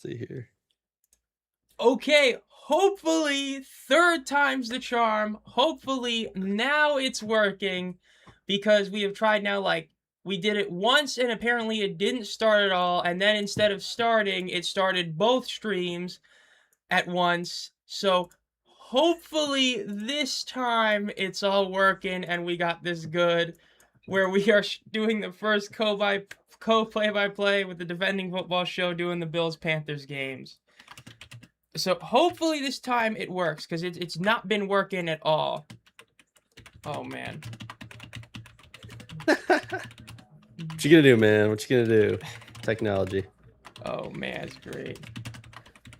see here. Okay, hopefully third time's the charm. Hopefully now it's working because we have tried now like we did it once and apparently it didn't start at all, and then instead of starting, it started both streams at once. So hopefully this time it's all working and we got this good where we are doing the first play-by-play with the defending football show doing the Bills Panthers games. So hopefully this time it works because it's not been working at all. Oh man. What you gonna do, man? What you gonna do? Technology. Oh man, it's great.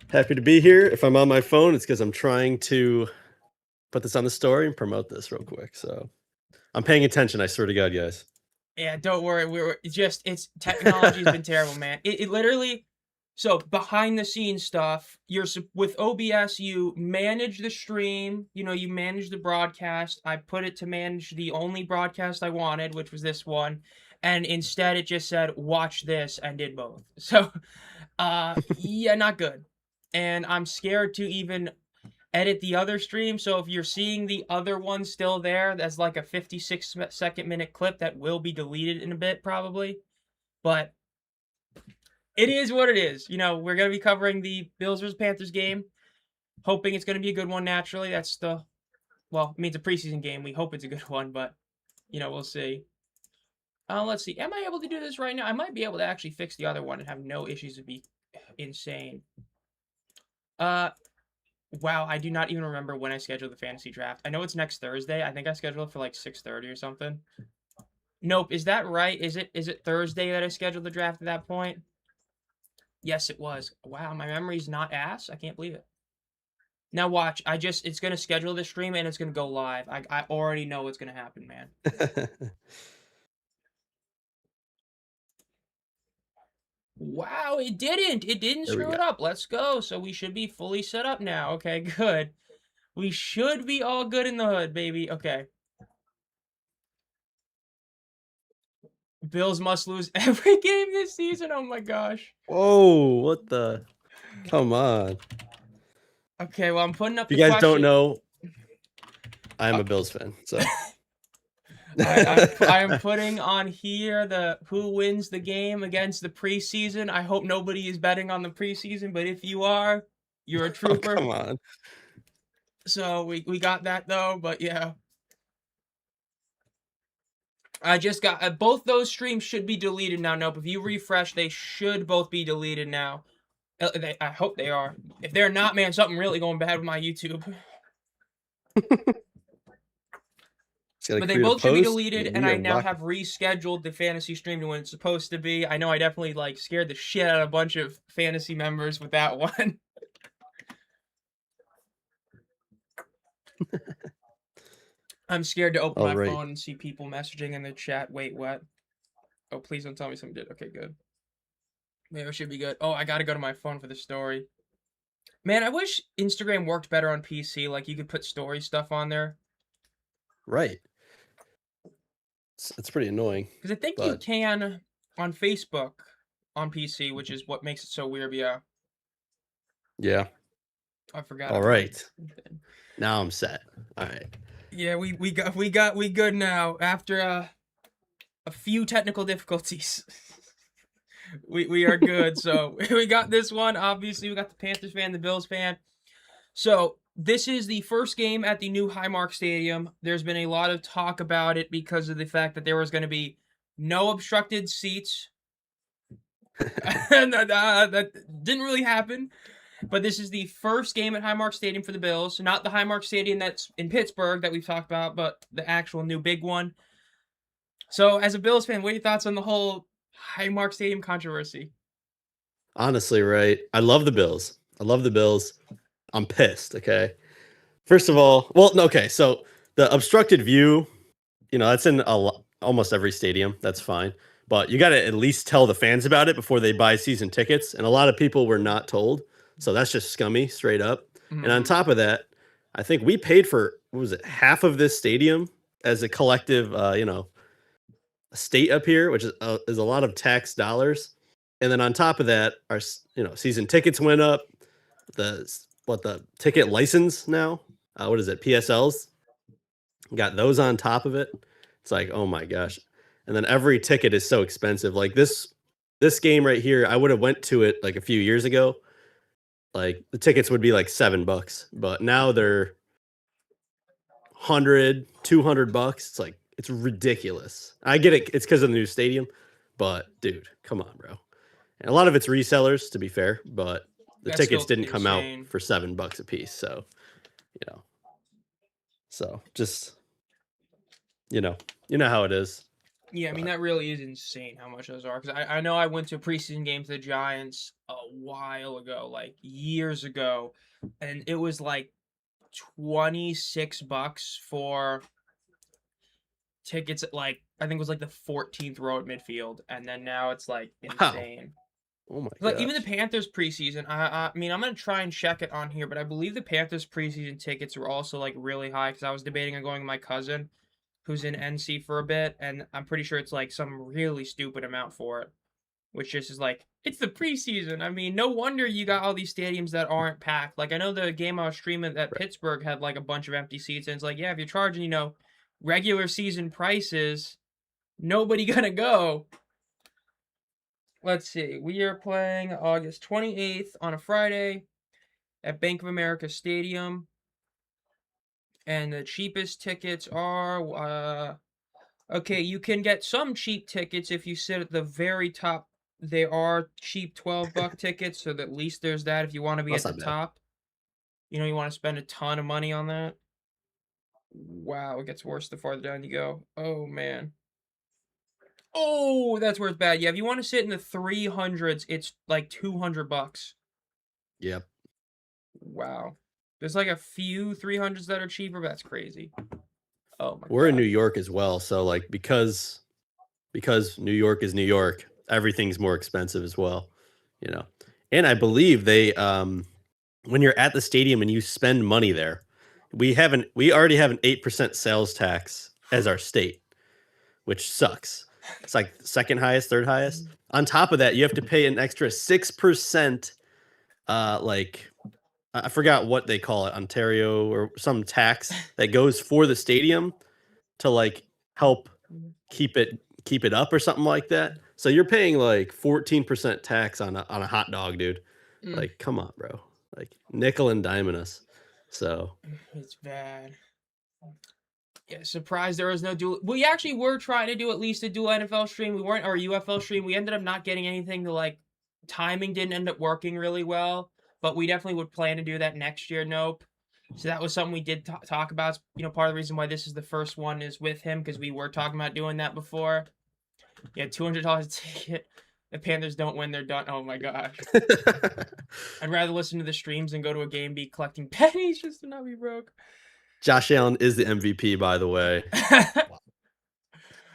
Happy to be here. If I'm on my phone, it's because I'm trying to put this on the story and promote this real quick. So I'm paying attention. I swear to God, guys. Yeah, don't worry. It's technology's been terrible, man. It literally. So behind the scenes stuff, with OBS, you manage the stream, you manage the broadcast. I put it to manage the only broadcast I wanted, which was this one. And instead it just said, watch this, and did both. So, yeah, not good. And I'm scared to even edit the other stream. So if you're seeing the other one still there, that's like a 56-second minute clip that will be deleted in a bit probably. But it is what it is. We're going to be covering the Bills vs. Panthers game, hoping it's going to be a good one naturally. That's it's a preseason game. We hope it's a good one, but, we'll see. Let's see. Am I able to do this right now? I might be able to actually fix the other one and have no issues. It'd be insane. Wow, I do not even remember when I scheduled the fantasy draft. I know it's next Thursday. I think I scheduled it for like 6:30 or something. Nope, is that right? Is it Thursday that I scheduled the draft at that point? Yes, it was. Wow, my memory's not ass. I can't believe it. Now watch. It's going to schedule the stream and it's going to go live. I already know what's going to happen, man. Wow, it didn't. It didn't screw it up. Let's go. So we should be fully set up now. Okay, good. We should be all good in the hood, baby. Okay. Bills must lose every game this season. Oh my gosh. Whoa, what the? Come on. Okay, well, I'm putting up the question. You guys don't know, I'm a Bills fan, so. I am putting on here the who wins the game against the preseason. I hope nobody is betting on the preseason, but if you are, you're a trooper. Oh, come on. So we got that though, but yeah. I just got both those streams should be deleted now. Nope, if you refresh, they should both be deleted now. I hope they are. If they're not, man, something really going bad with my YouTube. But they both should be deleted, and I now have rescheduled the fantasy stream to when it's supposed to be. I know I definitely scared the shit out of a bunch of fantasy members with that one. I'm scared to open my phone and see people messaging in the chat. Wait, what? Oh, please don't tell me something did. Okay, good. Maybe it should be good. Oh, I gotta go to my phone for the story. Man, I wish Instagram worked better on PC. Like, you could put story stuff on there. Right. It's pretty annoying. Because I think you can on Facebook on PC, which is what makes it so weird, yeah. Yeah. I forgot. All right. Now I'm set. All right. Yeah, we good now after a few technical difficulties. we are good. So we got this one. Obviously, we got the Panthers fan, the Bills fan. So this is the first game at the new Highmark Stadium. There's been a lot of talk about it because of the fact that there was going to be no obstructed seats. And that didn't really happen. But this is the first game at Highmark Stadium for the Bills. Not the Highmark Stadium that's in Pittsburgh that we've talked about, but the actual new big one. So, as a Bills fan, what are your thoughts on the whole Highmark Stadium controversy? Honestly, right? I love the Bills. I'm pissed, okay? First of all, okay, so the obstructed view, that's in almost every stadium. That's fine. But you got to at least tell the fans about it before they buy season tickets. And a lot of people were not told. So that's just scummy, straight up. Mm-hmm. And on top of that, I think we paid for, half of this stadium as a collective, state up here, which is a lot of tax dollars. And then on top of that, our season tickets went up. The ticket license now? What is it? PSLs? Got those on top of it. It's like, oh my gosh. And then every ticket is so expensive. Like this game right here, I would have went to it like a few years ago. Like the tickets would be like $7, but now they're 100, $200. It's like, it's ridiculous. I get it. It's because of the new stadium, but dude, come on, bro. And a lot of it's resellers, to be fair, but the That's tickets still didn't come out insane. for $7 a piece. So, so just, you know how it is. Yeah, I mean, that really is insane how much those are. Because I know I went to a preseason game to the Giants a while ago, like years ago, and it was like $26 for tickets at like, I think it was like the 14th row at midfield, and then now it's like insane. Oh my Like gosh. even the Panthers preseason, I mean, I'm gonna try and check it on here, but I believe the Panthers preseason tickets were also like really high because I was debating on going with my cousin, who's in NC for a bit, and I'm pretty sure it's like some really stupid amount for it, which just is like, it's the preseason. I mean, no wonder you got all these stadiums that aren't packed. Like I know the game I was streaming at Pittsburgh had like a bunch of empty seats, and it's like, yeah, if you're charging, regular season prices, nobody gonna go. Let's see. We are playing August 28th on a Friday at Bank of America Stadium. And the cheapest tickets are, okay, you can get some cheap tickets if you sit at the very top. They are cheap $12 tickets, so at least there's that if you want to be That's at the not bad. top. You want to spend a ton of money on that. Wow, it gets worse the farther down you go. Oh, man. Oh, that's where it's bad. Yeah, if you want to sit in the 300s, it's like $200. Yep. Wow. There's like a few 300s that are cheaper, but that's crazy. Oh my We're in God. New York as well, so like because New York is New York, everything's more expensive as well, And I believe they when you're at the stadium and you spend money there, we already have an 8% sales tax as our state, which sucks. It's like second highest, third highest. On top of that, you have to pay an extra 6%, like I forgot what they call it, Ontario or some tax that goes for the stadium to like help keep it up or something like that. So you're paying like 14% tax on a hot dog, dude. Like, come on, bro. Like nickel and diming us. So it's bad. Yeah, surprised there was no dual. We actually were trying to do at least a dual NFL stream. We weren't, or UFL stream. We ended up not getting anything to like. Timing didn't end up working really well, but we definitely would plan to do that next year. Nope. So that was something we did talk about. Part of the reason why this is the first one is with him because we were talking about doing that before. Yeah, $200 ticket. The Panthers don't win, they're done. Oh my gosh. I'd rather listen to the streams than go to a game, be collecting pennies just to not be broke. Josh Allen is the MVP, by the way.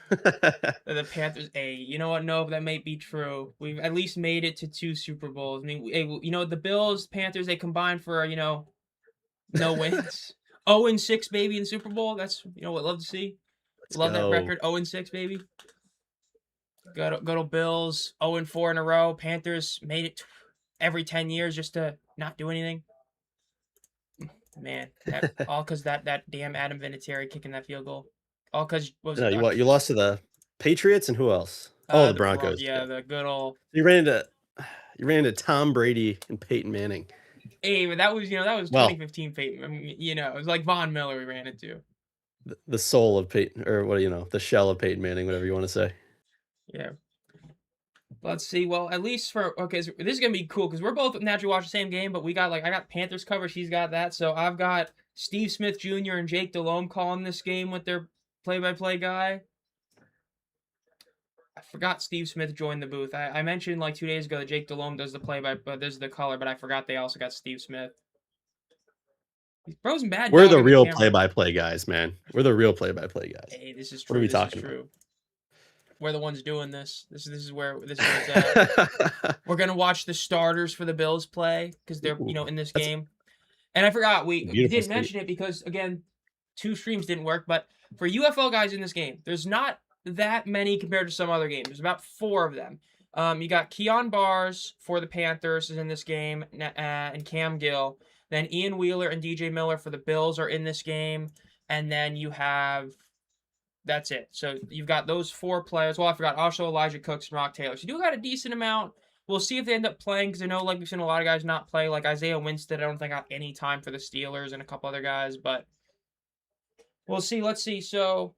The Panthers, you know what? No, that may be true. We've at least made it to 2 Super Bowls. I mean, the Bills, Panthers, they combined for, no wins. 0-6, baby, in Super Bowl. That's, what I'd love to see. Love that record. 0-6, baby. Good old Bills. 0-4 in a row. Panthers made it every 10 years just to not do anything. Man, all because that damn Adam Vinatieri kicking that field goal. All because you lost to the Patriots and who else? The Broncos. Yeah, the good old. You ran into Tom Brady and Peyton Manning. Hey, but that was 2015 Peyton. I mean, it was like Von Miller we ran into. The soul of Peyton, or what the shell of Peyton Manning, whatever you want to say. Yeah. Let's see. Well, at least so this is gonna be cool because we're both naturally watching the same game, but I got Panthers coverage. He's got that, so I've got Steve Smith Jr. and Jake Delhomme calling this game with their play-by-play guy. I forgot Steve Smith joined the booth. I mentioned like 2 days ago that Jake Delhomme does the does the color, but I forgot they also got Steve Smith. Bro's bad. We're the real play-by-play guys, man. We're the real play-by-play guys. Hey, this is true. What are we talking about? We're the ones doing this. This is where it's at. We're gonna watch the starters for the Bills play because they're in this game. And I forgot we didn't mention it because again, 2 streams didn't work. But for UFL guys in this game, there's not that many compared to some other games. There's about 4 of them. You got Keon Bars for the Panthers is in this game, and Cam Gill. Then Ian Wheeler and DJ Miller for the Bills are in this game, and then you have that's it. So you've got those 4 players. Well, I forgot also Elijah Cooks and Rock Taylor. So you do got a decent amount. We'll see if they end up playing because I know like we've seen a lot of guys not play. Like Isaiah Winstead, I don't think got any time for the Steelers and a couple other guys, but we'll see. Let's see. So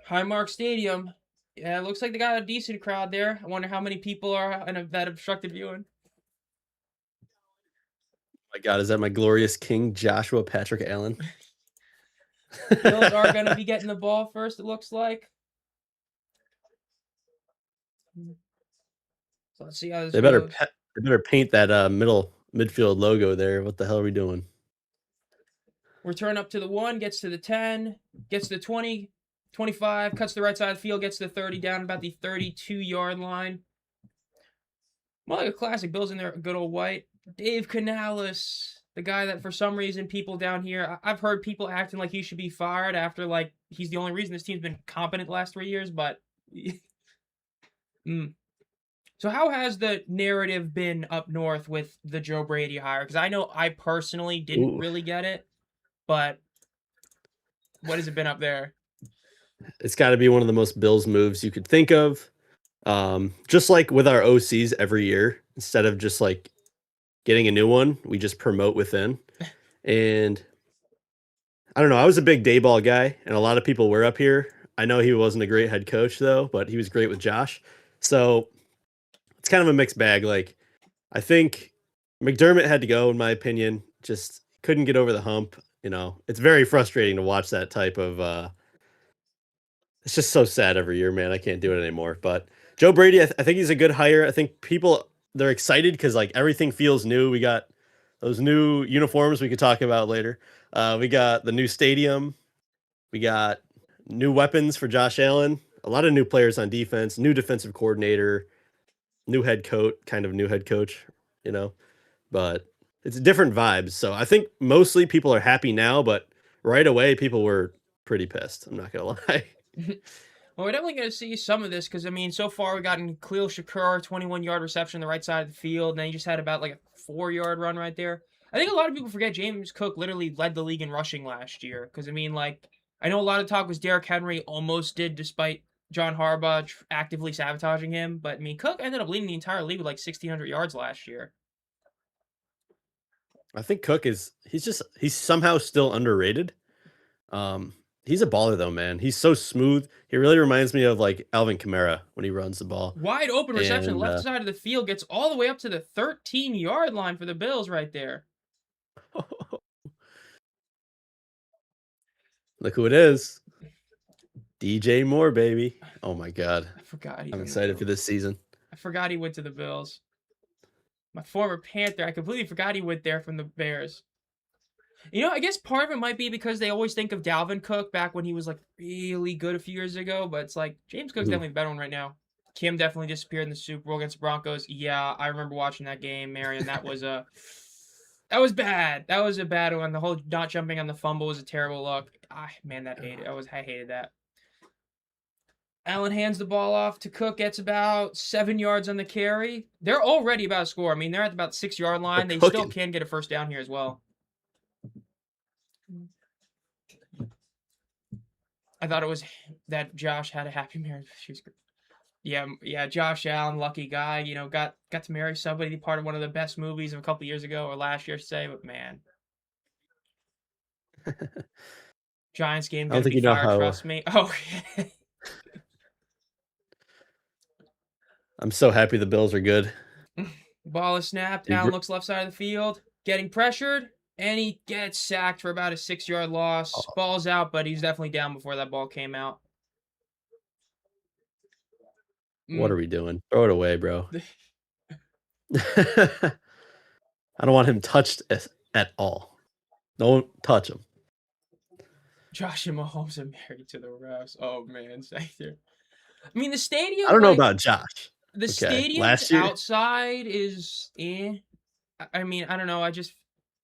Highmark Stadium. Yeah, it looks like they got a decent crowd there. I wonder how many people are in that obstructed viewing. My God, is that my glorious King Joshua Patrick Allen? Bills are going to be getting the ball first, it looks like. So let's see how this They goes. better paint that middle midfield logo there. What the hell are we doing? Return up to the 1, gets to the 10, gets to the 20, 25, cuts the right side of the field, gets to the 30, down about the 32-yard line. More like a classic. Bills in there, good old white. Dave Canales, the guy that for some reason people down here, I've heard people acting like he should be fired after like he's the only reason this team's been competent the last 3 years, but So how has the narrative been up north with the Joe Brady hire? Because I know I personally didn't really get it, but what has it been up there? It's got to be one of the most Bills moves you could think of. Just like with our OCs every year, instead of just like getting a new one, we just promote within. And I don't know. I was a big Dayball guy, and a lot of people were up here. I know he wasn't a great head coach though, but he was great with Josh. So it's kind of a mixed bag. Like I think McDermott had to go, in my opinion. Just couldn't get over the hump. You know, it's very frustrating to watch that type of. It's just so sad every year, man. I can't do it anymore. But Joe Brady, I think he's a good hire. I think people they're excited because like everything feels new. We got those new uniforms we could talk about later. We got the new stadium. We got new weapons for Josh Allen. A lot of new players on defense. New defensive coordinator. New head coach. Kind of new head coach. You know, but it's different vibes. So I think mostly people are happy now, but right away people were pretty pissed. I'm not gonna lie. Well, we're definitely going to see some of this because, I mean, so far we gotten Khalil Shakur, 21-yard reception on the right side of the field, and then he just had about like a 4-yard run right there. I think a lot of people forget James Cook literally led the league in rushing last year because, I mean, like, I know a lot of talk was Derrick Henry almost did despite John Harbaugh actively sabotaging him, but, I mean, Cook ended up leading the entire league with like 1,600 yards last year. I think Cook he's somehow still underrated. He's a baller though, man. He's so smooth. He really reminds me of like Alvin Kamara when he runs the ball. Wide open reception, And left side of the field, gets all the way up to the 13-yard line for the Bills right there. look who it is. DJ Moore, baby. Oh my god. I forgot I'm excited for this season. I forgot he went to the Bills. My former Panther. I completely forgot he went there from the Bears. You know, I guess part of it might be because they always think of Dalvin Cook back when he was like really good a few years ago, but it's like James Cook's definitely the better one right now. Kim definitely disappeared in the Super Bowl against the Broncos. Yeah, I remember watching that game, Marion. That was that was bad. That was a bad one. The whole not jumping on the fumble was a terrible look. Man, I hated that. Allen hands the ball off to Cook, gets about 7 yards on the carry. They're already about to score. I mean, they're at about 6-yard line. They still can get a first down here as well. I thought it was that Josh had a happy marriage. Yeah, Josh Allen, lucky guy. You know, got to marry somebody part of one of the best movies of a couple years ago or last year, say. But man, Giants game gonna be fired. Trust me. Oh. I'm so happy the Bills are good. Ball is snapped. Allen looks left side of the field, getting pressured, and he gets sacked for about a 6-yard loss. Ball's out, but he's definitely down before that ball came out. What are we doing? Throw it away, bro. I don't want him touched at all. Don't touch him. Josh and Mahomes are married to the refs. Oh man, I mean the stadium. I don't know about Josh. The stadium outside is I mean, I don't know.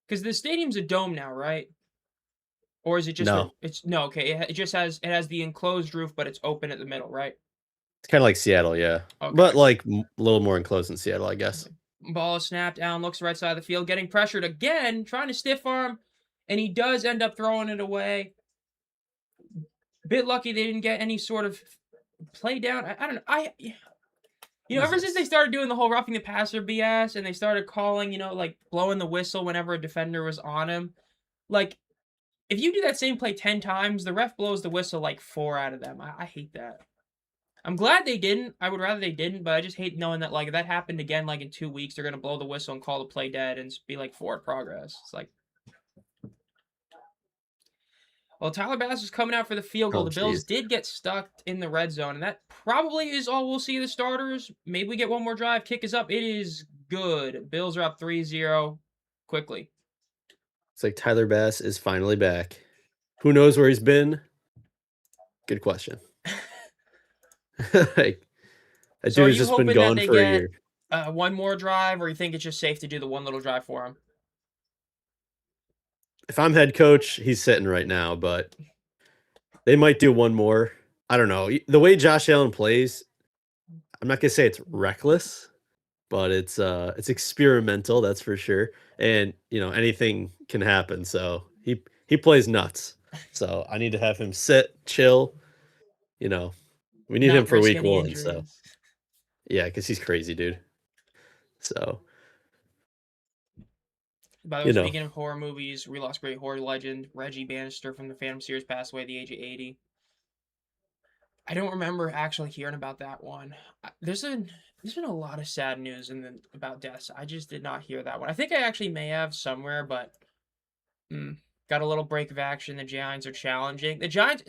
Because the stadium's a dome now, right? Or is it just no? Okay. It just has the enclosed roof, but it's open at the middle, right? It's kind of like Seattle, yeah, Okay. but like a little more enclosed than Seattle, I guess. Ball is snapped. Allen looks right side of the field, getting pressured again, trying to stiff arm, and he does end up throwing it away. Bit lucky they didn't get any sort of play down. I don't know. Ever since they started doing the whole roughing the passer BS and they started calling, like blowing the whistle whenever a defender was on him, like if you do that same play 10 times, the ref blows the whistle like 4 out of them. I hate that. I'm glad they didn't. I would rather they didn't, but I just hate knowing that like if that happened again like in 2 weeks, they're gonna blow the whistle and call the play dead and be like forward progress. It's like, well, Tyler Bass is coming out for the field goal. Oh, The Bills jeez. did get stuck in the red zone, and that probably is all we'll see of the starters. Maybe we get one more drive. Kick is up. It is good. Bills are up 3-0 quickly. It's like Tyler Bass is finally back. Who knows where he's been? Good question. Like, that So are dude has you just been hoping that gone they for a get year. one more drive, or you think it's just safe to do the one little drive for him? If I'm head coach, he's sitting right now, but they might do one more. I don't know. The way Josh Allen plays, I'm not gonna say it's reckless, but it's experimental, that's for sure. And anything can happen. So he plays nuts. So I need to have him sit, chill. You know, we need him Not for risk week any one. So injuries. yeah, because he's crazy, dude. So By the way, you know, speaking of horror movies, we lost great horror legend Reggie Bannister from the Phantom series, passed away at the age of 80. I don't remember actually hearing about that one. There's been a lot of sad news about deaths. I just did not hear that one. I think I actually may have somewhere, but got a little break of action. The Giants are challenging. The Giants.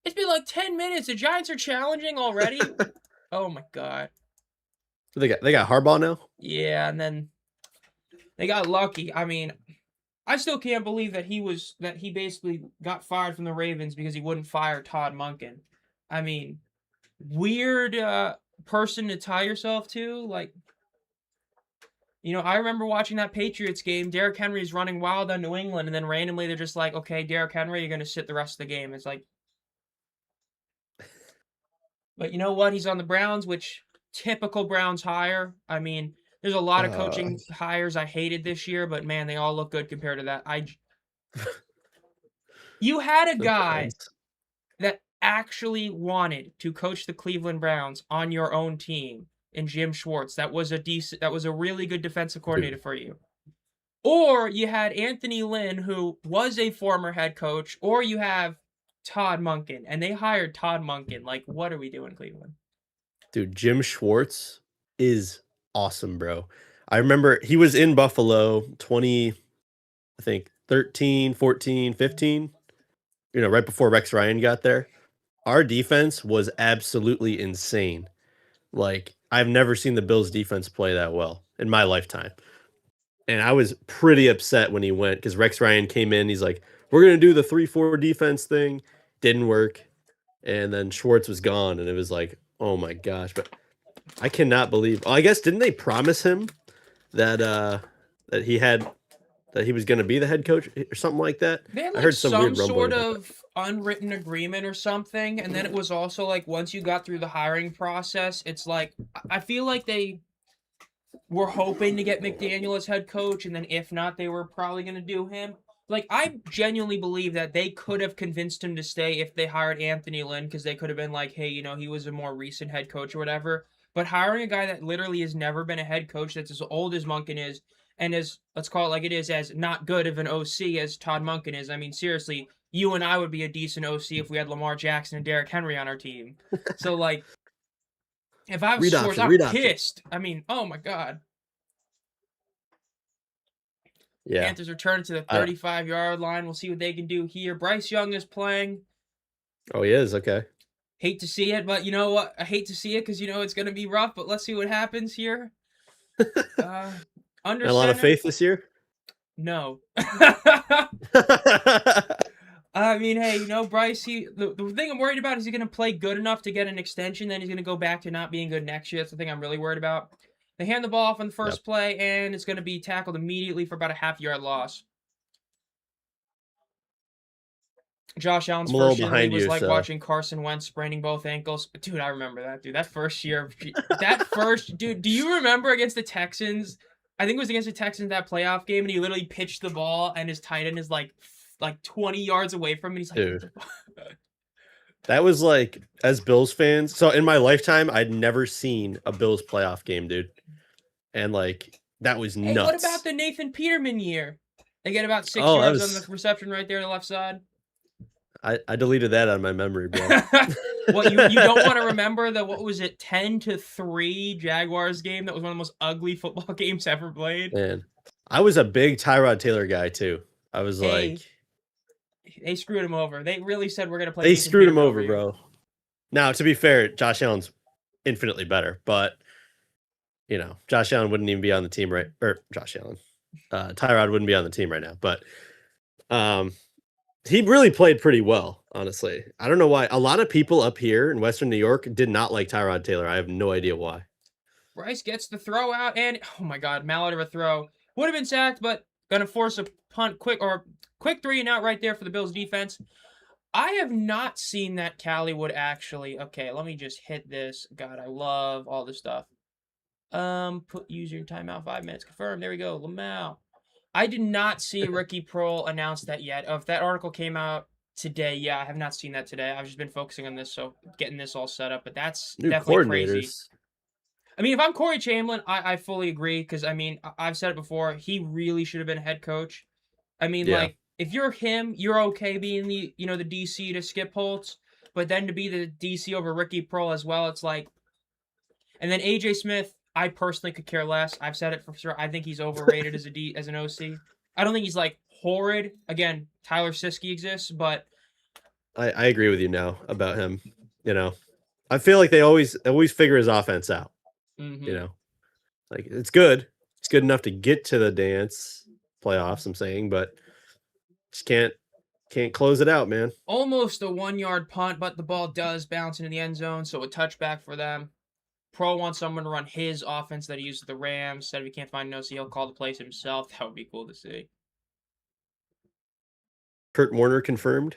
It's been like 10 minutes. The Giants are challenging already. Oh my god. so they got Harbaugh now. Yeah, and then they got lucky. I mean, I still can't believe that he basically got fired from the Ravens because he wouldn't fire Todd Monken. I mean, weird person to tie yourself to. Like, I remember watching that Patriots game. Derrick Henry's running wild on New England, and then randomly they're just like, okay, Derrick Henry, you're going to sit the rest of the game. It's like, but you know what? He's on the Browns, which typical Browns hire. I mean, there's a lot of Uh, coaching hires I hated this year, but man, they all look good compared to that. You had a the guy Browns. that actually wanted to coach the Cleveland Browns on your own team in Jim Schwartz. That was a really good defensive coordinator Dude, for you. Or you had Anthony Lynn, who was a former head coach, or you have Todd Monken, and they hired Todd Monken. Like, what are we doing, Cleveland? dude, Jim Schwartz is awesome, bro. I remember he was in Buffalo 20, I think 13, 14, 15. Right before Rex Ryan got there. Our defense was absolutely insane. Like, I've never seen the Bills defense play that well in my lifetime. And I was pretty upset when he went because Rex Ryan came in. He's like, we're going to do the 3-4 defense thing. Didn't work. And then Schwartz was gone. And it was like, oh my gosh. But I cannot believe. I guess, didn't they promise him that that he had that he was going to be the head coach or something like that? They had I like heard some some weird rumbling sort about that. of unwritten agreement or something, and then it was also like once you got through the hiring process, it's like I feel like they were hoping to get McDaniel as head coach, and then if not, they were probably going to do him. Like, I genuinely believe that they could have convinced him to stay if they hired Anthony Lynn, because they could have been like, hey, he was a more recent head coach or whatever. But hiring a guy that literally has never been a head coach, that's as old as Monken is, and as, let's call it like it is, as not good of an OC as Todd Monken is. I mean, seriously, you and I would be a decent OC if we had Lamar Jackson and Derrick Henry on our team. So, like, if I was Read Schwartz, option, I'm read option. pissed. I mean, oh my God. Yeah. Panthers return to the 35-yard line. We'll see what they can do here. Bryce Young is playing. Oh, he is? Okay. Hate to see it, but you know what? I hate to see it because it's going to be rough, but let's see what happens here. Under And a lot of center? faith this year? No. I mean, hey, Bryce, the thing I'm worried about is he going to play good enough to get an extension, then he's going to go back to not being good next year. That's the thing I'm really worried about. They hand the ball off on the first play, and it's going to be tackled immediately for about a half-yard loss. Josh Allen's I'm a little first year in the league behind was you, like so watching Carson Wentz spraining both ankles. Dude, I remember that, dude. That first year, dude, do you remember against the Texans? I think it was against the Texans that playoff game, and he literally pitched the ball, and his tight end is like 20 yards away from him. He's like, dude, that was like as Bills fans. So in my lifetime, I'd never seen a Bills playoff game, dude, and like that was hey, what about nuts. the Nathan Peterman year? They get about 6 Oh, that yards on the was reception right there on the left side. I deleted that out of my memory, bro. What you don't want to remember the what was it 10-3 Jaguars game that was one of the most ugly football games ever played. Man, I was a big Tyrod Taylor guy too. I was like, Hey, they screwed him over. They really said we're gonna play they Nathan screwed him Peterman over, you. bro. Now, to be fair, Josh Allen's infinitely better, but you know, Josh Allen wouldn't even be on the team right, or Josh Allen, Tyrod wouldn't be on the team right now. But he really played pretty well, honestly. I don't know why. A lot of people up here in Western New York did not like Tyrod Taylor. I have no idea why. Bryce gets the throw out, and oh my god, mallet of a throw. Would have been sacked, but gonna force a punt quick 3 and out right there for the Bills defense. I have not seen that Cali would actually. Okay, let me just hit this. God, I love all this stuff. Use your timeout 5 minutes. Confirm. There we go. Lamau. I did not see Ricky Prohl announce that yet. If that article came out today, yeah, I have not seen that today. I've just been focusing on this, so getting this all set up. But that's New definitely crazy. coordinators. I mean, if I'm Corey Chamberlain, I fully agree because I mean I've said it before. He really should have been a head coach. I mean, Yeah. like if you're him, you're okay being the the DC to Skip Holtz, but then to be the DC over Ricky Prohl as well, it's like. And then AJ Smith, I personally could care less. I've said it for sure. I think he's overrated as an OC. I don't think he's like horrid. Again, Tyler Siskey exists, but I agree with you now about him. You know, I feel like they always figure his offense out. You know, like it's good. It's good enough to get to the dance playoffs. I'm saying, but just can't close it out, man. Almost a 1-yard punt, but the ball does bounce into the end zone, so a touchback for them. Pro wants someone to run his offense that he used at the Rams. Said if he can't find an OC, he'll call the plays himself. That would be cool to see. Kurt Warner confirmed.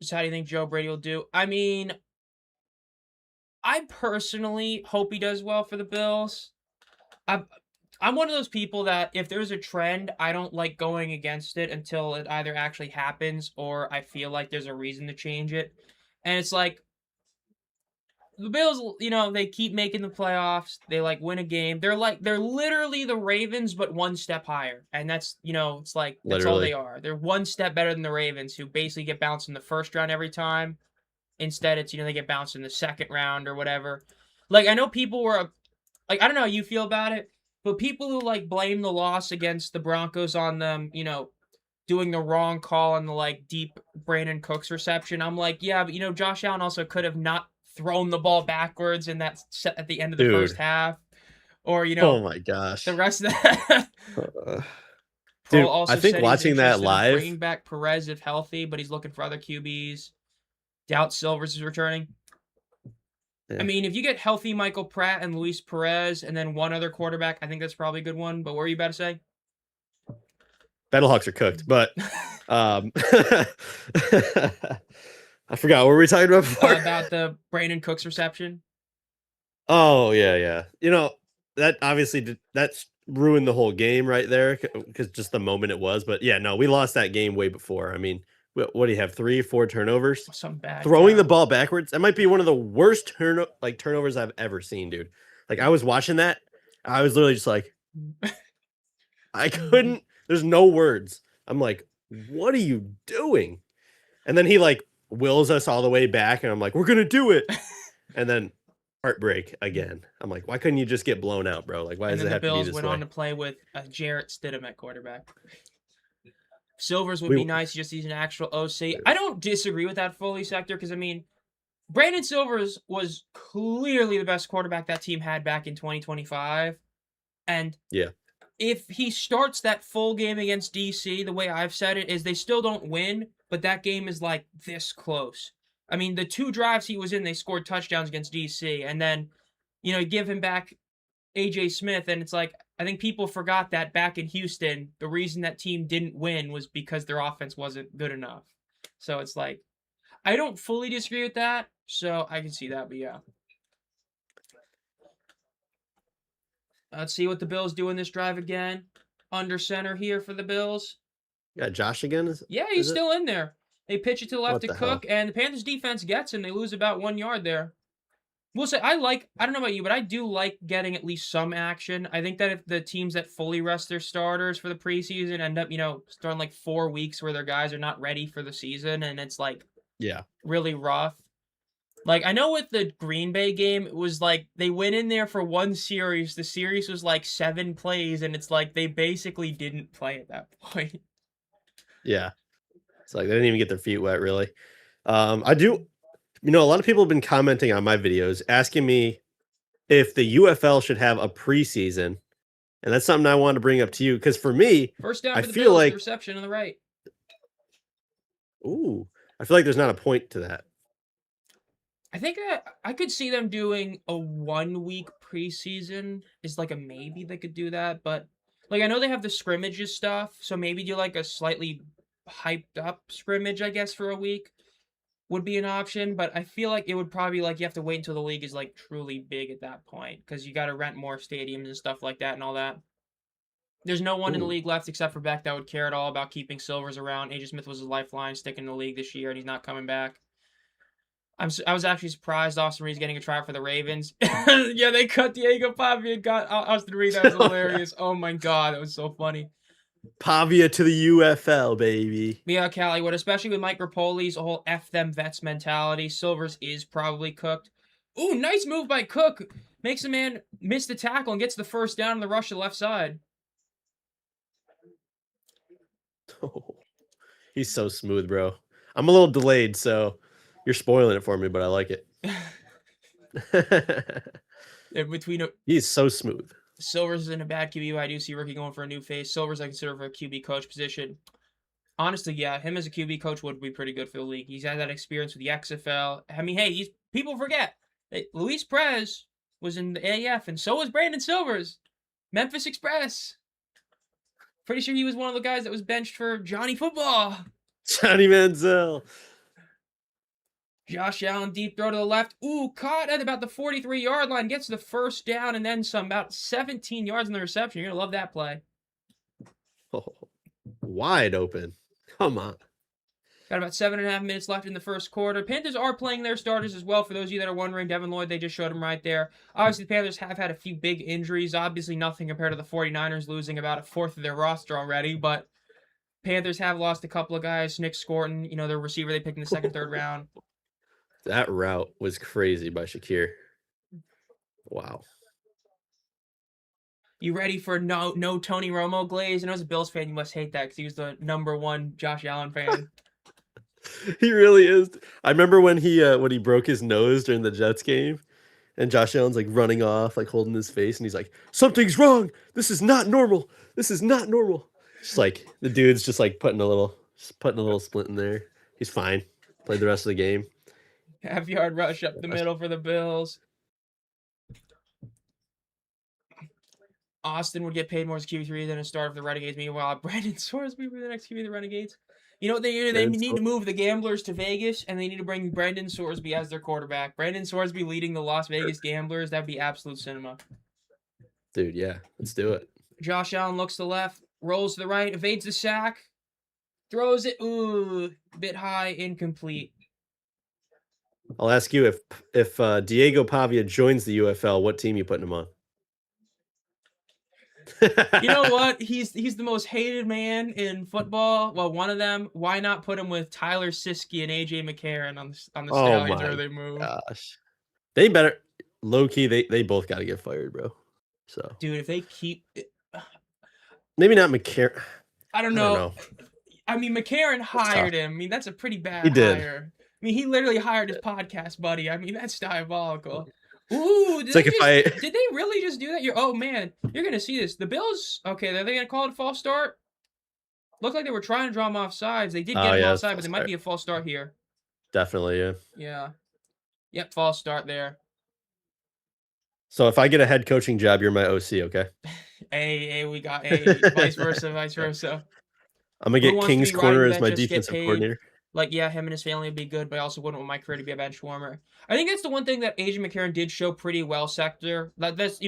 So how do you think Joe Brady will do? I mean, I personally hope he does well for the Bills. I'm one of those people that if there's a trend, I don't like going against it until it either actually happens or I feel like there's a reason to change it. And it's like the Bills, they keep making the playoffs. They like win a game. They're literally the Ravens, but one step higher. And that's, it's like, that's all they are. They're one step better than the Ravens, who basically get bounced in the first round every time. Instead, it's, they get bounced in the second round or whatever. Like, I know people were, like, I don't know how you feel about it, but people who, like, blame the loss against the Broncos on them, doing the wrong call on the, like, deep Brandon Cooks reception, I'm like, yeah, but, Josh Allen also could have not thrown the ball backwards in that set at the end of the first half. Or, oh my gosh. The rest of that. Dude, also I think watching that live. Bringing back Perez if healthy, but he's looking for other QBs. Doubt Silvers is returning. Yeah. I mean, if you get healthy Michael Pratt and Luis Perez and then one other quarterback, I think that's probably a good one. But what were you about to say? Battlehawks are cooked, but I forgot what were we talking about before? About the Brandon Cooks reception. Oh yeah. That obviously that's ruined the whole game right there because just the moment it was. But yeah, no, we lost that game way before. I mean, what do you have? 3-4 turnovers? Some bad. Throwing the ball backwards. That might be one of the worst turnovers I've ever seen, dude. Like I was watching that, I was literally just like, I couldn't. There's no words. I'm like, what are you doing? And then he like wills us all the way back, and I'm like, we're gonna do it. And then heartbreak again. I'm like, why couldn't you just get blown out, bro? Like, why does it have to be this way? The Bills went on to play with Jarrett Stidham at quarterback. Silvers would be nice. Just he's an actual OC. I don't disagree with that fully, Sector, because I mean, Brandon Silvers was clearly the best quarterback that team had back in 2025, and yeah. If he starts that full game against DC, the way I've said it is they still don't win, but that game is like this close. I mean, the 2 drives he was in, they scored touchdowns against DC, and then, you give him back AJ Smith, and it's like, I think people forgot that back in Houston, the reason that team didn't win was because their offense wasn't good enough. So it's like, I don't fully disagree with that. So I can see that, but yeah. Let's see what the Bills do in this drive again. Under center here for the Bills. Yeah, Josh again Yeah, he's is it? still in there. They pitch it to the left What to the hell? Cook, and the Panthers defense gets him. They lose about 1 yard there. We'll say I don't know about you, but I do like getting at least some action. I think that if the teams that fully rest their starters for the preseason end up, starting like 4 weeks where their guys are not ready for the season and it's like Yeah. really rough. Like I know with the Green Bay game, it was like they went in there for one series. The series was like 7 plays, and it's like they basically didn't play at that point. Yeah. It's like they didn't even get their feet wet, really. I do, a lot of people have been commenting on my videos asking me if the UFL should have a preseason. And that's something I wanted to bring up to you because for me, First down I for the feel Bills, the like, reception on the right. I feel like there's not a point to that. I think I could see them doing a 1 week preseason is like a maybe they could do that, but like I know they have the scrimmages stuff, so maybe do like a slightly hyped up scrimmage, I guess, for a week would be an option. But I feel like it would probably like you have to wait until the league is like truly big at that point because you got to rent more stadiums and stuff like that and all that. There's no one in the Ooh. league left except for Beck that would care at all about keeping Silvers around. AJ Smith was his lifeline, sticking in the league this year, and he's not coming back. I was actually surprised Austin Reed's getting a try for the Ravens. Yeah, they cut Diego Pavia and got Austin Reed. That was hilarious. Oh my god, that was so funny. Pavia to the UFL, baby. Yeah, Callie, especially with Mike Rapoli's whole F them vets mentality, Silvers is probably cooked. Ooh, nice move by Cook. Makes the man miss the tackle and gets the first down on the rush to the left side. Oh, he's so smooth, bro. I'm a little delayed, so you're spoiling it for me, but I like it. Between He's so smooth. Silvers is in a bad QB. I do see rookie going for a new face. Silvers I consider for a QB coach position. Honestly, yeah, him as a QB coach would be pretty good for the league. He's had that experience with the XFL. I mean, hey, people forget that Luis Perez was in the AF, and so was Brandon Silvers. Memphis Express. Pretty sure he was one of the guys that was benched for Johnny Football. Johnny Manziel. Josh Allen, deep throw to the left. Ooh, caught at about the 43-yard line. Gets the first down and then some. About 17 yards in the reception. You're going to love that play. Oh, wide open. Come on. Got about 7.5 minutes left in the first quarter. Panthers are playing their starters as well. For those of you that are wondering, Devin Lloyd, they just showed him right there. Obviously, the Panthers have had a few big injuries. Obviously, nothing compared to the 49ers losing about a fourth of their roster already. But Panthers have lost a couple of guys. Nick Scorton, their receiver they picked in the second, third round. That route was crazy by Shakir. Wow. You ready for no Tony Romo glaze? I know as a Bills fan, you must hate that because he was the #1 Josh Allen fan. He really is. I remember when he broke his nose during the Jets game, and Josh Allen's like running off, like holding his face, and he's like, "Something's wrong. This is not normal. This is not normal." Just like the dude's just like putting a little splint in there. He's fine. Played the rest of the game. Half-yard rush up the middle for the Bills. Austin would get paid more as QB3 than a starter for the Renegades. Meanwhile, Brandon Sorsby for the next QB of the Renegades. You know what they do? They need to move the Gamblers to Vegas, and they need to bring Brendan Sorsby as their quarterback. Brendan Sorsby leading the Las Vegas Gamblers. That'd be absolute cinema. Dude, yeah. Let's do it. Josh Allen looks to the left, rolls to the right, evades the sack, throws it. Ooh, bit high, incomplete. I'll ask you if Diego Pavia joins the UFL, what team you putting him on? You know what? He's the most hated man in football. Well, one of them. Why not put him with Tyler Siskey and AJ McCarron on the Stallions where they move? Gosh, they better low key. They both got to get fired, bro. So, dude, if they keep it, maybe not McCarron. I don't know. I mean, McCarron hired him. I mean, that's a pretty bad hire. I mean, he literally hired his podcast buddy. I mean, that's diabolical. Ooh, did they really just do that? Oh man, you're gonna see this. The Bills, okay, are they gonna call it a false start? Looked like they were trying to draw him off sides. They did get him offside, but there might be a false start here. Definitely, yeah. Yeah. Yep, false start there. So if I get a head coaching job, you're my OC, okay? We got a vice versa, vice versa. I'm gonna Who get wants to King's be riding Corner the as bench my just to get defensive paid? coordinator. Like, yeah, him and his family would be good, but I also wouldn't want my career to be a bench warmer. I think that's the one thing that Adrian McCarron did show pretty well, Sector. That's,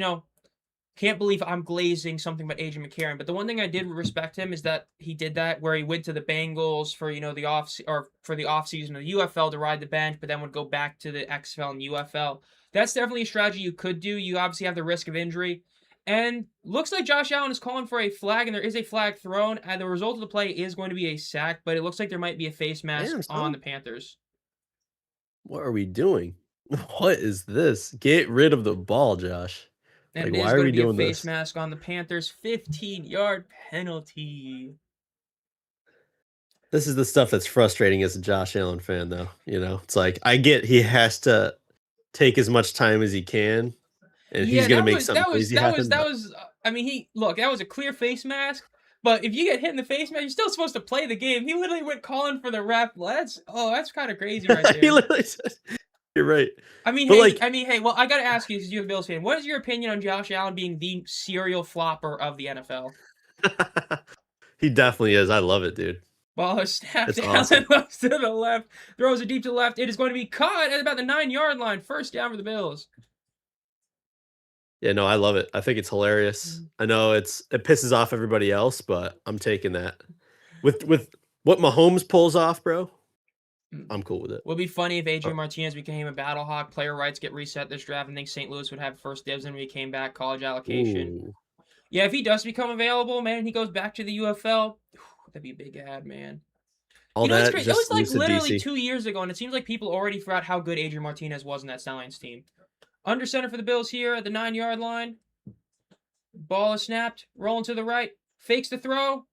can't believe I'm glazing something about Adrian McCarron, but the one thing I did respect him is that he did that where he went to the Bengals for the off season of the UFL to ride the bench, but then would go back to the XFL and UFL. That's definitely a strategy you could do. You obviously have the risk of injury, and looks like Josh Allen is calling for a flag, and there is a flag thrown. And the result of the play is going to be a sack, but it looks like there might be a face mask Damn, on son. the Panthers. What are we doing? What is this? Get rid of the ball, Josh. And Like, it is why are going we to be a doing face this? mask on the Panthers. 15-yard penalty. This is the stuff that's frustrating as a Josh Allen fan, though. It's like I get he has to take as much time as he can, and he's Yeah, gonna that make was something that was crazy that was happen. that But was. I mean, that was a clear face mask. But if you get hit in the face mask, you're still supposed to play the game. He literally went calling for the ref. That's kind of crazy right he there. literally said, "You're right." I mean, But hey. Well, I gotta ask you, because you're a Bills fan. What is your opinion on Josh Allen being the serial flopper of the NFL? he definitely is. I love it, dude. Ball is snapped. It's Allen awesome. looks to the left, throws it deep to the left. It is going to be caught at about the 9-yard line. First down for the Bills. Yeah, no, I love it. I think it's hilarious. I know it pisses off everybody else, but I'm taking that. With what Mahomes pulls off, bro, I'm cool with it. Would be funny if Adrian Martinez became a battle hawk. Player rights get reset this draft, and think St. Louis would have first dibs when he came back. College allocation. Ooh, Yeah, if he does become available, man, he goes back to the UFL. That'd be a big ad, man. all It's that crazy. It was just like lose to literally DC. 2 years ago, and it seems like people already forgot how good Adrian Martinez was in that Stallions team. Under center for the Bills here at the 9-yard line. Ball is snapped, rolling to the right, fakes the throw,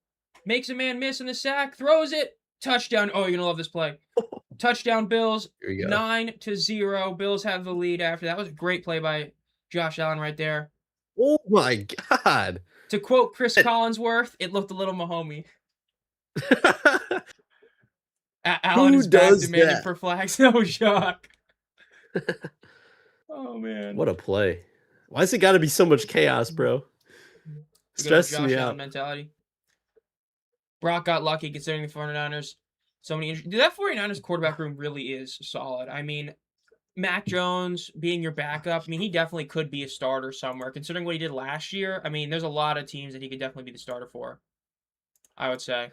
makes a man miss in the sack, throws it, touchdown. Oh, you're gonna love this play. Touchdown Bills, Here we go. 9-0. Bills have the lead after that. Was a great play by Josh Allen right there. Oh my god. To quote Chris Collinsworth, it looked a little Mahomey. Allen Who is back does demanding that? for flags. No shock. Oh man. What a play. Why has it got to be so much chaos, bro? Stresses me Josh Allen out. mentality. Brock got lucky considering the 49ers. So many injuries. Dude, that 49ers quarterback room really is solid. I mean, Mac Jones being your backup, I mean, he definitely could be a starter somewhere. Considering what he did last year, I mean, there's a lot of teams that he could definitely be the starter for, I would say.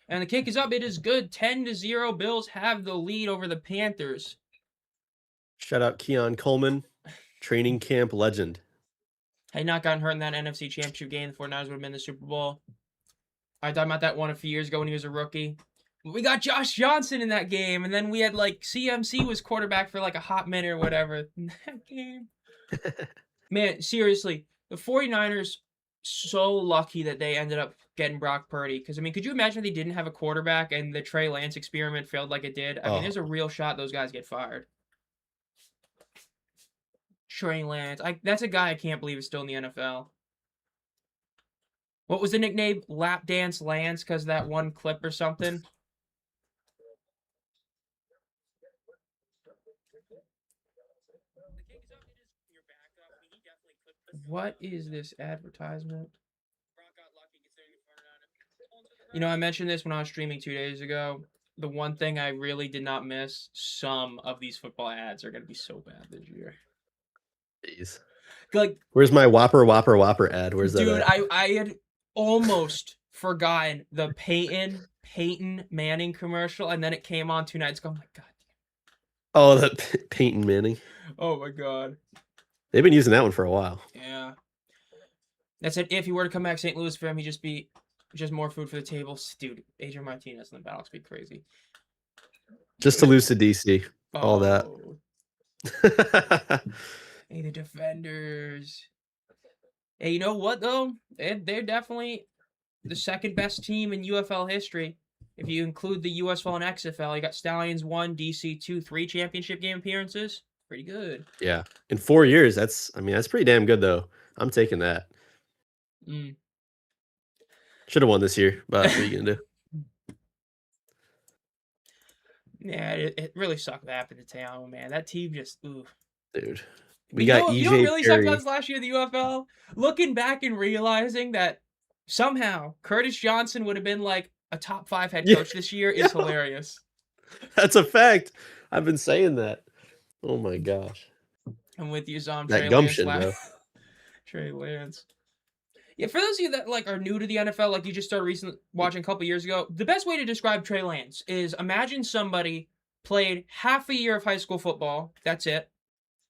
And the kick is up. It is good. 10-0. Bills have the lead over the Panthers. Shout out Keon Coleman, training camp legend. Had he not gotten hurt in that NFC Championship game, the 49ers would have been in the Super Bowl. I talked about that one a few years ago when he was a rookie. We got Josh Johnson in that game, and then we had CMC was quarterback for a hot minute or whatever in that game. Man, seriously, the 49ers so lucky that they ended up getting Brock Purdy. Because, I mean, could you imagine if they didn't have a quarterback and the Trey Lance experiment failed like it did? I mean, there's a real shot those guys get fired. Trey Lance. That's a guy I can't believe is still in the NFL. What was the nickname? Lap Dance Lance because of that one clip or something? What is this advertisement? I mentioned this when I was streaming 2 days ago. The one thing I really did not miss, some of these football ads are going to be so bad this year. Jeez. Like, where's my Whopper ad? Where's that? Dude, I had almost forgotten the Peyton Manning commercial, and then it came on 2 nights ago. I'm like, God damn. Oh, that Peyton Manning. Oh my God. They've been using that one for a while. Yeah. That said, if he were to come back St. Louis for him, he'd just be more food for the table. Dude, Adrian Martinez in the battle speak crazy. Just to lose to DC. All that. Hey, the defenders. Hey, you know what, though? They're definitely the second best team in UFL history. If you include the USFL and XFL, you got Stallions 1, DC 2, 3 championship game appearances. Pretty good. Yeah. In 4 years, that's pretty damn good, though. I'm taking that. Should have won this year, but what are you going to do? Yeah, it really sucked what happened to Teamo, man. That team just, ooh. Dude. We got You know what EJ really sucked about Perry. this last year in the UFL? Looking back and realizing that somehow Curtis Johnson would have been like a top 5 head Yeah, coach this year yeah, is hilarious. that's a fact. I've been saying that. Oh my gosh. I'm with you, Zom. That Trey Lance. gumption, bro. Trey Lance. Yeah, for those of you that like are new to the NFL, like you just started recently watching a couple years ago, the best way to describe Trey Lance is imagine somebody played half a year of high school football. That's it.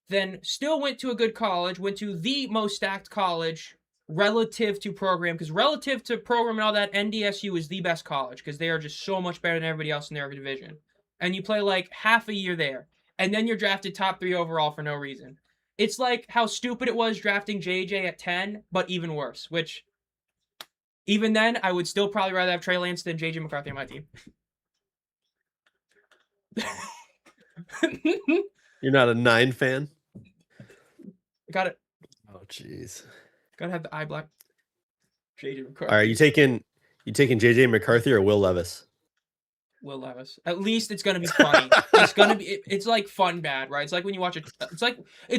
Then still went to a good college, went to the most stacked college relative to program, because relative to program and all that, NDSU is the best college because they are just so much better than everybody else in their division. And you play like half a year there, and then you're drafted top 3 overall for no reason. It's like how stupid it was drafting JJ at 10, but even worse, which even then, I would still probably rather have Trey Lance than JJ McCarthy on my team. You're not a 9 fan? Got it. Oh jeez. Gotta have the eye black. JJ McCarthy. All right, you taking JJ McCarthy or Will Levis? Will Levis. At least it's gonna be funny. It's gonna be. It's like fun bad, right? It's like when you watch it. It's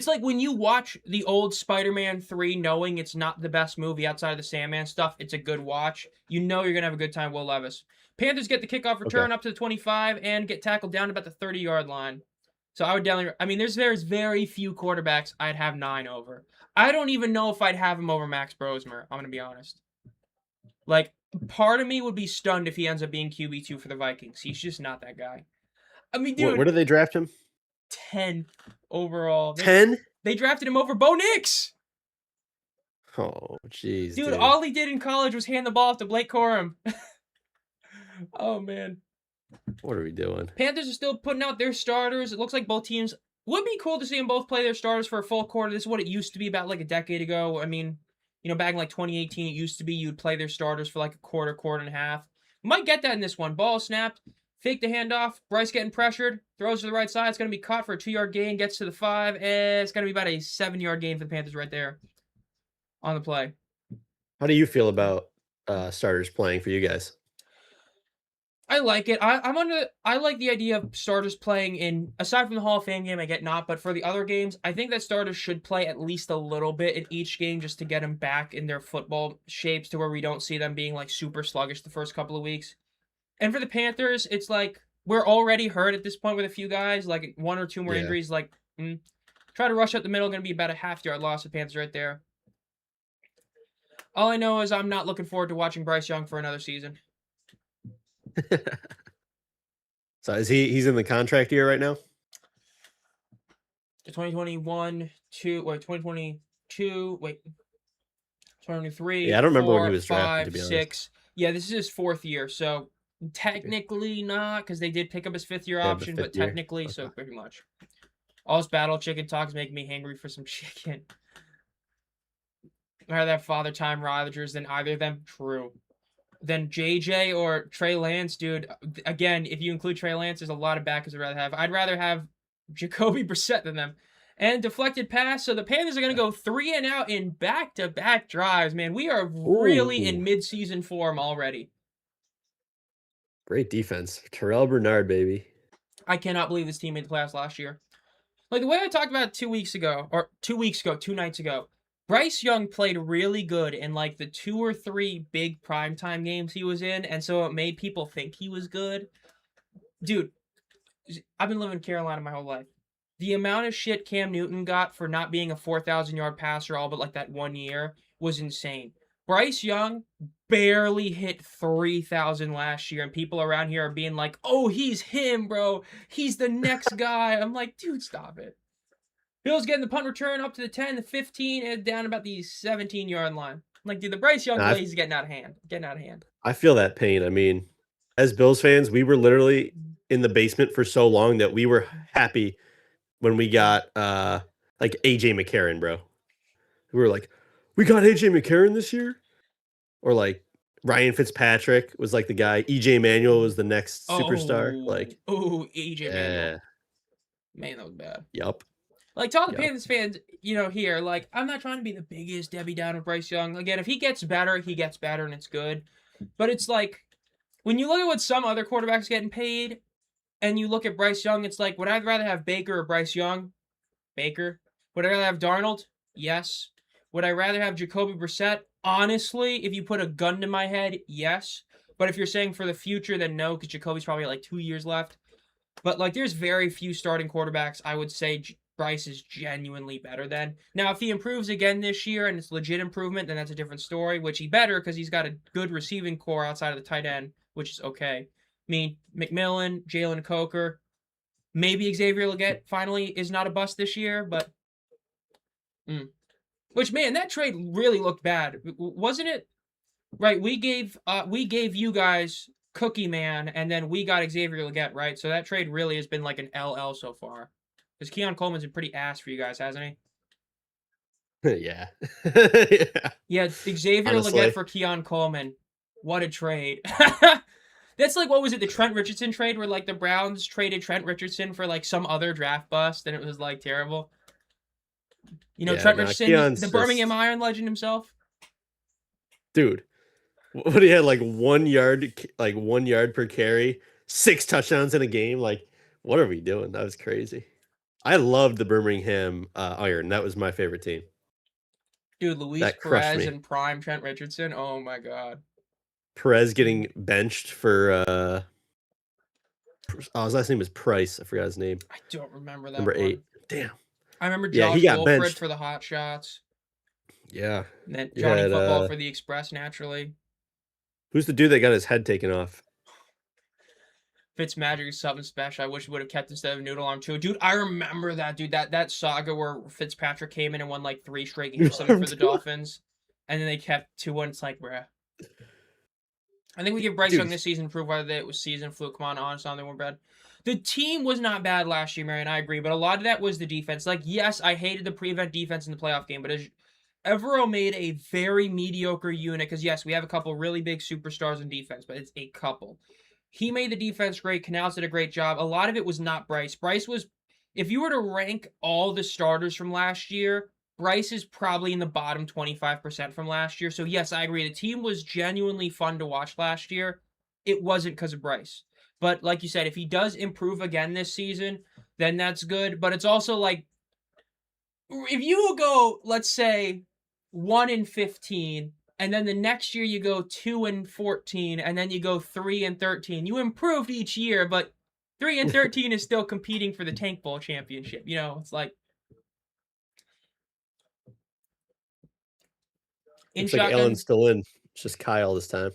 like when you watch the old Spider-Man 3, knowing it's not the best movie outside of the Sandman stuff. It's a good watch. You know you're gonna have a good time. Will Levis. Panthers get the kickoff return up to the 25 and get tackled down to about the 30-yard line. So I would definitely. I mean, there's very few quarterbacks I'd have 9 over. I don't even know if I'd have him over Max Brosmer. I'm gonna be honest. Like, part of me would be stunned if he ends up being QB2 for the Vikings. He's just not that guy. I mean, dude. Where did they draft him? 10 overall. 10? They drafted him over Bo Nix. Oh, jeez. Dude, all he did in college was hand the ball off to Blake Corum. Oh, man. What are we doing? Panthers are still putting out their starters. It looks like both teams would be cool to see them both play their starters for a full quarter. This is what it used to be about like a decade ago. I mean, you know, back in like 2018, it used to be you'd play their starters for like a quarter and a half. Might get that in this one. Ball snapped, fake the handoff. Bryce getting pressured, throws to the right side. It's going to be caught for a 2-yard gain, gets to the 5. And it's going to be about a 7-yard gain for the Panthers right there on the play. How do you feel about starters playing for you guys? I like it. I like the idea of starters playing in, aside from the Hall of Fame game, I get not, but for the other games, I think that starters should play at least a little bit in each game just to get them back in their football shapes to where we don't see them being like super sluggish the first couple of weeks. And for the Panthers, it's like we're already hurt at this point with a few guys, like 1 or 2 more injuries. Like, try to rush up the middle, going to be about a half-yard loss for Panthers right there. All I know is I'm not looking forward to watching Bryce Young for another season. So is he's in the contract year right now? 2021, 2022, 2023. Yeah, I don't remember 4, when he was drafted, to be 6. honest. Yeah, this is his 4th year, so technically not, because they did pick up his 5th-year option, but technically, so pretty much. All this battle chicken talk is making me hangry for some chicken. I'd rather have Father Time Rodgers than either of them. True. Then JJ or Trey Lance, dude. Again, if you include Trey Lance, there's a lot of backers I'd rather have. I'd rather have Jacoby Brissett than them. And deflected pass. So the Panthers are going to go 3 and out in back-to-back drives. Man, we are really in mid-season form already. Great defense. Terrell Bernard, baby. I cannot believe this team made the playoffs last year. Like the way I talked about it 2 nights ago. Bryce Young played really good in like the 2 or 3 big primetime games he was in, and so it made people think he was good. Dude, I've been living in Carolina my whole life. The amount of shit Cam Newton got for not being a 4,000-yard passer all but like that 1 year was insane. Bryce Young barely hit 3,000 last year, and people around here are being like, oh, he's him, bro. He's the next guy. I'm like, dude, stop it. Bill's getting the punt return up to the 10, the 15, and down about the 17-yard line. I'm like, dude, the Bryce Young play is getting out of hand. I feel that pain. I mean, as Bills fans, we were literally in the basement for so long that we were happy when we got like AJ McCarron, bro. We were like, we got AJ McCarron this year? Or like Ryan Fitzpatrick was like the guy. EJ Manuel was the next superstar. Like, EJ Manuel. Man, that was bad. Yup. Like, to all the Panthers fans, you know, here, like, I'm not trying to be the biggest Debbie Downer of Bryce Young. Again, if he gets better, and it's good. But it's like, when you look at what some other quarterbacks getting paid, and you look at Bryce Young, it's like, would I rather have Baker or Bryce Young? Baker. Would I rather have Darnold? Yes. Would I rather have Jacoby Brissett? Honestly, if you put a gun to my head, yes. But if you're saying for the future, then no, because Jacoby's probably like 2 years left. But like, there's very few starting quarterbacks I would say Bryce is genuinely better than. Now, if he improves again this year and it's legit improvement, then that's a different story. Which he better because he's got a good receiving core outside of the tight end, which is okay. I mean, McMillan, Jalen Coker, maybe Xavier Legette finally is not a bust this year, but which man, that trade really looked bad, wasn't it? Right, we gave you guys Cookie Man, and then we got Xavier Legette, right? So that trade really has been like an LL so far. Because Keon Coleman's been pretty ass for you guys, hasn't he? Yeah. Yeah. Yeah, Xavier Legette Honestly. for Keon Coleman. What a trade. That's like, what was it, the Trent Richardson trade where like the Browns traded Trent Richardson for like some other draft bust and it was like terrible. You know, Yeah, Trent no, Richardson, the Keon's Birmingham just Iron legend himself. dude. What he had like 1 yard per carry, 6 touchdowns in a game. Like, what are we doing? That was crazy. I loved the Birmingham Iron. That was my favorite team. Dude, Luis That crushed Perez me. and prime Trent Richardson. Oh my god. Perez getting benched for his last name was Price. I forgot his name. I don't remember that Number one. 8. Damn. I remember Yeah, he Josh got Wolford benched. for the hot shots. Yeah. And then You Johnny had Football for the Express, naturally. who's the dude that got his head taken off? Fitzmagic is something special. I wish we would have kept instead of Noodle Arm too. Dude, I remember that, dude. That saga where Fitzpatrick came in and won like 3 straight games or something for the Dolphins. And then they kept 2-1. It's like, bruh. I think we give Bryce Young Dude, this season prove whether it was season fluke. Come on, honestly, they weren't bad. The team was not bad last year, Marion. I agree, but a lot of that was the defense. Like, yes, I hated the prevent defense in the playoff game, but as Evero made a very mediocre unit because yes, we have a couple really big superstars in defense, but it's a couple. He made the defense great. Canals did a great job. A lot of it was not Bryce. Bryce was, if you were to rank all the starters from last year, Bryce is probably in the bottom 25% from last year. So, yes, I agree. The team was genuinely fun to watch last year. It wasn't because of Bryce. But, like you said, if he does improve again this season, then that's good. But it's also like, if you go, let's say, 1-15, and then the next year you go 2-14, and then you go 3-13, you improved each year, but 3-13 is still competing for the Tank Bowl championship. You know, it's like, in looks like shotgun, Allen's still in. It's just Kyle this time.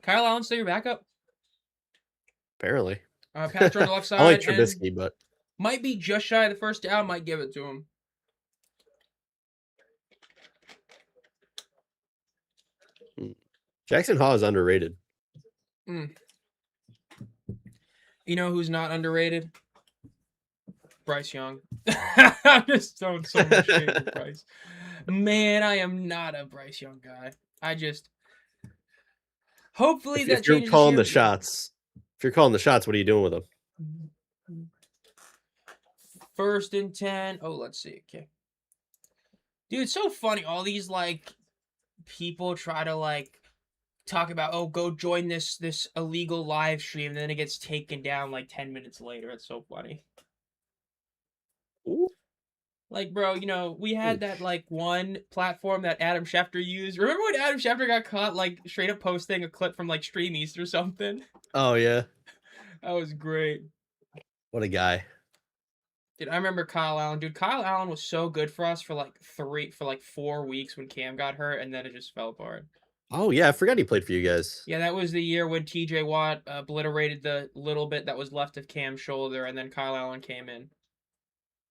Kyle Allen still your backup. Apparently. Patrick on the left I like side, and Trubisky, but might be just shy of the first down. Might give it to him. Jackson Hall is underrated. You know who's not underrated? Bryce Young. I'm just throwing so much shade at Bryce. Man, I am not a Bryce Young guy. I just hopefully that If you're changes calling the this year. shots, what are you doing with them? 1st and 10. Oh, let's see. Okay. Dude, it's so funny. All these like people try to like talk about, oh, go join this illegal live stream, and then it gets taken down like 10 minutes later. It's so funny. Ooh. Like, bro, you know, we had that like one platform that Adam Schefter used. Remember when Adam Schefter got caught like straight up posting a clip from like Stream East or something? Oh yeah. That was great. What a guy. Dude, I remember Kyle Allen. Dude, Kyle Allen was so good for us for like 4 weeks when Cam got hurt, and then it just fell apart. Oh yeah, I forgot he played for you guys. Yeah, that was the year when TJ Watt obliterated the little bit that was left of Cam's shoulder, and then Kyle Allen came in.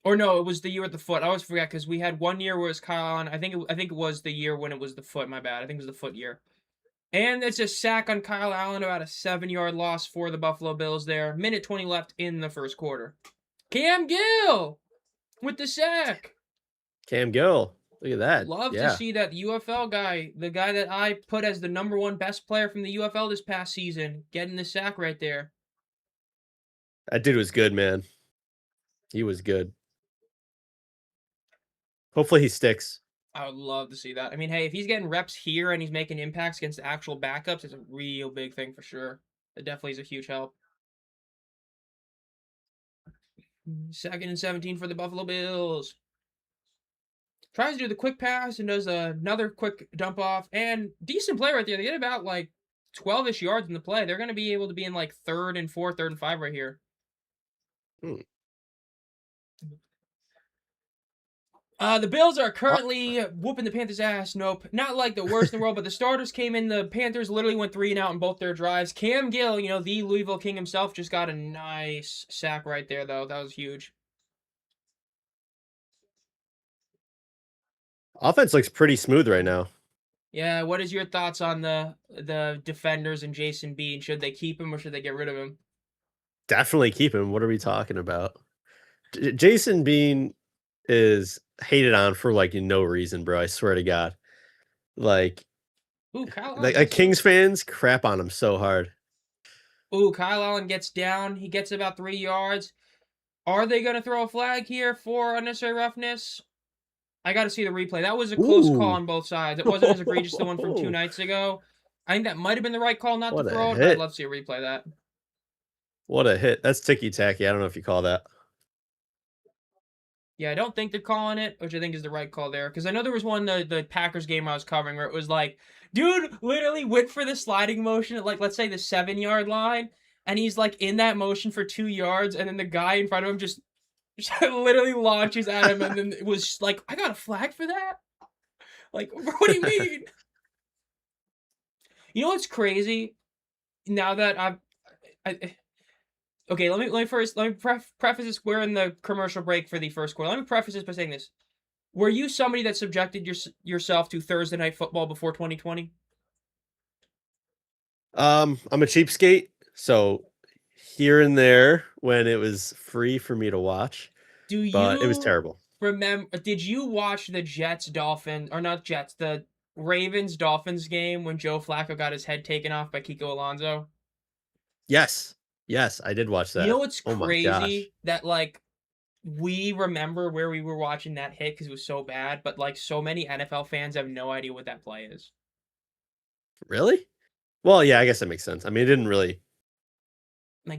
Or no, it was the year with the foot. I always forget because we had one year where it was Kyle Allen. I think it was the year when it was the foot. My bad. I think it was the foot year. And it's a sack on Kyle Allen, about a 7-yard loss for the Buffalo Bills there. Minute 20 left in the first quarter. Cam Gill with the sack. Cam Gill. Look at that. Love to see that UFL guy, the guy that I put as the #1 best player from the UFL this past season, getting the sack right there. That dude was good, man. He was good. Hopefully he sticks. I would love to see that. I mean, hey, if he's getting reps here and he's making impacts against actual backups, it's a real big thing for sure. It definitely is a huge help. 2nd and 17 for the Buffalo Bills. Tries to do the quick pass and does another quick dump off. And decent play right there. They get about like 12-ish yards in the play. They're going to be able to be in like 3rd and 4, 3rd and 5 right here. Hmm. The Bills are currently whooping the Panthers' ass. Nope. Not like the worst in the world, but the starters came in. The Panthers literally went 3 and out in both their drives. Cam Gill, the Louisville King himself, just got a nice sack right there, though. That was huge. Offense looks pretty smooth right now. Yeah, what is your thoughts on the defenders and Jason Bean? Should they keep him or should they get rid of him? Definitely keep him. What are we talking about? Jason Bean is hated on for like no reason, bro. I swear to God. Like, Ooh, Kyle Allen like Kings fans crap on him so hard. Ooh, Kyle Allen gets down. He gets about 3 yards. Are they going to throw a flag here for unnecessary roughness? I got to see the replay. That was a close call on both sides. It wasn't as egregious as the one from 2 nights ago. I think that might have been the right call not to throw it, but I'd love to see a replay of that. What a hit. That's ticky-tacky. I don't know if you call that. Yeah, I don't think they're calling it, which I think is the right call there. Because I know there was one, the Packers game I was covering, where it was like, dude literally went for the sliding motion at, like, let's say the 7-yard line, and he's, like, in that motion for 2 yards, and then the guy in front of him just literally launches at him, and then it was like, I got a flag for that? Like, what do you mean? You know what's crazy? Now that okay, let me preface this. We're in the commercial break for the first quarter. Let me preface this by saying this. Were you somebody that subjected yourself to Thursday night football before 2020? I'm a cheapskate, so here and there when it was free for me to watch. But it was terrible. Did you watch the the Ravens Dolphins game when Joe Flacco got his head taken off by Kiko Alonso? Yes. Yes, I did watch that. You know what's crazy? My that like we remember where we were watching that hit because it was so bad, but like so many NFL fans have no idea what that play is. Really? Well, yeah, I guess that makes sense. I mean, it didn't really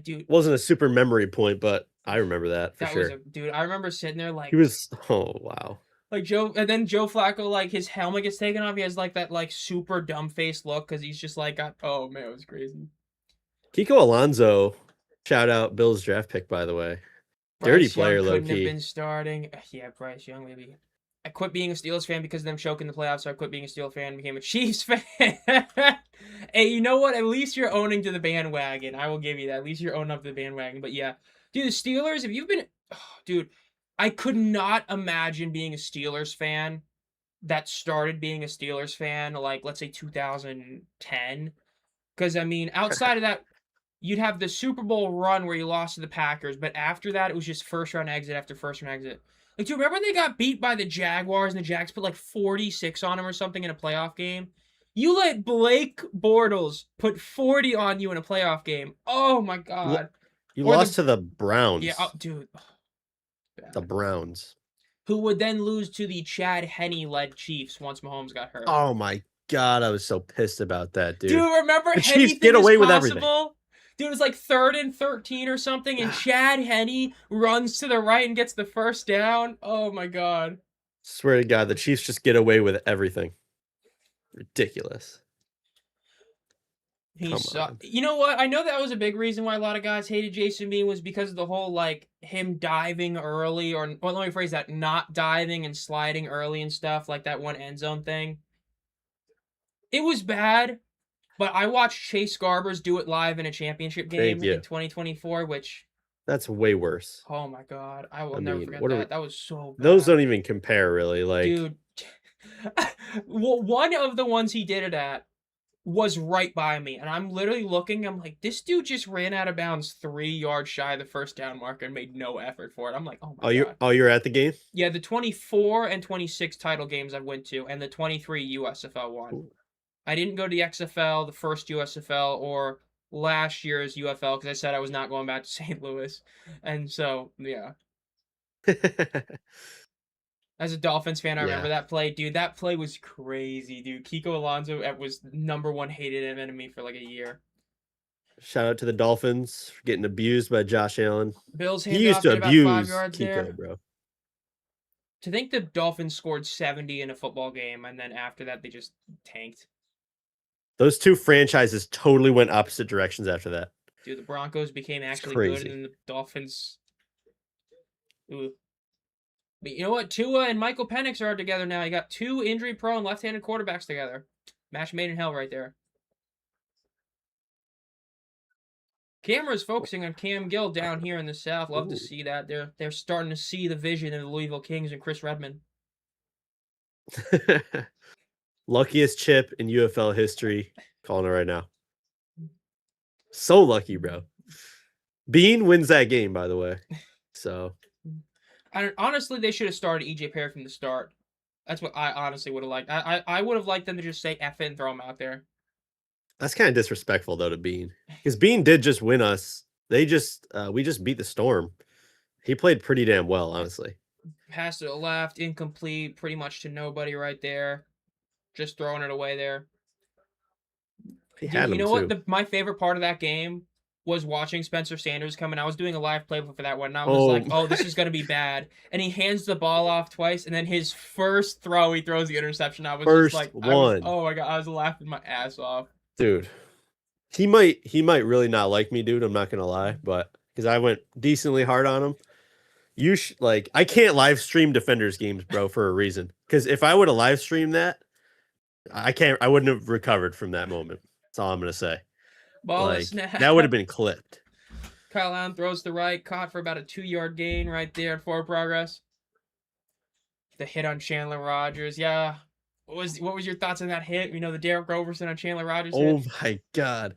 dude, wasn't a super memory point, but I remember that for sure. Dude, I remember sitting there like he was. Oh wow. Like Joe Flacco, like his helmet gets taken off. He has like that like super dumb face look because he's just like, oh man, it was crazy. Kiko Alonso, shout out Bill's draft pick, by the way. Dirty player, low key. Couldn't have been starting. Yeah, Bryce Young, maybe. I quit being a Steelers fan because of them choking the playoffs, so I quit being a Steelers fan and became a Chiefs fan. Hey, you know what? At least you're owning to the bandwagon. I will give you that. At least you're owning up to the bandwagon. But yeah, dude, the Steelers, if you've been... Oh, dude, I could not imagine being a Steelers fan that started being a Steelers fan, like, let's say 2010. Because, I mean, outside of that, you'd have the Super Bowl run where you lost to the Packers, but after that, it was just first-round exit after first-round exit. Like, do you remember when they got beat by the Jaguars and the Jags put, like, 46 on them or something in a playoff game? You let Blake Bortles put 40 on you in a playoff game. Oh, my God. You lost to the Browns. Yeah, dude. The Browns. Who would then lose to the Chad Henne-led Chiefs once Mahomes got hurt. Oh, my God. I was so pissed about that, dude. Dude, remember the Chiefs get away with everything. Dude, it was like 3rd and 13 or something, and Chad Henne runs to the right and gets the first down. Oh, my God. Swear to God, the Chiefs just get away with everything. Ridiculous. You know what? I know that was a big reason why a lot of guys hated Jason Bean was because of the whole, like, him diving early, or, well, let me phrase that, not diving and sliding early and stuff, like that one end zone thing. It was bad, but I watched Chase Garbers do it live in a championship game in 2024, which... That's way worse. Oh, my God. I will never forget that. That was so bad. Those don't even compare, really. Like, dude, well, one of the ones he did it at was right by me, and I'm literally looking, I'm like, this dude just ran out of bounds 3 yards shy of the first down marker and made no effort for it. I'm like, oh my God. You're at the game? Yeah, the 24 and 26 title games I went to, and the 23 USFL one. Ooh. I didn't go to the XFL, the first USFL, or last year's UFL, because I said I was not going back to St. Louis. And so, yeah. As a Dolphins fan, I remember that play. Dude, that play was crazy, dude. Kiko Alonso was #1 hated enemy for like a year. Shout out to the Dolphins for getting abused by Josh Allen. Bills He hand used off, to get about 5 abuse yards Kiko, there. bro. To think the Dolphins scored 70 in a football game, and then after that they just tanked. Those two franchises totally went opposite directions after that. Dude, the Broncos became It's actually good, and crazy. then the Dolphins. Ooh. But you know what? Tua and Michael Penix are together now. You got two injury-prone left-handed quarterbacks together. Match made in hell right there. Camera's focusing on Cam Gill down here in the South. Love to Ooh. see that. They're starting to see the vision of the Louisville Kings and Chris Redman. Luckiest chip in UFL history. Calling it right now. So lucky, bro. Bean wins that game, by the way. So Honestly, they should have started EJ Perry from the start. That's what I honestly would have liked. I would have liked them to just say F it and throw him out there. that's kind of disrespectful though to Bean. Because Bean did just win us. We just beat the Storm. He played pretty damn well, honestly. Pass to the left, incomplete, pretty much to nobody right there. Just throwing it away there. He Dude, had you him know too. what? My favorite part of that game was watching Spencer Sanders come in. I was doing a live playbook for that one, and I was like, oh, this is going to be bad. And he hands the ball off twice, and then his first throw, he throws the interception. I was just First like, one. oh my God, I was laughing my ass off. Dude. He might really not like me, dude. I'm not gonna lie, but because I went decently hard on him. I can't live stream Defenders games, bro, for a reason. Because if I would have live streamed that, I wouldn't have recovered from that moment. That's all I'm gonna say. Ball is Like snap. that would have been clipped. Kyle Allen throws to the right, caught for about a 2-yard gain right there for progress. The hit on Chandler Rogers, yeah. What was your thoughts on that hit? You know, the Derek Roberson on Chandler Rogers hit? Oh my god.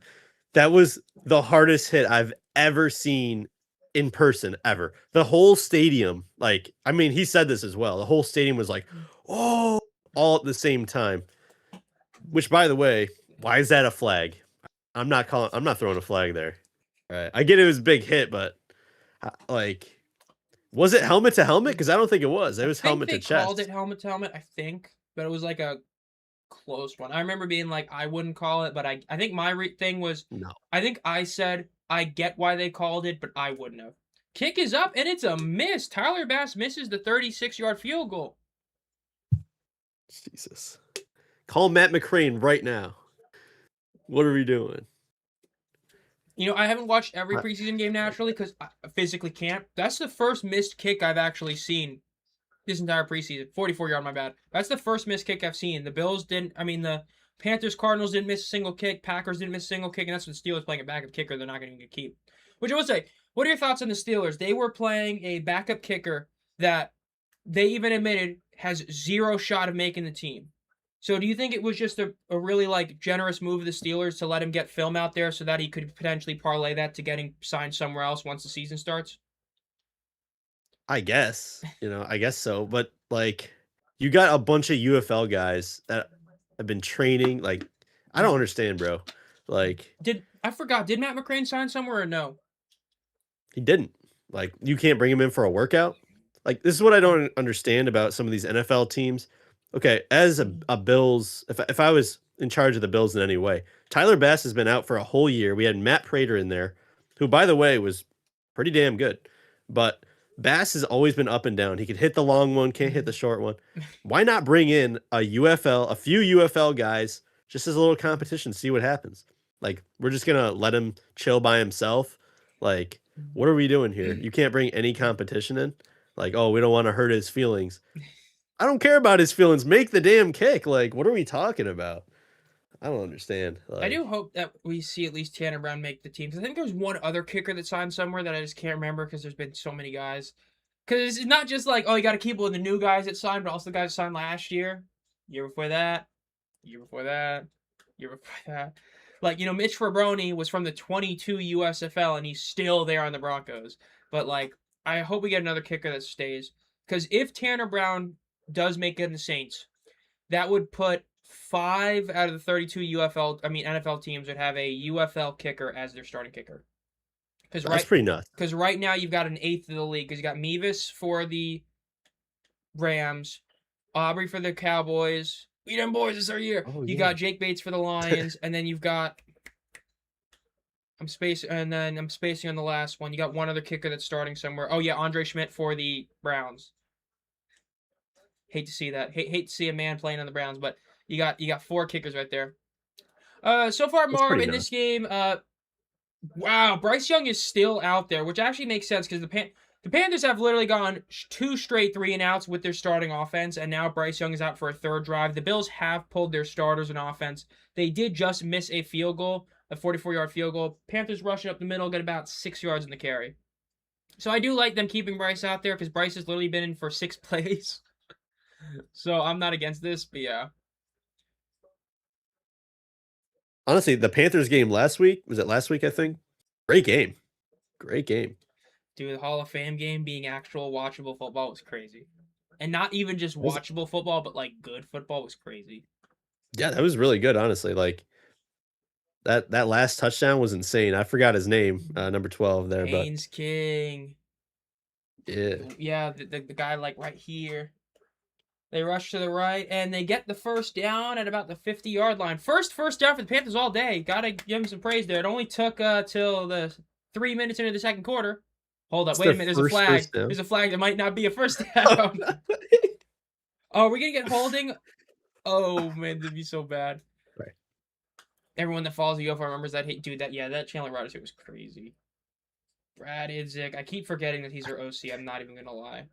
That was the hardest hit I've ever seen in person ever. The whole stadium, like, I mean, he said this as well. The whole stadium was like, oh, all at the same time. Which, by the way, why is that a flag? I'm not throwing a flag there. All right. I get it was a big hit, but like, was it helmet to helmet? Because I don't think it was. It was helmet to I think they called chest. it helmet to helmet, I think, but it was like a close one. I remember being like, I wouldn't call it, but I think my thing was, No. I think I said, I get why they called it, but I wouldn't have. Kick is up, and it's a miss. Tyler Bass misses the 36-yard field goal. Jesus. Call Matt McCrane right now. What are we doing? You know, I haven't watched every preseason game naturally because I physically can't. That's the first missed kick I've actually seen this entire preseason. 44-yard, my bad. That's the first missed kick I've seen. The Panthers, Cardinals didn't miss a single kick. Packers didn't miss a single kick, and that's what the Steelers playing a backup kicker. They're not going to get keep. Which I will say, what are your thoughts on the Steelers? They were playing a backup kicker that they even admitted has zero shot of making the team. So do you think it was just a really like generous move of the Steelers to let him get film out there so that he could potentially parlay that to getting signed somewhere else once the season starts? I guess, I guess so. But like, you got a bunch of UFL guys that have been training. Like, I don't understand, bro. Like, Did Matt McCrane sign somewhere or no? he didn't. Like, you can't bring him in for a workout. Like, this is what I don't understand about some of these NFL teams. Okay, as a Bills, if I was in charge of the Bills in any way, Tyler Bass has been out for a whole year. We had Matt Prater in there, who, by the way, was pretty damn good. But Bass has always been up and down. He could hit the long one, can't hit the short one. Why not bring in a few UFL guys, just as a little competition, see what happens? Like, we're just gonna let him chill by himself. Like, what are we doing here? You can't bring any competition in. Like, oh, we don't want to hurt his feelings. I don't care about his feelings. Make the damn kick. Like, what are we talking about? I don't understand. Like, I do hope that we see at least Tanner Brown make the team. I think there's one other kicker that signed somewhere that I just can't remember because there's been so many guys. Because it's not just like, oh, you got to keep with the new guys that signed, but also the guys that signed last year, year before that, year before that, year before that. Like, Mitch Fabroni was from the 22 USFL, and he's still there on the Broncos. But, like, I hope we get another kicker that stays. Because if Tanner Brown does make it in the Saints, that would put 5 out of the 32 NFL teams would have a UFL kicker as their starting kicker. that's pretty nuts. Because right now you've got an eighth of the league. Because you got Mevis for the Rams, Aubrey for the Cowboys. We them boys, it's our year. Oh, You yeah. got Jake Bates for the Lions, and then you've got I'm spacing on the last one. You got one other kicker that's starting somewhere. Oh yeah, Andre Schmidt for the Browns. Hate to see that. Hate to see a man playing on the Browns, but you got four kickers right there. So far, That's Marv, pretty in nice. this game, wow, Bryce Young is still out there, which actually makes sense because the Panthers have literally gone two straight 3-and-outs with their starting offense, and now Bryce Young is out for a third drive. The Bills have pulled their starters in offense. They did just miss a field goal, a 44-yard field goal. Panthers rush it up the middle, get about 6 yards in the carry. So I do like them keeping Bryce out there because Bryce has literally been in for 6 plays. So I'm not against this, but yeah. Honestly, the Panthers game last week, was it last week, I think? Great game. Great game. Dude, the Hall of Fame game being actual watchable football was crazy. And not even just Was- watchable football, but like good football was crazy. Yeah, that was really good, honestly. Like that last touchdown was insane. I forgot his name, number 12 there, but Haynes King. yeah. Yeah, the guy like right here. They rush to the right and they get the first down at about the 50-yard line. First down for the Panthers all day. Gotta give them some praise there. It only took till the 3 minutes into the second quarter. Hold up, It's wait a their minute. There's a first flag. down. There's a flag that might not be a first down. Oh, we're gonna get holding. Oh man, that'd be so bad. Right. Everyone that follows the UFO remembers that. Dude, that Chandler Rogers hit was crazy. Brad Idzik. I keep forgetting that he's our OC. I'm not even gonna lie.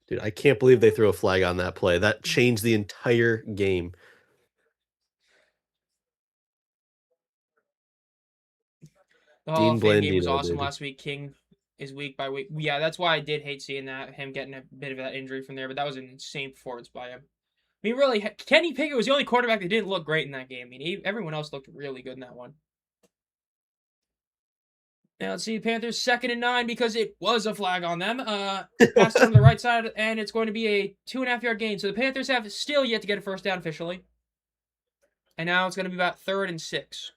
Dude, I can't believe they threw a flag on that play. That changed the entire game. The Hall Dean of Fame game was Blandino, awesome baby. last week. King is week by week. Yeah, that's why I did hate seeing that, him getting a bit of that injury from there, but that was an insane performance by him. I mean, really, Kenny Pickett was the only quarterback that didn't look great in that game. I mean, everyone else looked really good in that one. Now let's see, Panthers 2nd and 9 because it was a flag on them. Passes from the right side, and it's going to be a 2.5-yard gain. So the Panthers have still yet to get a first down officially. And now it's going to be about 3rd and 6.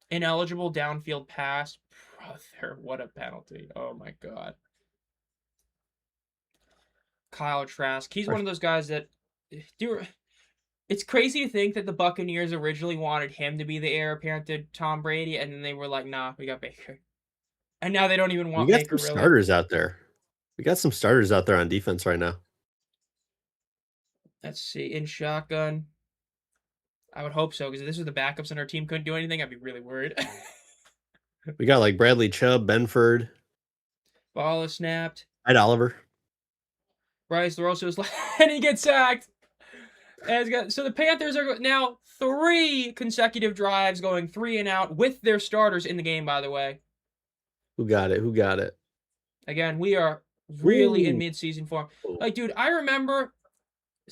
Ineligible downfield pass. Brother, what a penalty. Oh my god. Kyle Trask. He's one of those guys that it's crazy to think that the Buccaneers originally wanted him to be the heir apparent to Tom Brady, and then they were like, nah, we got Baker. And now they don't even want We got Baker, some really. starters out there. We got some starters out there on defense right now. Let's see. In shotgun. I would hope so, because if this was the backups and our team couldn't do anything, I'd be really worried. We got like Bradley Chubb, Benford. Ball is snapped. Ed Oliver. Bryce LaRosa is like, and he gets sacked. So the Panthers are now 3 consecutive drives going 3-and-out with their starters in the game, by the way. Who got it? Who got it? Again, we are really in Ooh. mid-season form. Like, dude, I remember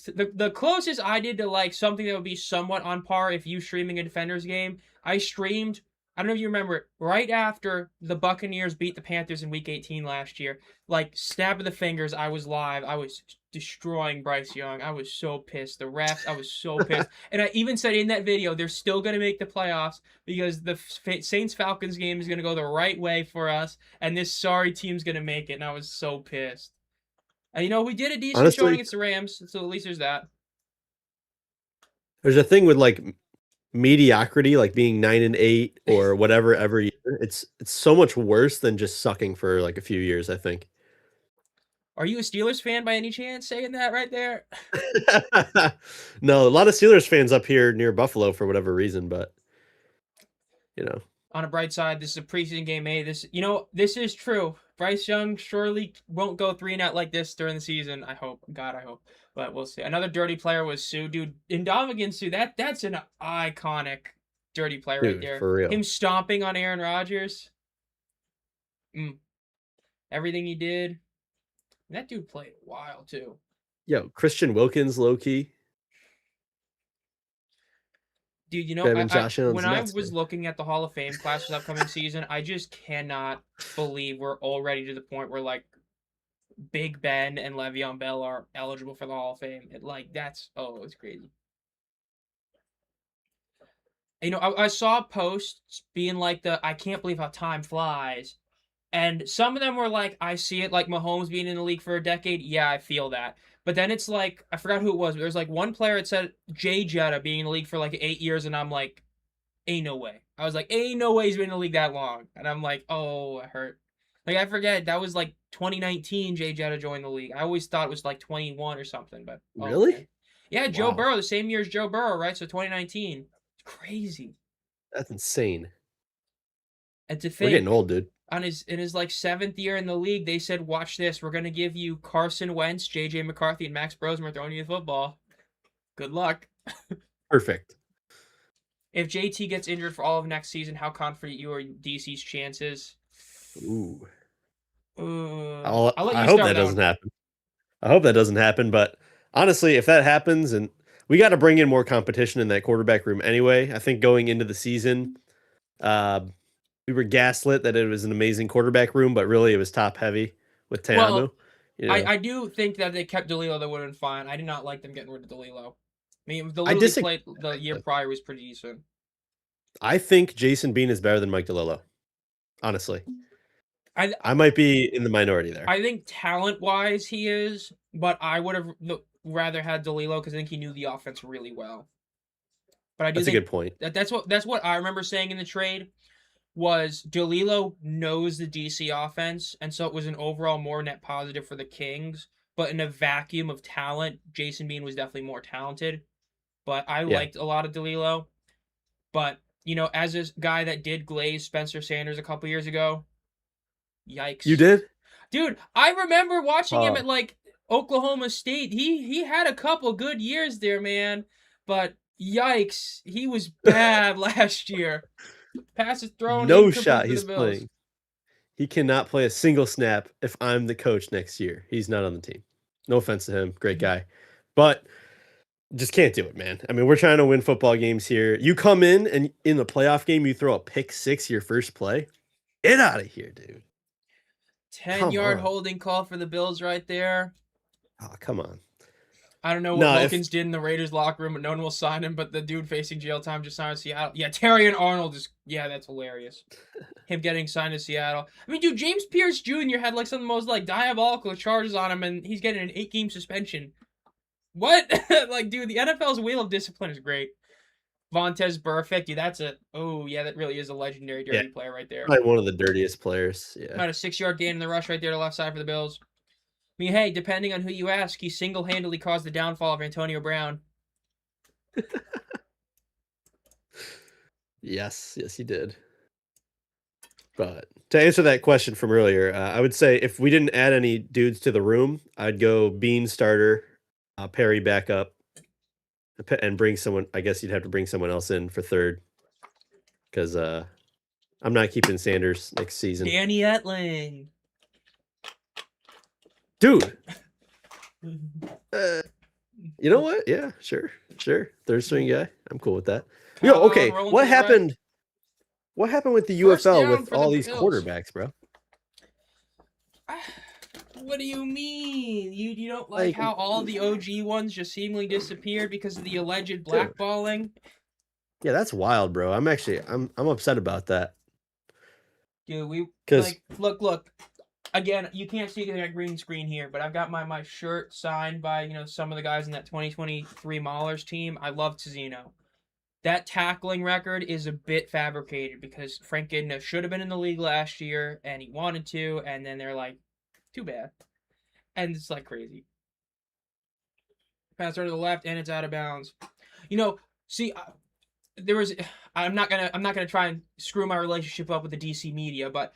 the closest I did to like something that would be somewhat on par if you streaming a Defenders game, I streamed, I don't know if you remember it, right after the Buccaneers beat the Panthers in Week 18 last year. Like, snap of the fingers, I was live. I was destroying Bryce Young. I was so pissed. The refs, I was so pissed. And I even said in that video, they're still going to make the playoffs because the Saints-Falcons game is going to go the right way for us, and this sorry team's going to make it, and I was so pissed. And, we did a decent showing against the Rams, so at least there's that. There's a thing with, like, mediocrity, like being 9-8 or whatever every year. It's so much worse than just sucking for, like, a few years, I think. Are you a Steelers fan by any chance saying that right there? No, a lot of Steelers fans up here near Buffalo for whatever reason, but, On a bright side, this is a preseason game, this is true. Bryce Young surely won't go 3-and-out like this during the season. I hope. God, I hope. But we'll see. Another dirty player was Sue. Dude, Ndamukong Suh, that's an iconic dirty player right there. For real. Him stomping on Aaron Rodgers. Everything he did. That dude played a while, too. Yo, Christian Wilkins, low-key. Dude, Josh Allen's when I nuts, was man. looking at the Hall of Fame class this upcoming season, I just cannot believe we're already to the point where, like, Big Ben and Le'Veon Bell are eligible for the Hall of Fame. It's crazy. I saw posts being like I can't believe how time flies. And some of them were like, I see it like Mahomes being in the league for a decade. Yeah, I feel that. But then it's like, I forgot who it was. But there was like one player that said Jay Jetta being in the league for like 8 years. And I'm like, ain't no way. I was like, ain't no way he's been in the league that long. And I'm like, oh, it hurt. Like, I forget, that was like 2019 Jay Jetta joined the league. I always thought it was like 21 or something, but okay. Really? Yeah, Joe Wow, Burrow, the same year as Joe Burrow, right? So 2019. It's crazy. that's insane. And to We're getting think, old, dude. in his like 7th year in the league, they said, watch this, we're gonna give you Carson Wentz, JJ McCarthy, and Max Brosmer throwing you the football. Good luck. Perfect. If JT gets injured for all of next season, how confident you are DC's chances? Ooh. I'll let I you hope start that that doesn't one. happen. I hope that doesn't happen. But honestly, if that happens, and we got to bring in more competition in that quarterback room anyway. I think going into the season, uh, we were gaslit that it was an amazing quarterback room, but really it was top heavy with Well, Teamu. You I, know, I do think that they kept DeLilo, they would have been fine. I did not like them getting rid of DeLilo. I mean, the I little he disagree. played the year prior was pretty decent. I think Jason Bean is better than Mike DeLillo. Honestly, I I might be in the minority there. I think talent wise he is, but I would have rather had DeLilo because I think he knew the offense really well. But I do That's a think good point. that's what I remember saying in the trade was DeLilo knows the DC offense, and so it was an overall more net positive for the Kings. But in a vacuum of talent, Jason Bean was definitely more talented. But I Yeah, liked a lot of DeLilo. But as a guy that did glaze Spencer Sanders a couple years ago, you yikes, did. dude! I remember watching him Oh at like Oklahoma State. He had a couple good years there, man. But yikes, he was bad last year. Passes thrown no incomplete shot. for the He's Bills. playing. He cannot play a single snap if I'm the coach next year. He's not on the team. No offense to him, great guy, but just can't do it, man. I mean, we're trying to win football games here. You come in and in the playoff game, you throw a pick six your first play. Get out of here, dude. 10 Come yard on. holding call for the Bills right there. Oh, come on. I don't know what No, if Wilkins did in the Raiders locker room, but no one will sign him. But the dude facing jail time just signed to Seattle. Yeah, Terry and Arnold is, yeah, that's hilarious. Him getting signed to Seattle. I mean, dude, James Pierce Jr. had like some of the most like diabolical charges on him, and he's getting an 8-game suspension. What? Like, dude, the NFL's wheel of discipline is great. Vontez Burfict, dude, that really is a legendary yeah, dirty player right there. probably one of the dirtiest players. Yeah. About a 6-yard gain in the rush right there to left side for the Bills. I mean, hey, depending on who you ask, he single-handedly caused the downfall of Antonio Brown. Yes, yes, he did. But to answer that question from earlier, I would say if we didn't add any dudes to the room, I'd go Bean starter, Perry backup, and bring someone. I guess you'd have to bring someone else in for third because I'm not keeping Sanders next season, Danny Etling. dude. You know what? Yeah, sure. Third string guy. I'm cool with that. Yo, Calhoun okay. rolling What to the right. happened? What happened with the First UFL down with for all the these Bills. quarterbacks, bro? What do you mean? You don't like Like, how all the OG ones just seemingly disappeared because of the alleged dude, blackballing? yeah, that's wild, bro. I'm upset about that Dude, we because like look. Again, you can't see that green screen here, but I've got my shirt signed by some of the guys in that 2023 Maulers team. I love Tizino. That tackling record is a bit fabricated because Frank Gidna should have been in the league last year and he wanted to, and then they're like, too bad. And it's like crazy. Pass over to the left, and it's out of bounds. See, there was. I'm not gonna try and screw my relationship up with the DC media, but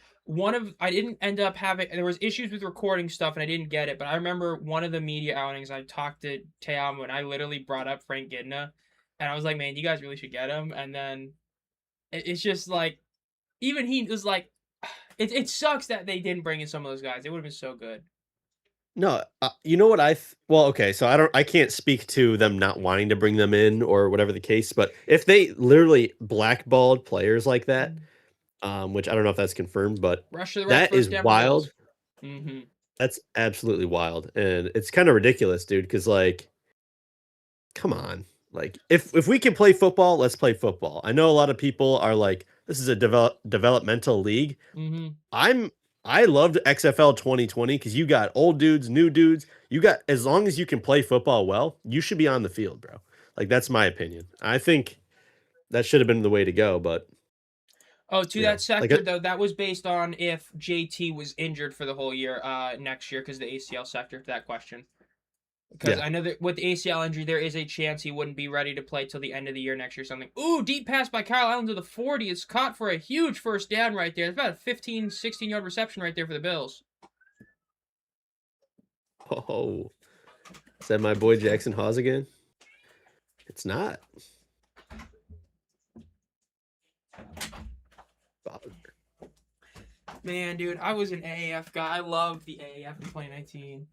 I didn't end up having. There was issues with recording stuff, and I didn't get it. But I remember one of the media outings. I talked to Teamu, and I literally brought up Frank Gidna, and I was like, "Man, you guys really should get him." And then it's just like, even he was like, "It sucks that they didn't bring in some of those guys. They would have been so good." no, you know what well, okay, so I can't speak to them not wanting to bring them in or whatever the case, but if they literally blackballed players like that, which I don't know if that's confirmed, but Rush to the right, that first is down for the wild. Bills. Mm-hmm. That's absolutely wild, and it's kind of ridiculous, dude. Because like, come on, like if we can play football, let's play football. I know a lot of people are like, this is a developmental league. Mm-hmm. I loved XFL 2020 because you got old dudes, new dudes. You got as long as you can play football well, you should be on the field, bro. Like that's my opinion. I think that should have been the way to go. But Oh, to you that know, like sector though, that was based on if JT was injured for the whole year next year because the ACL sector to that question. Because yeah. I know that with the ACL injury, there is a chance he wouldn't be ready to play till the end of the year next year. Something. Ooh, deep pass by Kyle Allen to the 40. It's caught for a huge first down right there. It's about a 15, 16-yard reception right there for the Bills. Oh, is that my boy Jackson Hawes again? It's not. Man, dude, I was an AAF guy. I loved the AAF in 2019.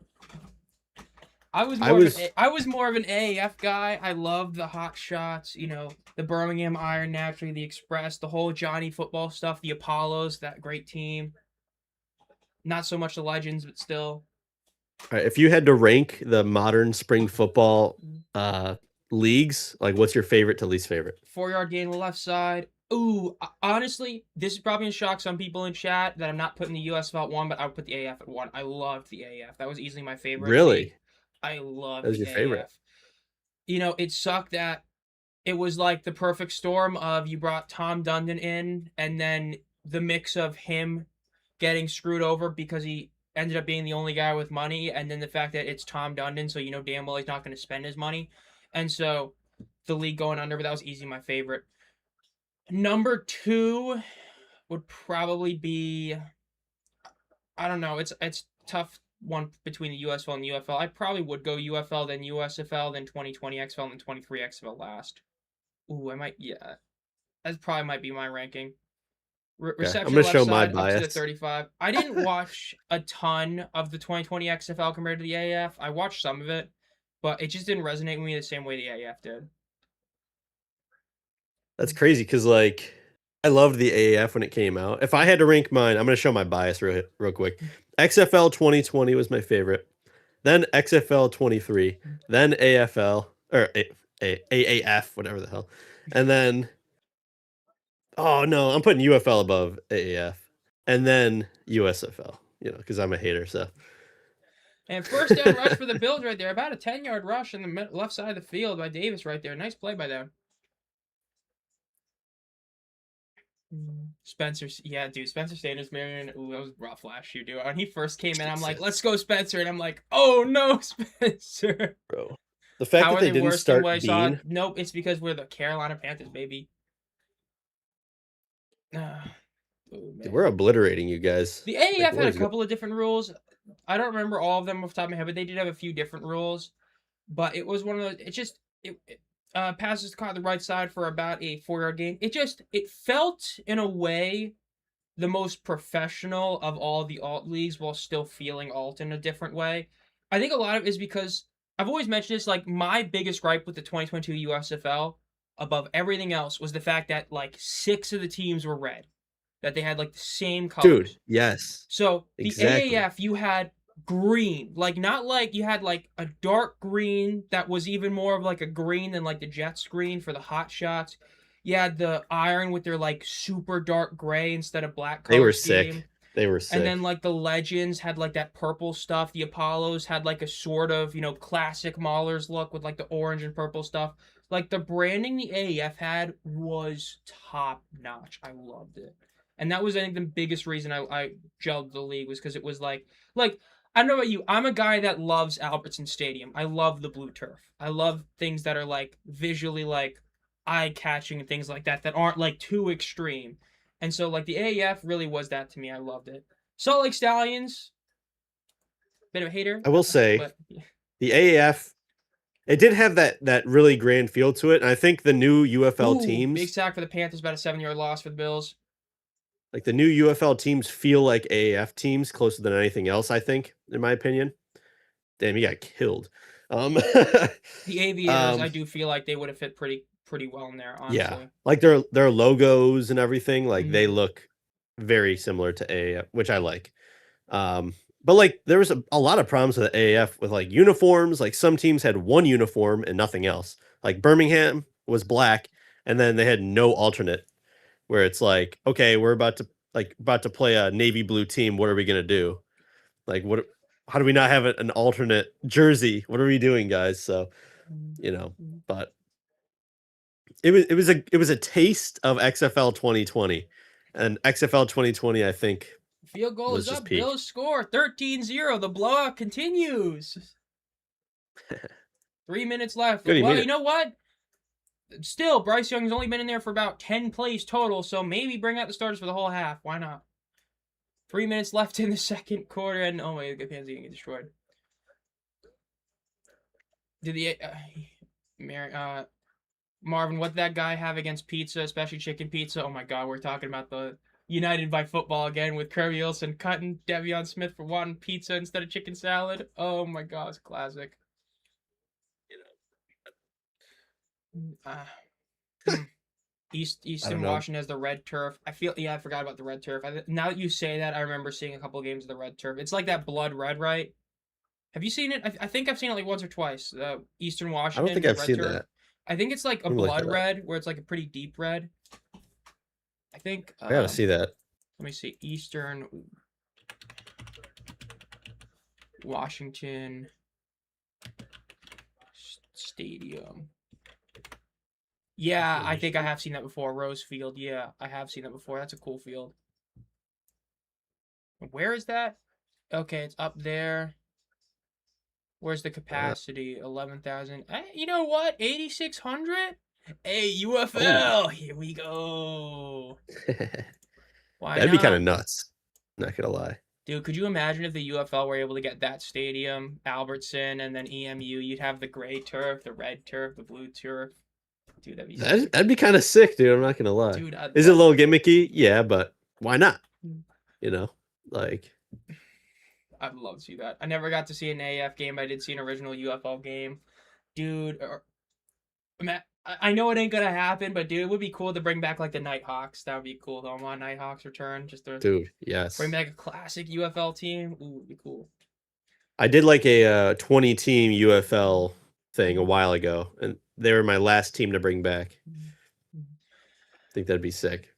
I was more of an AAF guy. I loved the hot shots, you know, the Birmingham Iron, naturally, the Express, the whole Johnny football stuff, the Apollos, that great team. Not so much the Legends, but still. All right, if you had to rank the modern spring football leagues, like what's your favorite to least favorite? 4-yard gain on the left side. Ooh, honestly, this is probably gonna shock some people in chat that I'm not putting the USFL at 1, but I would put the AF at 1. I loved the AF. That was easily my favorite Really? league. I loved That was the your favorite? AF. You know, it sucked that it was like the perfect storm of you brought Tom Dundon in, and then the mix of him getting screwed over because he ended up being the only guy with money, and then the fact that it's Tom Dundon, so you know damn well he's not going to spend his money, and so the league going under. But that was easy my favorite. Number 2 would probably be, I don't know. It's tough one between the USFL and the UFL. I probably would go UFL, then USFL, then 2020 XFL, and then 23 XFL last. Ooh, I might, yeah. That probably might be my ranking. Okay, I'm Reception gonna left show my side up to the bias. 35. I didn't watch a ton of the 2020 XFL compared to the AAF. I watched some of it, but it just didn't resonate with me the same way the AAF did. That's crazy because like I loved the AAF when it came out. If I had to rank mine, I'm gonna show my bias real quick. XFL 2020 was my favorite. Then XFL 23. Then AFL or AAF, whatever the hell. And then oh no, I'm putting UFL above AAF. And then USFL, you know, because I'm a hater. So And first down rush for the Bills right there. About a 10-yard rush in the left side of the field by Davis right there. Nice play by them. Spencer, yeah, dude, Spencer Sanders, Marion, ooh, that was rough last year, dude. When he first came in, I'm like, let's go, Spencer, and I'm like, oh no, Spencer. bro, the fact How that are they they didn't worse than start what I saw? Bean, Nope, it's because we're the Carolina Panthers, baby. dude, we're obliterating you guys. The Like, AAF what had a is couple of different rules. I don't remember all of them off the top of my head, but they did have a few different rules. But it was one of those. It passes caught the right side for about a 4-yard gain. It felt in a way the most professional of all the alt leagues while still feeling alt in a different way. I think a lot of it is because I've always mentioned this. Like my biggest gripe with the 2022 USFL above everything else was the fact that like 6 of the teams were red, that they had like the same dude? colors. Yes, So the exactly. AAF, you had green, like not like you had like a dark green that was even more of like a green than like the Jets green for the hot shots. You had the Iron with their like super dark gray instead of black They color were scheme. sick. They were And then sick. like the Legends had like that purple stuff. The Apollos had like a sort of, you know, classic Maulers look with like the orange and purple stuff. Like the branding the AAF had was top notch. I loved it. And that was I think the biggest reason I gelled the league was because it was like I don't know about you. I'm a guy that loves Albertson Stadium. I love the blue turf. I love things that are like visually like eye catching and things like that aren't like too extreme. And so like the AAF really was that to me. I loved it. Salt Lake Stallions, bit of a hater, I will say but the AAF, it did have that really grand feel to it, and I think the new UFL ooh, big teams, sack for the Panthers, about a 7-yard loss for the Bills. like the new UFL teams, feel like AAF teams closer than anything else. I think, in my opinion. Damn, he got killed. The Aviators, I do feel like they would have fit pretty well in there, Yeah, honestly. like their logos and everything, like they Mm-hmm. look very similar to AAF, which I like. But like there was a lot of problems with the AAF with like uniforms. Like some teams had one uniform and nothing else. Like Birmingham was black, and then they had no alternate. Where it's like, okay, we're about to play a navy blue team. What are we gonna do? Like, what? How do we not have an alternate jersey? What are we doing, guys? So, you know, but it was a taste of XFL 2020, and XFL 2020 I think Field goal was is just up. peak. Bills score 13-0. The blowout continues. 3 minutes left. Good, he Well, made you it. know what? Still, Bryce Young's only been in there for about 10 plays total, so maybe bring out the starters for the whole half. Why not? 3 minutes left in the second quarter, and oh my, the Panthers gonna get destroyed. Did the Marvin, what did that guy have against pizza, especially chicken pizza? Oh my God, we're talking about the United by Football again with Kirby Wilson cutting Devion Smith for wanting pizza instead of chicken salad. Oh my God, it's classic. Uh, Eastern Washington has the red turf. I forgot about the red turf. Now that you say that, I remember seeing a couple of games of the red turf. It's like that blood red, right? Have you seen it? I think I've seen it like once or twice. Eastern I Washington, don't think the I've red seen turf. that. I think it's like a Let me look blood that up. red, where it's like a pretty deep red. I think. I gotta see that. Let me see. Eastern Washington Stadium. Yeah, I think I have seen that before. Rose Field. Yeah, I have seen that before. That's a cool field. Where is that? Okay, it's up there. Where's the capacity? 11,000. You know what? 8,600? Hey, UFL! Here we go. Why That'd be kind not? of nuts. Not gonna lie. Dude, could you imagine if the UFL were able to get that stadium, Albertson, and then EMU? You'd have the gray turf, the red turf, the blue turf. Dude, that'd be sick. That'd be kind of sick, dude. I'm not gonna lie. Dude, Is it a little gimmicky? Yeah, but why not? You know, like I'd love to see that. I never got to see an AF game, but I did see an original UFL game. Dude, I know it ain't gonna happen, but dude, it would be cool to bring back like the Nighthawks. That would be cool. The Omaha Nighthawks return, just to dude, yes. bring back a classic UFL team. Ooh, it'd be cool. I did like a 20 team UFL thing a while ago, and they were my last team to bring back. I think that'd be sick.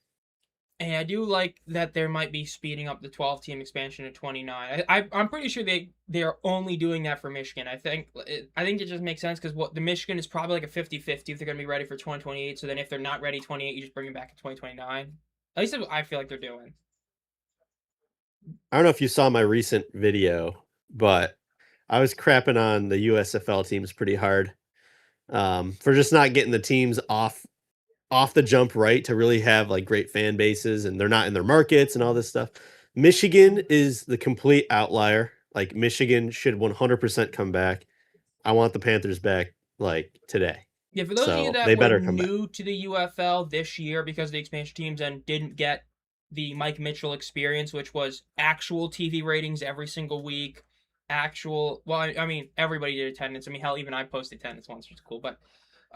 And I do like that there might be speeding up the 12-team expansion to 29. I'm pretty sure they're only doing that for Michigan. I think it just makes sense because the Michigan is probably like a 50-50 if they're going to be ready for 2028. So then if they're not ready 28, you just bring them back in 2029. At least that's what I feel like they're doing. I don't know if you saw my recent video, but I was crapping on the USFL teams pretty hard for just not getting the teams off the jump right to really have like great fan bases, and they're not in their markets and all this stuff. Michigan is the complete outlier. Like Michigan should 100% come back. I want the Panthers back like today. Yeah, for those of you that were new to the UFL this year because of the expansion teams and didn't get the Mike Mitchell experience, which was actual TV ratings every single week, I mean, everybody did attendance. I mean, hell, even I posted attendance once, which is cool. But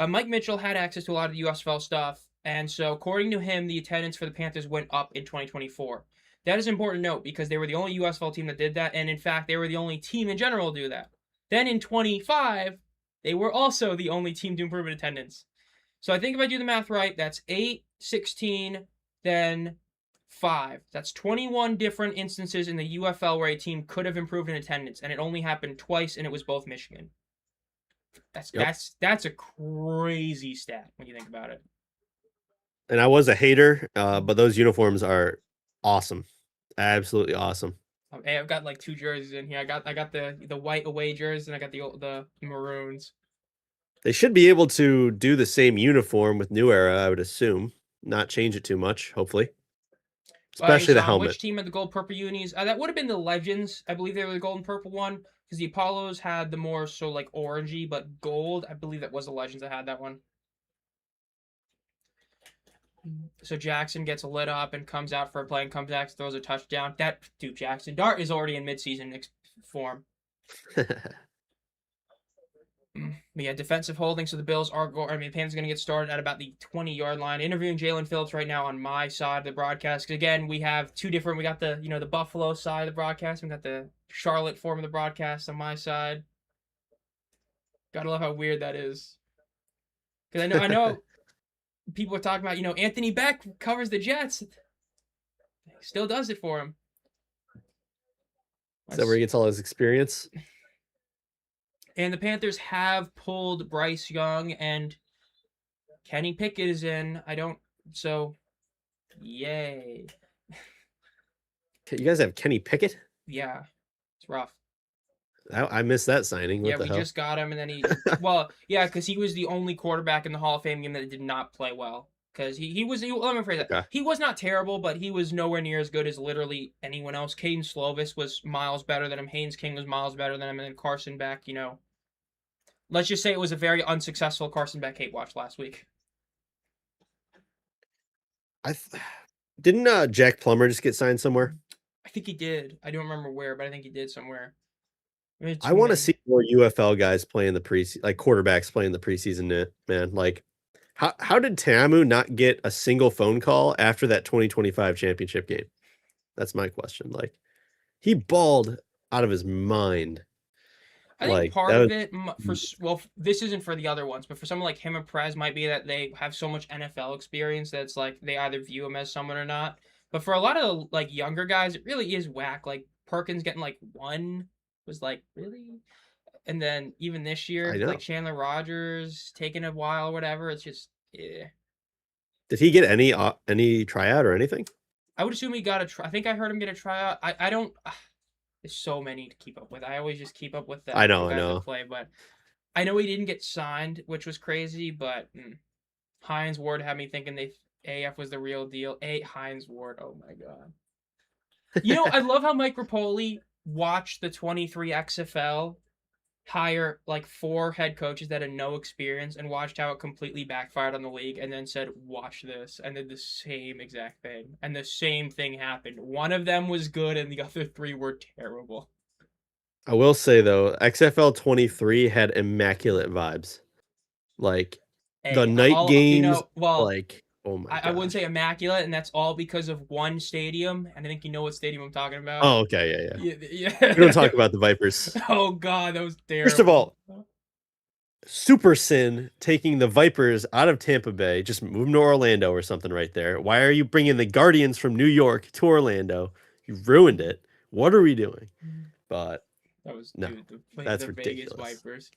Mike Mitchell had access to a lot of the USFL stuff, and so according to him, the attendance for the Panthers went up in 2024. That is important to note because they were the only USFL team that did that, and in fact, they were the only team in general to do that. Then in 25, they were also the only team to improve in attendance. So I think if I do the math right, that's 8, 16, then 5. That's 21 different instances in the UFL where a team could have improved in attendance, and it only happened twice, and it was both Michigan. That's a crazy stat when you think about it. And I was a hater, but those uniforms are awesome, absolutely awesome. Hey, I've got like 2 jerseys in here. I got the white away jersey, and I got the maroons. They should be able to do the same uniform with New Era, I would assume. Not change it too much, hopefully. Especially the helmet. Which team had the gold purple unis? That would have been the Legends. I believe they were the gold and purple one because the Apollos had the more so like orangey, but gold. I believe that was the Legends that had that one. So Jackson gets lit up and comes out for a play and comes back, throws a touchdown. That dude, Jackson Dart is already in midseason form. But yeah, defensive holding. So the Bills are Panthers going to get started at about the 20-yard line. Interviewing Jalen Phillips right now on my side of the broadcast. Again, we have 2 different. We got the the Buffalo side of the broadcast. We got the Charlotte form of the broadcast on my side. Gotta love how weird that is. Because I know people are talking about Anthony Beck covers the Jets. Still does it for him. Is that where he gets all his experience? And the Panthers have pulled Bryce Young, and Kenny Pickett is in. So, yay. You guys have Kenny Pickett? Yeah, it's rough. I missed that signing. Yeah, What the we hell? just got him, and then well, yeah, because he was the only quarterback in the Hall of Fame game that did not play well. Because let me phrase that. Okay. He was not terrible, but he was nowhere near as good as literally anyone else. Caden Slovis was miles better than him. Haynes King was miles better than him, and then Carson Beck, let's just say it was a very unsuccessful Carson Beck hate watch last week. Didn't Jack Plummer just get signed somewhere? I think he did. I don't remember where, but I think he did somewhere. I want to see more UFL guys playing the preseason, like quarterbacks playing the preseason, man. Like, how did Tamu not get a single phone call after that 2025 championship game? That's my question. Like, he balled out of his mind. I think Like, part that of was it, this isn't for the other ones, but for someone like him and Prez, might be that they have so much NFL experience that it's like they either view him as someone or not. But for a lot of like younger guys, it really is whack. Like Perkins getting like one was like really, and then even this I year, like know. Chandler Rogers taking a while or whatever. It's just yeah. Did he get any tryout or anything? I would assume he got a try. I think I heard him get a tryout. I don't. There's so many to keep up with. I always just keep up with the I actual know, I guys that know. play, but I know he didn't get signed, which was crazy. But Hines Ward had me thinking AF was the real deal. Hines Ward. Oh my god. I love how Mike Rapoli watched the 23 XFL hire like 4 head coaches that had no experience and watched how it completely backfired on the league and then said, watch this, and did the same exact thing. And the same thing happened. One of them was good and the other 3 were terrible. I will say though, XFL 23 had immaculate vibes. Like the night games, like, oh my I wouldn't gosh. say immaculate, and that's all because of one stadium, and I think you know what stadium I'm talking about. Oh, okay, yeah. Yeah. We don't talk about the Vipers. Oh god, that was First of terrible. all, super sin taking the Vipers out of Tampa Bay, just move them to Orlando or something right there. Why are you bringing the Guardians from New York to Orlando? You ruined it. What are we doing? But that was no, dude, that's the Vegas ridiculous. Vipers.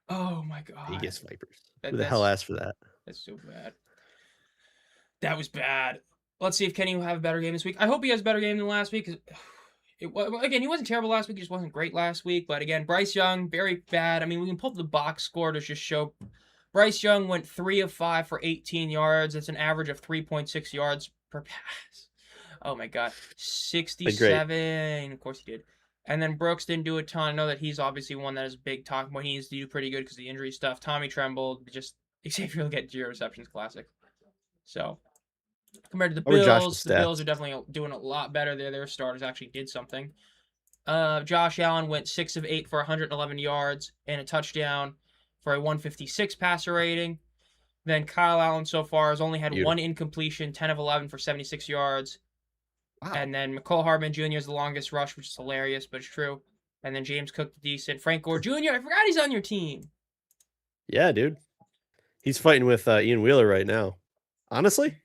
Oh my god. Vegas Vipers. Who the hell asked for that? That's so bad. That was bad. Let's see if Kenny will have a better game this week. I hope he has a better game than last week. Again, he wasn't terrible last week. He just wasn't great last week. But again, Bryce Young, very bad. I mean, we can pull up the box score to just show Bryce Young went 3 of 5 for 18 yards. That's an average of 3.6 yards per pass. Oh my god. 67. Of course he did. And then Brooks didn't do a ton. I know that he's obviously one that is big talk about. He needs to do pretty good because of the injury stuff. Tommy Tremble, just Xavier will get 0 receptions. Classic. So compared to the Bills are definitely doing a lot better there. Their starters actually did something. Josh Allen went 6 of 8 for 111 yards and a touchdown for a 156 passer rating. Then Kyle Allen so far has only had one incompletion, 10 of 11 for 76 yards. Wow. And then McCole Hardman Jr. is the longest rush, which is hilarious, but it's true. And then James Cook, decent. Frank Gore Jr., I forgot he's on your team. Yeah, dude. He's fighting with Ian Wheeler right now. Honestly,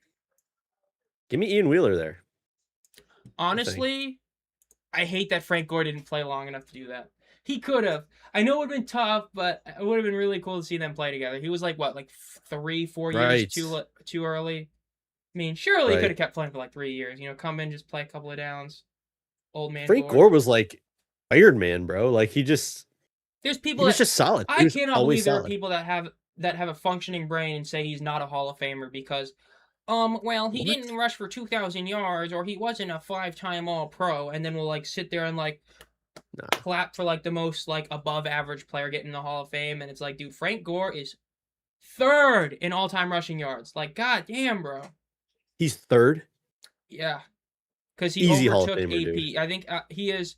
give me Ian Wheeler there. Honestly, I hate that Frank Gore didn't play long enough to do that. He could have. I know it would have been tough, but it would have been really cool to see them play together. He was like, what, like 3-4 years too early? I mean, surely he could have kept playing for like 3 years. Come in, just play a couple of downs. Old man Frank Gore was like Iron Man, bro. Like there's people. He was just solid. I cannot believe there are people that have a functioning brain and say he's not a Hall of Famer because, well, he didn't rush for 2,000 yards or he wasn't a 5-time All-Pro, and then we'll like sit there and like clap for like the most like above average player getting the Hall of Fame, and it's like, dude, Frank Gore is 3rd in all-time rushing yards. Like, god damn, bro. He's 3rd? Yeah. Because he overtook AP. Dude. I think he is.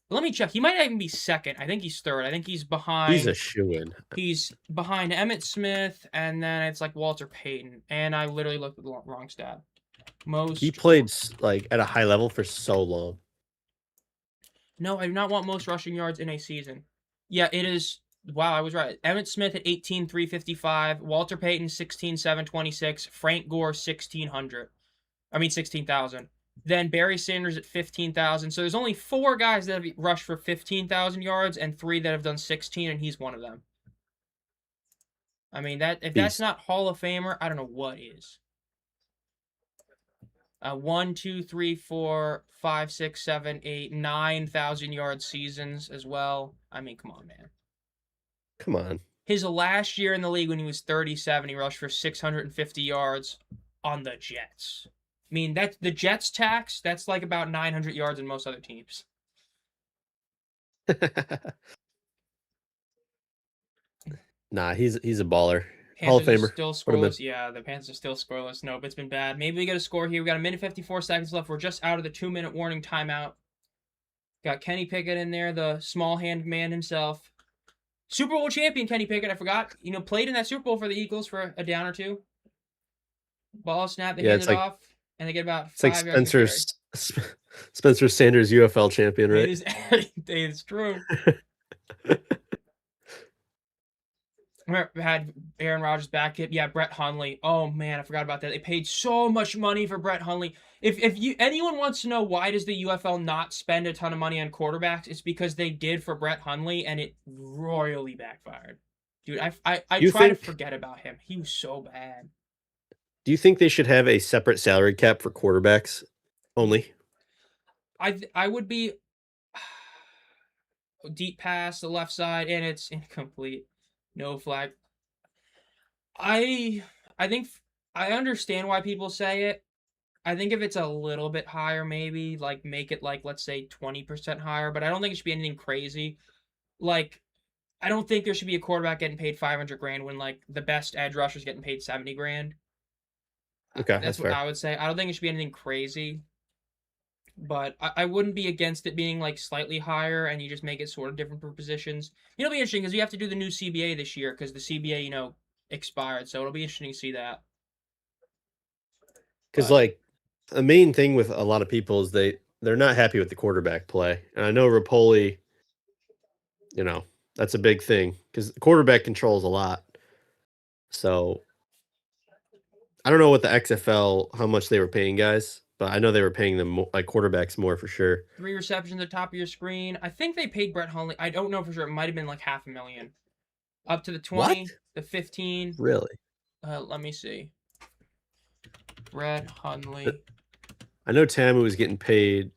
Let me check. He might even be 2nd. I think he's 3rd. I think he's behind. He's a shoo-in. He's behind Emmitt Smith, and then it's like Walter Payton. And I literally looked at the wrong stat. He played like at a high level for so long. No, I do not want most rushing yards in a season. Yeah, it is. Wow, I was right. Emmitt Smith at 18,355. Walter Payton 16,726. Frank Gore 1,600. I mean 16,000. Then Barry Sanders at 15,000. So there's only 4 guys that have rushed for 15,000 yards and 3 that have done 16, and he's one of them. I mean, that if that's Beast. not Hall of Famer, I don't know what is. 1, 2, 3, 4, 5, 6, 7, 8, 9,000-yard seasons as well. I mean, come on, man. Come on. His last year in the league when he was 37, he rushed for 650 yards on the Jets. I mean, that's the Jets tax, that's like about 900 yards in most other teams. Nah, he's a baller. Hall of Panthers are Famer. still Put him in. scoreless. Yeah, the Panthers are still scoreless. Nope, it's been bad. Maybe we get a score here. We got a minute 54 seconds left. We're just out of the 2-minute warning timeout. Got Kenny Pickett in there, the small hand man himself. Super Bowl champion Kenny Pickett, I forgot. Played in that Super Bowl for the Eagles for a down or two. Ball snap, they hand it off, and they get about 5 yards of carry. Spencer Sanders UFL champion, right? It's true. Had Aaron Rodgers back hit. Yeah, Brett Hundley. Oh man, I forgot about that. They paid so much money for Brett Hundley. If anyone wants to know why does the UFL not spend a ton of money on quarterbacks, it's because they did for Brett Hundley and it royally backfired. Dude, I try to forget about him. He was so bad. Do you think they should have a separate salary cap for quarterbacks only? I would be deep pass the left side and it's incomplete. No flag. I think I understand why people say it. I think if it's a little bit higher, maybe like make it like let's say 20% higher, but I don't think it should be anything crazy. Like I don't think there should be a quarterback getting paid 500 grand when like the best edge rusher's getting paid 70 grand. Okay, That's what fair. I would say. I don't think it should be anything crazy, but I wouldn't be against it being like slightly higher and you just make it sort of different for positions. It'll be interesting because you have to do the new CBA this year because the CBA, expired. So it'll be interesting to see that. Because like the main thing with a lot of people is they're not happy with the quarterback play, and I know Rapoli. That's a big thing because the quarterback controls a lot. So I don't know what the XFL how much they were paying guys, but I know they were paying them like quarterbacks more for sure. 3 receptions at the top of your screen. I think they paid Brett Hundley. I don't know for sure. It might have been like $500,000. Up to the 20, What? the 15. Really? Let me see. Brett Hundley. I know Tamu was getting paid.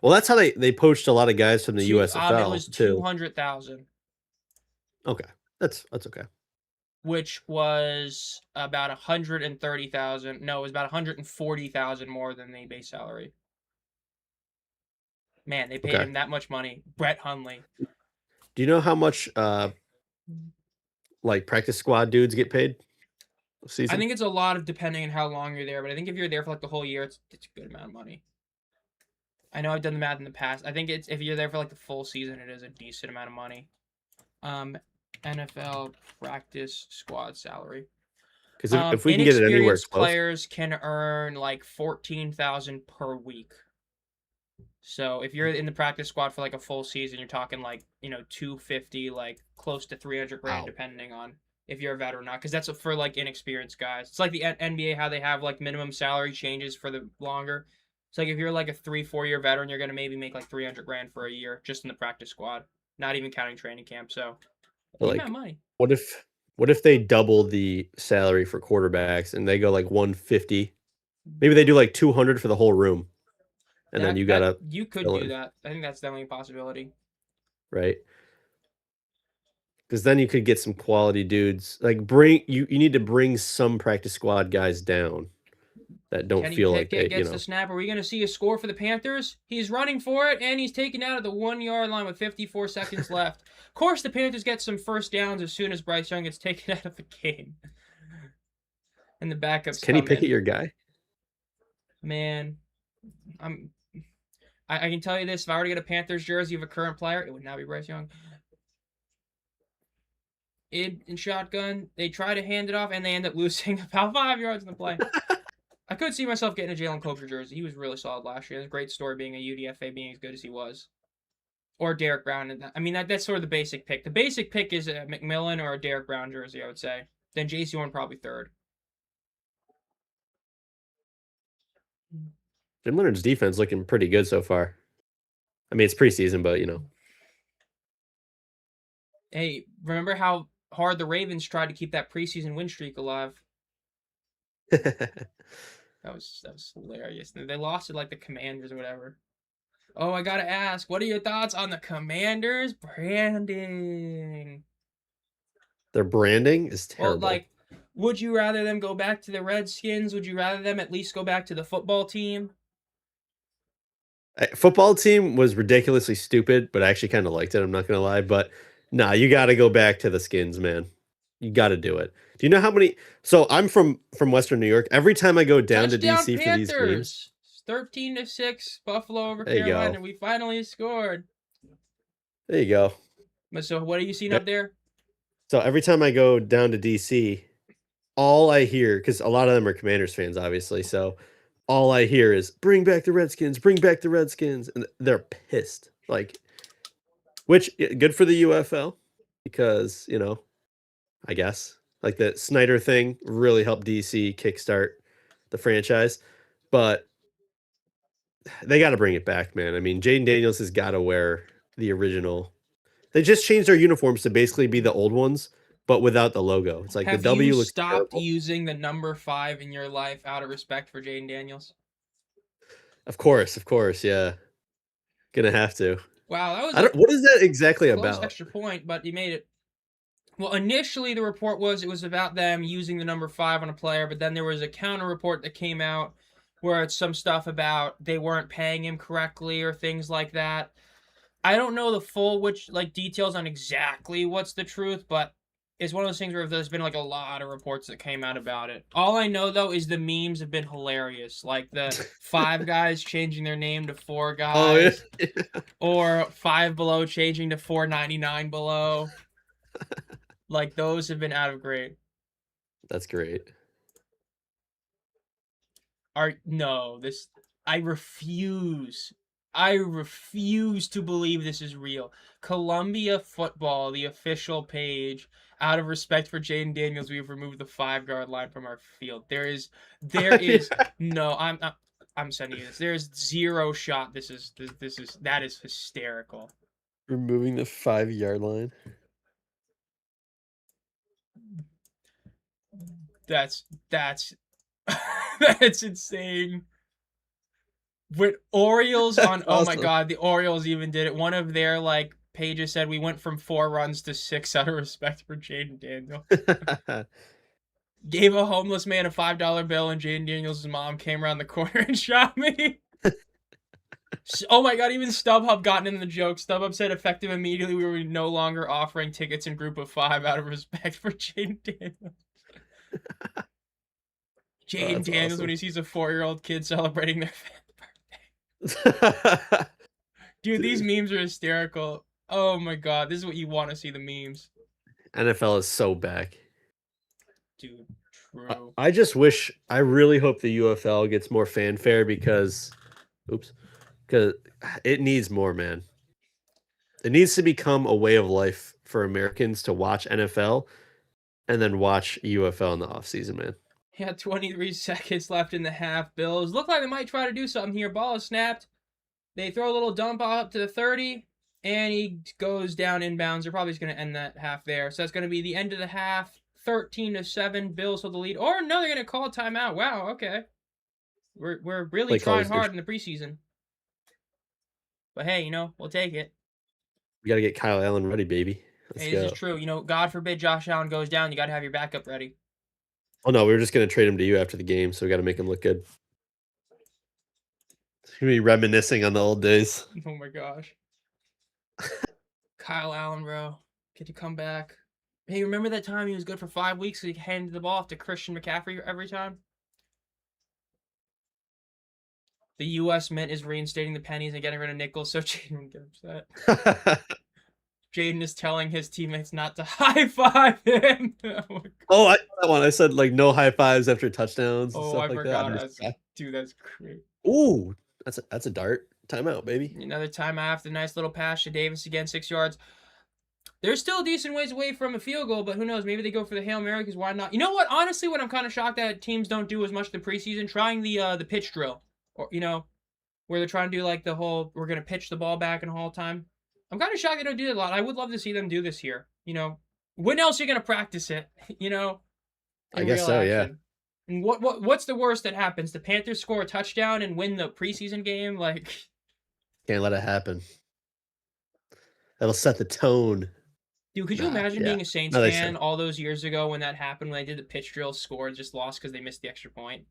Well, that's how they poached a lot of guys from the USFL. It was 200,000. Okay, that's okay. Which was about 130,000. No, it was about 140,000 more than the base salary. Man, they paid him that much money. Brett Hundley. Do you know how much like practice squad dudes get paid season? I think it's a lot of depending on how long you're there, but I think if you're there for like the whole year, it's a good amount of money. I know I've done the math in the past. I think it's if you're there for like the full season, it is a decent amount of money. NFL practice squad salary. Because if we can get it anywhere close, players can earn like 14,000 per week. So if you're in the practice squad for like a full season, you're talking like 250, like close to 300 grand, depending on if you're a vet or not. Because that's for like inexperienced guys. It's like the NBA how they have like minimum salary changes for the longer. It's like if you're like a 3-4 year veteran, you're gonna maybe make like 300 grand for a year just in the practice squad, not even counting training camp. So like money. What if they double the salary for quarterbacks and they go like 150? Maybe they do like 200 for the whole room. And then you could do that. I think that's definitely a possibility. Right. Because then you could get some quality dudes. Like you need to bring some practice squad guys down that don't feel like they gets the snap. Are we going to see a score for the Panthers? He's running for it, and he's taken out at the 1-yard line with 54 seconds left. Of course, the Panthers get some first downs as soon as Bryce Young gets taken out of the game. And the backups. Kenny Pickett your guy? Man, I can tell you this: if I were to get a Panthers jersey of a current player, it would not be Bryce Young. In shotgun, they try to hand it off, and they end up losing about 5 yards in the play. I could see myself getting a Jalen Coker jersey. He was really solid last year. It's a great story being a UDFA, being as good as he was. Or Derek Brown. I mean, that's sort of the basic pick. The basic pick is a McMillan or a Derek Brown jersey, I would say. Then J.C. Horn probably third. Jim Leonard's defense looking pretty good so far. I mean, it's preseason, but Hey, remember how hard the Ravens tried to keep that preseason win streak alive. That was hilarious. They lost to like the Commanders or whatever. Oh, I gotta ask, what are your thoughts on the Commanders branding? Their branding is Well, terrible. like, would you rather them go back to the Redskins? Would you rather them at least go back to the football team? Football team was ridiculously stupid, but I actually kind of liked it. I'm not gonna lie, but nah, you got to go back to the Skins, man. You got to do it. Do you know how many? So I'm from Western New York. Every time I go down to Touchdown DC for these games, Panthers! 13-6, Buffalo over there you Carolina. go. We finally scored. There you go. But so, what are you seeing Eh, up there? So every time I go down to DC, all I hear, because a lot of them are Commanders fans, obviously. So all I hear is "Bring back the Redskins! Bring back the Redskins!" And they're pissed. Like, which good for the UFL because I guess like the Snyder thing really helped DC kickstart the franchise, but they got to bring it back, man. I mean, Jaden Daniels has got to wear the original. They just changed their uniforms to basically be the old ones, but without the logo. It's like the Have you W looks stopped terrible. using the number 5 in your life out of respect for Jaden Daniels? Of course, yeah. Gonna have to. Wow, that was I a don't. What is that exactly close about? extra point, but you made it. Well, initially the report was it was about them using the number 5 on a player, but then there was a counter report that came out where it's some stuff about they weren't paying him correctly or things like that. I don't know the full details on exactly what's the truth, but it's one of those things where there's been like a lot of reports that came out about it. All I know though is the memes have been hilarious, like the 5 guys changing their name to 4 Oh yeah. guys, or 5 Below changing to 499 Below. Like those have been out of great. That's great. No, this I refuse. I refuse to believe this is real. Columbia Football, the official page, out of respect for Jaden Daniels, we have removed the 5-yard line from our field. There is no. I'm sending you this. There's zero shot. That is hysterical. Removing the 5-yard line. That's that's insane. With Orioles That's on, oh my awesome. god, the Orioles even did it. One of their pages said we went from 4 runs to 6 out of respect for Jaden Daniels. Gave a homeless man a $5 bill, and Jaden Daniels' mom came around the corner and shot me. Oh my god, even StubHub got in the joke. StubHub said effective immediately we were no longer offering tickets in group of 5 out of respect for Jaden Daniels. Oh, Jaden that's Daniels when awesome. he sees a 4-year-old kid celebrating their Dude, these Dude, memes are hysterical. Oh my god, this is what you want to see, the memes. NFL is so back. Dude, true. I just wish, I really hope the UFL gets more fanfare oops, because it needs more, man. It needs to become a way of life for Americans to watch NFL and then watch UFL in the offseason, man. Yeah, 23 seconds left in the half. Bills look like they might try to do something here. Ball is snapped. They throw a little dump up to the 30, and he goes down inbounds. They're probably just going to end that half there. So that's going to be the end of the half. 13-7. Bills hold the lead. Or no, they're going to call a timeout. Wow, okay. We're really Play trying callers, hard in the preseason. But hey, we'll take it. we got to get Kyle Allen ready, baby. Let's Hey, this go. is true. God forbid Josh Allen goes down. You got to have your backup ready. Oh no, we were just gonna trade him to you after the game, so we got to make him look good. He's gonna be reminiscing on the old days. Oh my gosh. Kyle Allen, bro. Get to come back. Hey, remember that time he was good for 5 weeks so he handed the ball off to Christian McCaffrey every time? The U.S. Mint is reinstating the pennies and getting rid of nickels, so Jaden won't get upset. Jaden is telling his teammates not to high five him. Oh, I that one. I said like no high fives after touchdowns and Oh, stuff I like that. forgot. Dude, that's great. Ooh, that's a dart timeout, baby. Another time after, nice little pass to Davis again, 6 yards. They're still a decent ways away from a field goal, but who knows? Maybe they go for the Hail Mary because why not? You know what? Honestly, what I'm kind of shocked that teams don't do as much in the preseason, trying the pitch drill, or where they're trying to do like the whole we're gonna pitch the ball back in the whole time. I'm kind of shocked they don't do it a lot. I would love to see them do this here. when else are you gonna practice it? I In guess real so. Yeah. action. And what's the worst that happens? The Panthers score a touchdown and win the preseason game? Like, Can't let it happen. That'll set the tone. dude, could you Nah. imagine Yeah. being a Saints No, they should. fan all those years ago when that happened, when they did the pitch drill, scored, just lost because they missed the extra point?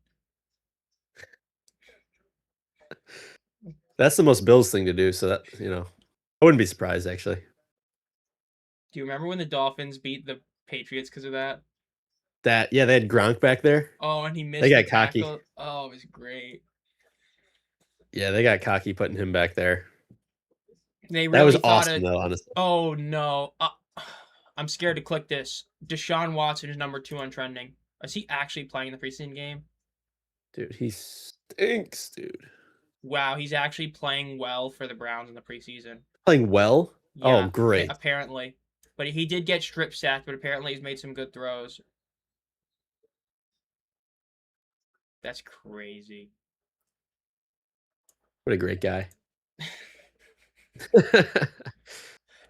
That's the most Bills thing to do. So that I wouldn't be surprised actually. Do you remember when the Dolphins beat the Patriots because of that? They had Gronk back there. Oh, and he missed They the got cocky. tackle. Oh, it was great. Yeah, they got cocky putting him back there. They That was really thought awesome, it. though, honestly. Oh no, I'm scared to click this. Deshaun Watson is number 2 on trending. Is he actually playing the preseason game? Dude, he stinks, dude. Wow, he's actually playing well for the Browns in the preseason. Playing well? Yeah, Oh, great. apparently. But he did get strip sacked, but apparently he's made some good throws. That's crazy. What a great guy.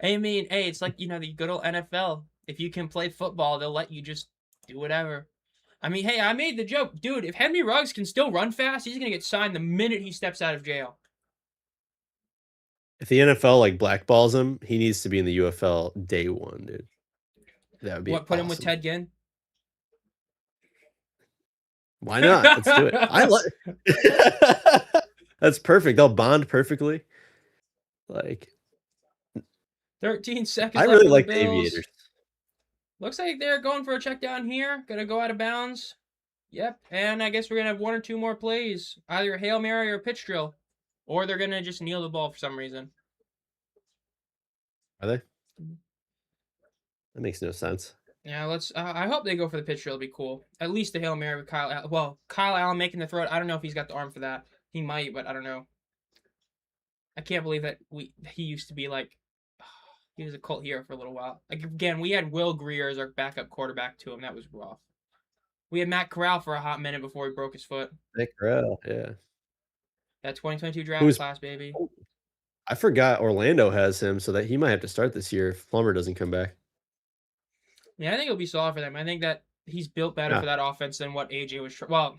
I mean, hey, it's like, the good old NFL. If you can play football, they'll let you just do whatever. I mean, hey, I made the joke. Dude, if Henry Ruggs can still run fast, he's going to get signed the minute he steps out of jail. If the NFL blackballs him, he needs to be in the UFL day one, dude. That would be What, put him with awesome. Ted Ginn? Why not? Let's do it. That's perfect. They'll bond perfectly. 13 seconds I left really for like the the Bills. Aviators. Looks like they're going for a check down here. Gonna go out of bounds. Yep, and I guess we're gonna have 1 or 2 more plays. Either a Hail Mary or a pitch drill. Or they're gonna just kneel the ball for some reason. Are they? That makes no sense. Yeah, let's. I hope they go for the pitch drill. It'll be cool. At least the Hail Mary with Kyle Allen. Well, Kyle Allen making the throw. I don't know if he's got the arm for that. He might, but I don't know. I can't believe that he used to be he was a cult hero for a little while. Again, we had Will Greer as our backup quarterback to him. That was rough. We had Matt Corral for a hot minute before he broke his foot. Nick Corral, yeah. That 2022 draft class, baby. I forgot Orlando has him, so that he might have to start this year if Plummer doesn't come back. Yeah, I think it'll be solid for them. I think that he's built better for that offense than what AJ was. Well,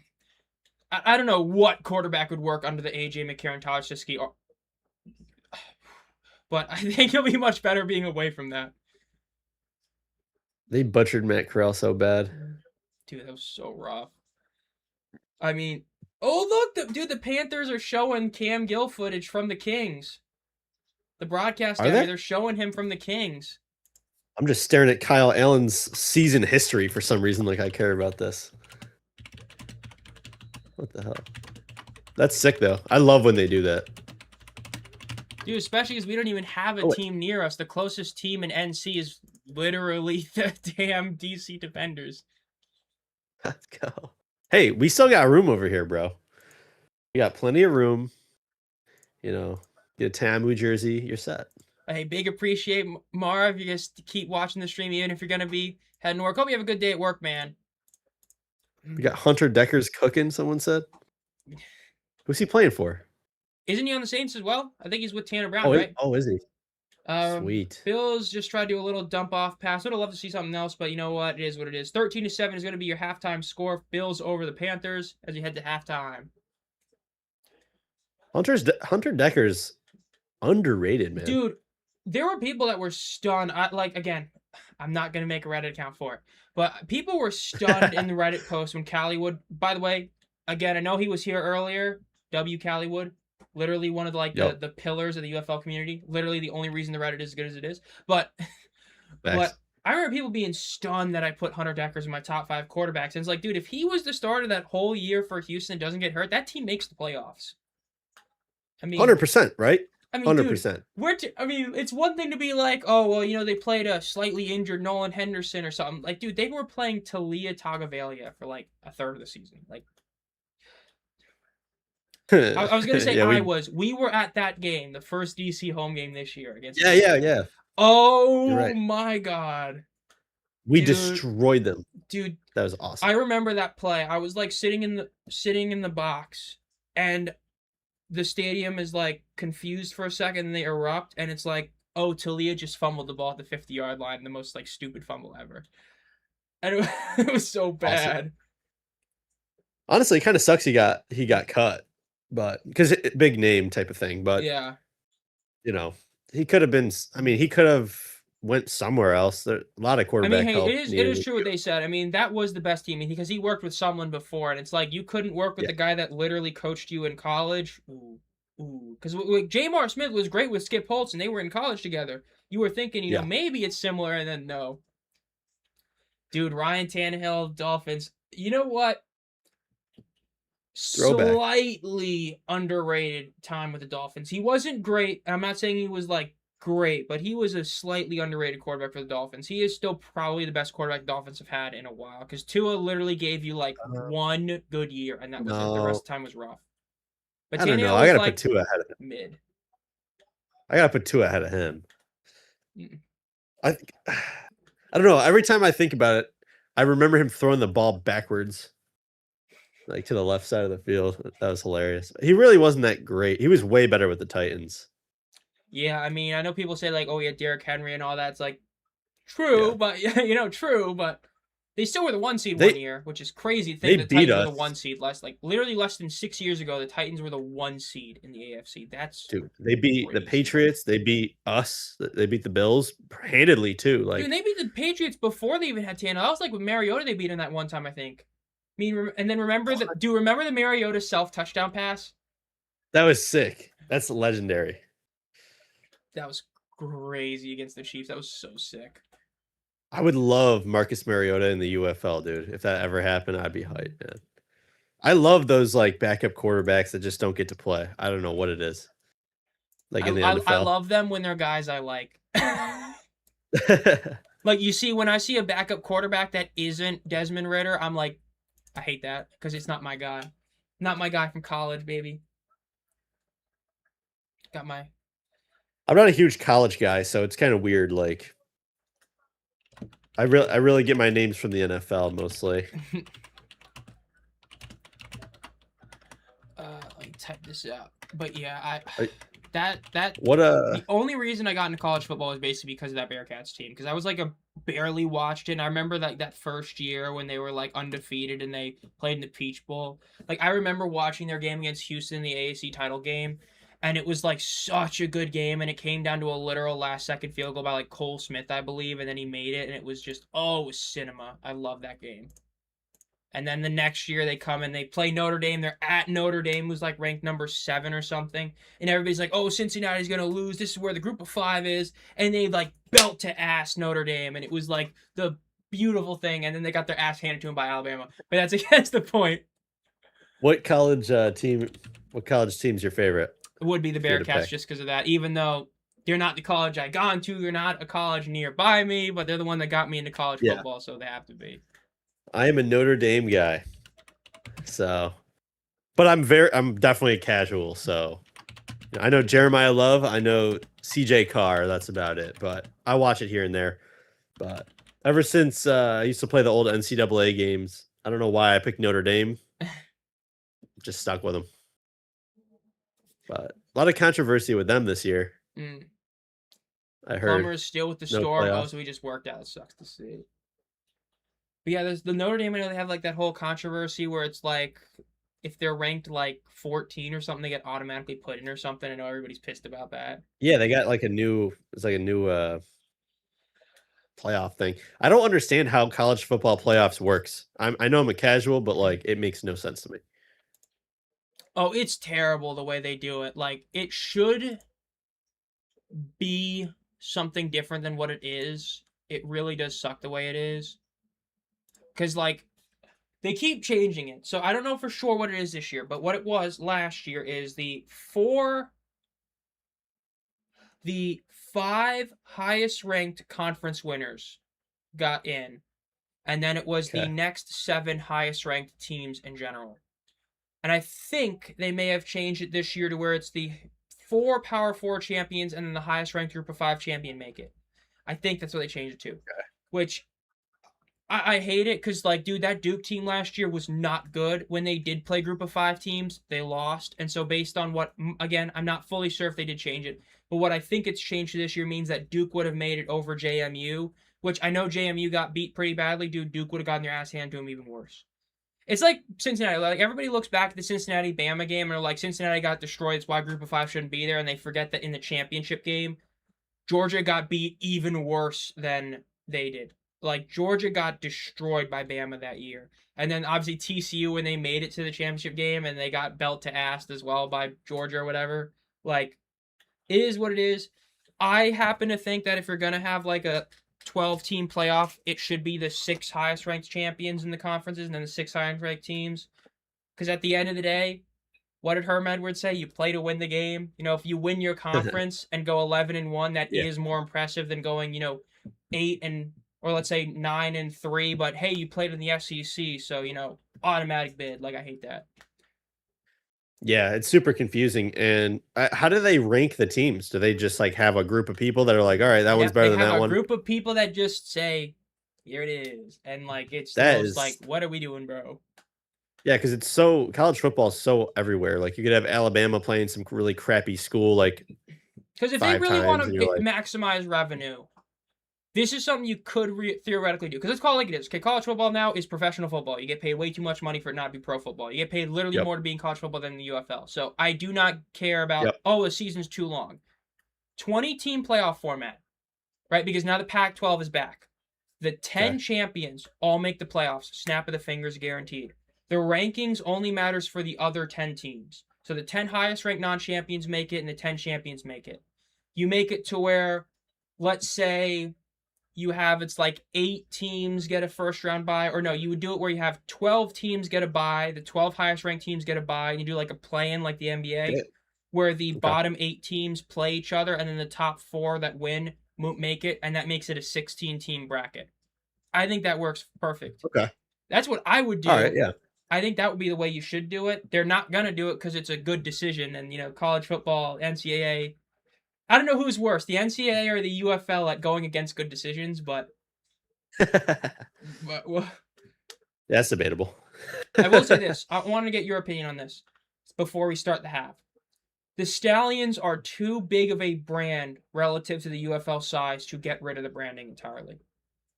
I don't know what quarterback would work under the AJ McCarron Todd scheme, but I think he'll be much better being away from that. They butchered Matt Corral so bad. Dude, that was so rough. I mean, oh look, the Panthers are showing Cam Gill footage from the Kings. The broadcast area, they're showing him from the Kings. I'm just staring at Kyle Allen's season history for some reason. I care about this. What the hell? That's sick, though. I love when they do that. Dude, especially because we don't even have a team near us. The closest team in NC is literally the damn DC Defenders. Let's go. Hey, we still got room over here, bro. We got plenty of room. Get a Tamu jersey, you're set. Hey, big appreciate Marv. You guys keep watching the stream, even if you're gonna be heading to work. Hope you have a good day at work, man. We got Hunter Decker's cooking. Someone said. Who's he playing for? Isn't he on the Saints as well? I think he's with Tanner Brown, right? Is he? Sweet. Bills just tried to do a little dump off pass. Would have loved to see something else, but you know what? It is what it is. 13-7 is going to be your halftime score. Bills over the Panthers as you head to halftime. Hunter Decker's underrated, man. Dude, there were people that were stunned. Again, I'm not going to make a Reddit account for it, but people were stunned in the Reddit post when Callywood, by the way, again, I know he was here earlier, W. Callywood, literally one of the pillars of the UFL community, literally the only reason the Reddit is as good as it is, but I remember people being stunned that I put Hunter Deckers in my top 5 quarterbacks, and it's like, dude, if he was the starter that whole year for Houston and doesn't get hurt, that team makes the playoffs. I mean, 100%, right? I mean, 100%. Dude, it's one thing to be like, oh, well, they played a slightly injured Nolan Henderson or something. Like, dude, they were playing Talia Tagovailoa for a third of the season. I was going to say we were at that game, the first DC home game this year against. Yeah. Oh my God. We destroyed them. Dude, that was awesome. I remember that play. I was sitting in the box, and the stadium is confused for a second, and they erupt, and it's oh, Talia just fumbled the ball at the 50-yard line, the most like stupid fumble ever. And it was so Awesome. bad. Honestly, it kind of sucks he got cut, but because big name type of thing. But Yeah. he could have been. I mean, he could have went somewhere else. There, a lot of I mean, quarterback hey, help it needed. is true what they said. I mean, that was the best team because he worked with someone before, and it's like you couldn't work with Yeah, the guy that literally coached you in college. Ooh, ooh, because like, Jamar Smith was great with Skip Holtz, and they were in college together. You were thinking, yeah. maybe it's similar, and then no. Dude, Ryan Tannehill, Dolphins. You know what? Throwback. Slightly underrated time with the Dolphins. He wasn't great. I'm not saying he was like great, but he was a slightly underrated quarterback for the Dolphins. He is still probably the best quarterback the Dolphins have had in a while because Tua literally gave you like one good year and that was it. The rest No, of the time was rough. But I don't know. Tannehill I was gotta put like two ahead of him. mid. I gotta put two ahead of him. Mm. I I don't know. Every time I think about it, I remember him throwing the ball backwards, like to the left side of the field. That was hilarious. He really wasn't that great. He was way better with the Titans. Yeah, I mean, I know people say like, oh yeah, Derrick Henry and all that. It's like Yeah, true, but true, but they still were the 1 seed one they year, which is crazy to they think the beat Titans were the us, 1 seed literally less than 6 years ago. The Titans were the 1 seed in the AFC. That's dude. They beat the crazy. Patriots. They beat us. They beat the Bills handedly too. Dude, and Like they beat the Patriots before they even had Tannehill. That was like with Mariota. They beat him that one time, I think. I mean, and then remember the Mariota self touchdown pass? that was sick. That's legendary. That was crazy against the Chiefs. That was so sick. I would love Marcus Mariota in the UFL, dude. If that ever happened, I'd be hyped, man. I love those like backup quarterbacks that just don't get to play. I don't know what it is. Like in the I NFL. love them when they're guys I like. Like you see, when I see a backup quarterback that isn't Desmond Ritter, I'm like, I hate that because it's not my guy. Not my guy from college, baby. Got my I'm not a huge college guy, so it's kind of weird. Like I really get my names from the NFL mostly. let me type this out. But yeah, I, that what the only reason I got into college football was basically because of that Bearcats team. Because I was like barely watched it. And I remember like that first year when they were like undefeated and they played in the Peach Bowl. Like I remember watching their game against Houston in the AAC title game. And it was like such a good game, and it came down to a literal last second field goal by like Cole Smith, I believe, and then he made it, and it was just it was cinema. I love that game. And then the next year they come and they play Notre Dame. They're at Notre Dame, who's like ranked number 7 or something. And everybody's like, oh, Cincinnati's going to lose. This is where the group of 5 is. And they like belt to ass Notre Dame. And it was like the beautiful thing. And then they got their ass handed to them by Alabama. But that's against the point. What college team's your favorite? It would be the If you were to Bearcats pick. just because of that. Even though they're not the college I gone to. They're not a college nearby me. But they're the one that got me into college Yeah, football. So they have to be. I am a Notre Dame guy. So, but I'm definitely a casual. So, I know Jeremiah Love. I know CJ Carr. That's about it. But I watch it here and there. But ever since I used to play the old NCAA games, I don't know why I picked Notre Dame. Just stuck with them. But a lot of controversy with them this year. Mm. I heard. Plummer is still with the No Storm. playoff. So he just worked out. It sucks to see. But yeah, there's the Notre Dame. I know they have like that whole controversy where it's like if they're ranked like 14 or something, they get automatically put in or something. I know everybody's pissed about that. Yeah, they got like a new. It's like a new playoff thing. I don't understand how college football playoffs works. I know I'm a casual, but like it makes no sense to me. Oh, it's terrible the way they do it. Like it should be something different than what it is. It really does suck the way it is. Cause like they keep changing it. So I don't know for sure what it is this year, but what it was last year is the 5 highest ranked conference winners got in. And then it was the Okay. next 7 highest ranked teams in general. And I think they may have changed it this year to where it's the 4 Power 4 champions and then the highest ranked group of 5 champion make it. I think that's what they changed it to. Okay. Which I hate it because, like, dude, that Duke team last year was not good. When they did play group of 5 teams, they lost. And so based on what, again, I'm not fully sure if they did change it. But what I think it's changed this year means that Duke would have made it over JMU, which I know JMU got beat pretty badly. Dude, Duke would have gotten their ass handed to them even worse. It's like Cincinnati. Like everybody looks back at the Cincinnati Bama game and are like, Cincinnati got destroyed. It's why Group of Five shouldn't be there, and they forget that in the championship game, Georgia got beat even worse than they did. Like Georgia got destroyed by Bama that year, and then obviously TCU when they made it to the championship game and they got belt to ass as well by Georgia or whatever. Like it is what it is. I happen to think that if you're gonna have like a 12-team playoff, it should be the 6 highest ranked champions in the conferences and then the 6 highest ranked teams. Because at the end of the day, what did Herm Edwards say? You play to win the game. You know, if you win your conference and go 11-1, that Yeah. is more impressive than going, 8 and or let's say 9-3. But hey, you played in the SEC, so automatic bid. Like I hate that. Yeah, it's super confusing. And how do they rank the teams? Do they just like have a group of people that are like, all right, that one's better than They have that a one? group of people that just say, "Here it is," and like it's the That most is, like, "What are we doing, bro?" yeah, because it's so college football is so everywhere. Like you could have Alabama playing some really crappy school like Because if they 5 really times, want and to you're like, maximize revenue, this is something you could theoretically do. Because let's call it like it is. Okay, college football now is professional football. You get paid way too much money for it not to be pro football. You get paid literally yep, more to be in college football than the UFL. So I do not care about, yep, oh, the season's too long. 20-team playoff format, right? Because now the Pac-12 is back. The 10 okay, champions all make the playoffs. Snap of the fingers guaranteed. The rankings only matters for the other 10 teams. So the 10 highest ranked non-champions make it and the 10 champions make it. You make it to where, let's say you have it's like 8 teams get a first round bye, or no, you would do it where you have 12 teams get a bye, the 12 highest ranked teams get a bye, and you do like a play-in like the NBA, yeah, where the okay, bottom 8 teams play each other, and then the top 4 that win make it, and that makes it a 16-team bracket. I think that works perfect. okay, That's what I would all right, do. yeah. I think that would be the way you should do it. They're not gonna do it because it's a good decision, and college football, NCAA. I don't know who's worse, the NCAA or the UFL at going against good decisions, but well, That's debatable. I will say this. I want to get your opinion on this before we start the half. The Stallions are too big of a brand relative to the UFL size to get rid of the branding entirely.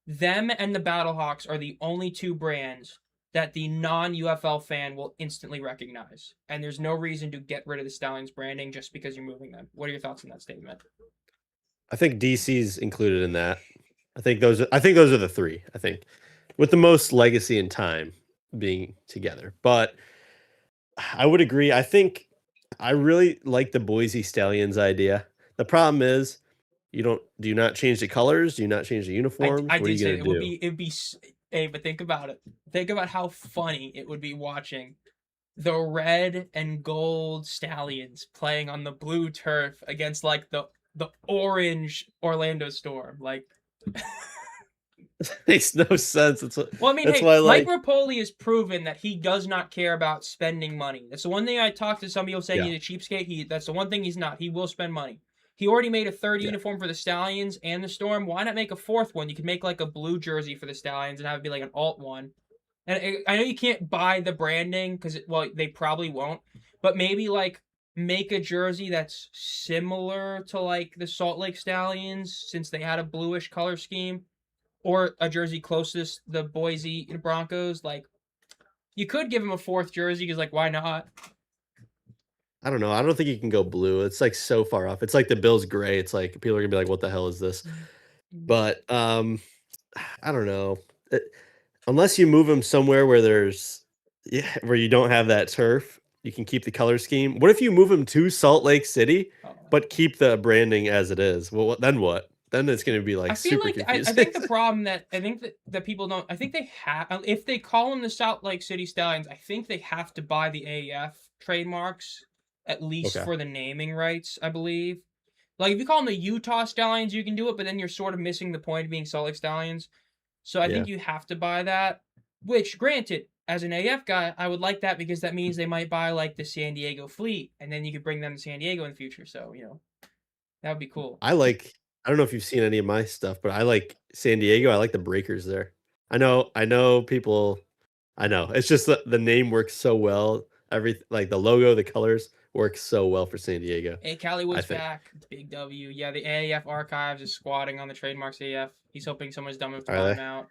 Them and the Battlehawks are the only 2 brands that the non-UFL fan will instantly recognize. And there's no reason to get rid of the Stallions branding just because you're moving them. What are your thoughts on that statement? I think DC's included in that. I think those are the 3. I think with the most legacy and time being together. But I would agree. I think I really like the Boise Stallions idea. The problem is do you not change the colors? Do you not change the uniforms? I What are did you say gonna do? it'd be hey, but think about it. Think about how funny it would be watching the red and gold Stallions playing on the blue turf against like the orange Orlando Storm. Like Makes no sense. well, I mean, That's hey, why Mike like Rapoli has proven that he does not care about spending money. That's the one thing I talked to some people saying yeah, he's a cheapskate. That's the one thing he's not. He will spend money. He already made a third yeah. uniform for the Stallions and the Storm. Why not make a 4th one? You could make like a blue jersey for the Stallions and have it be like an alt one. And I know you can't buy the branding because, well, they probably won't. But maybe like make a jersey that's similar to like the Salt Lake Stallions since they had a bluish color scheme, or a jersey closest the Boise Broncos. Like you could give him a 4th jersey because like why not? I don't know. I don't think you can go blue. It's like so far off. It's like the Bills gray. It's like people are gonna be like, "What the hell is this?" But I don't know. Unless you move them somewhere where where you don't have that turf, you can keep the color scheme. What if you move them to Salt Lake City, Oh. but keep the branding as it is? Well, then what? Then it's going to be like I feel super like confusing. I think the problem that I think that people don't. I think they have if they call them the Salt Lake City Stallions. I think they have to buy the AAF trademarks at least Okay. for the naming rights. I believe. Like if you call them the Utah Stallions, you can do it, but then you're sort of missing the point of being Salt Lake Stallions. So I Yeah. think you have to buy that. Which, granted, as an AF guy, I would like that because that means they might buy like the San Diego fleet, and then you could bring them to San Diego in the future. So that would be cool. I don't know if you've seen any of my stuff, but I like San Diego. I like the Breakers there. I know people. I know it's just the name works so well. Every like the logo, the colors works so well for San Diego. Hey, I Calloway's think. back. Big W. Yeah, the AAF archives is squatting on the trademarks AF. He's hoping someone's dumb enough to Are buy they? him out.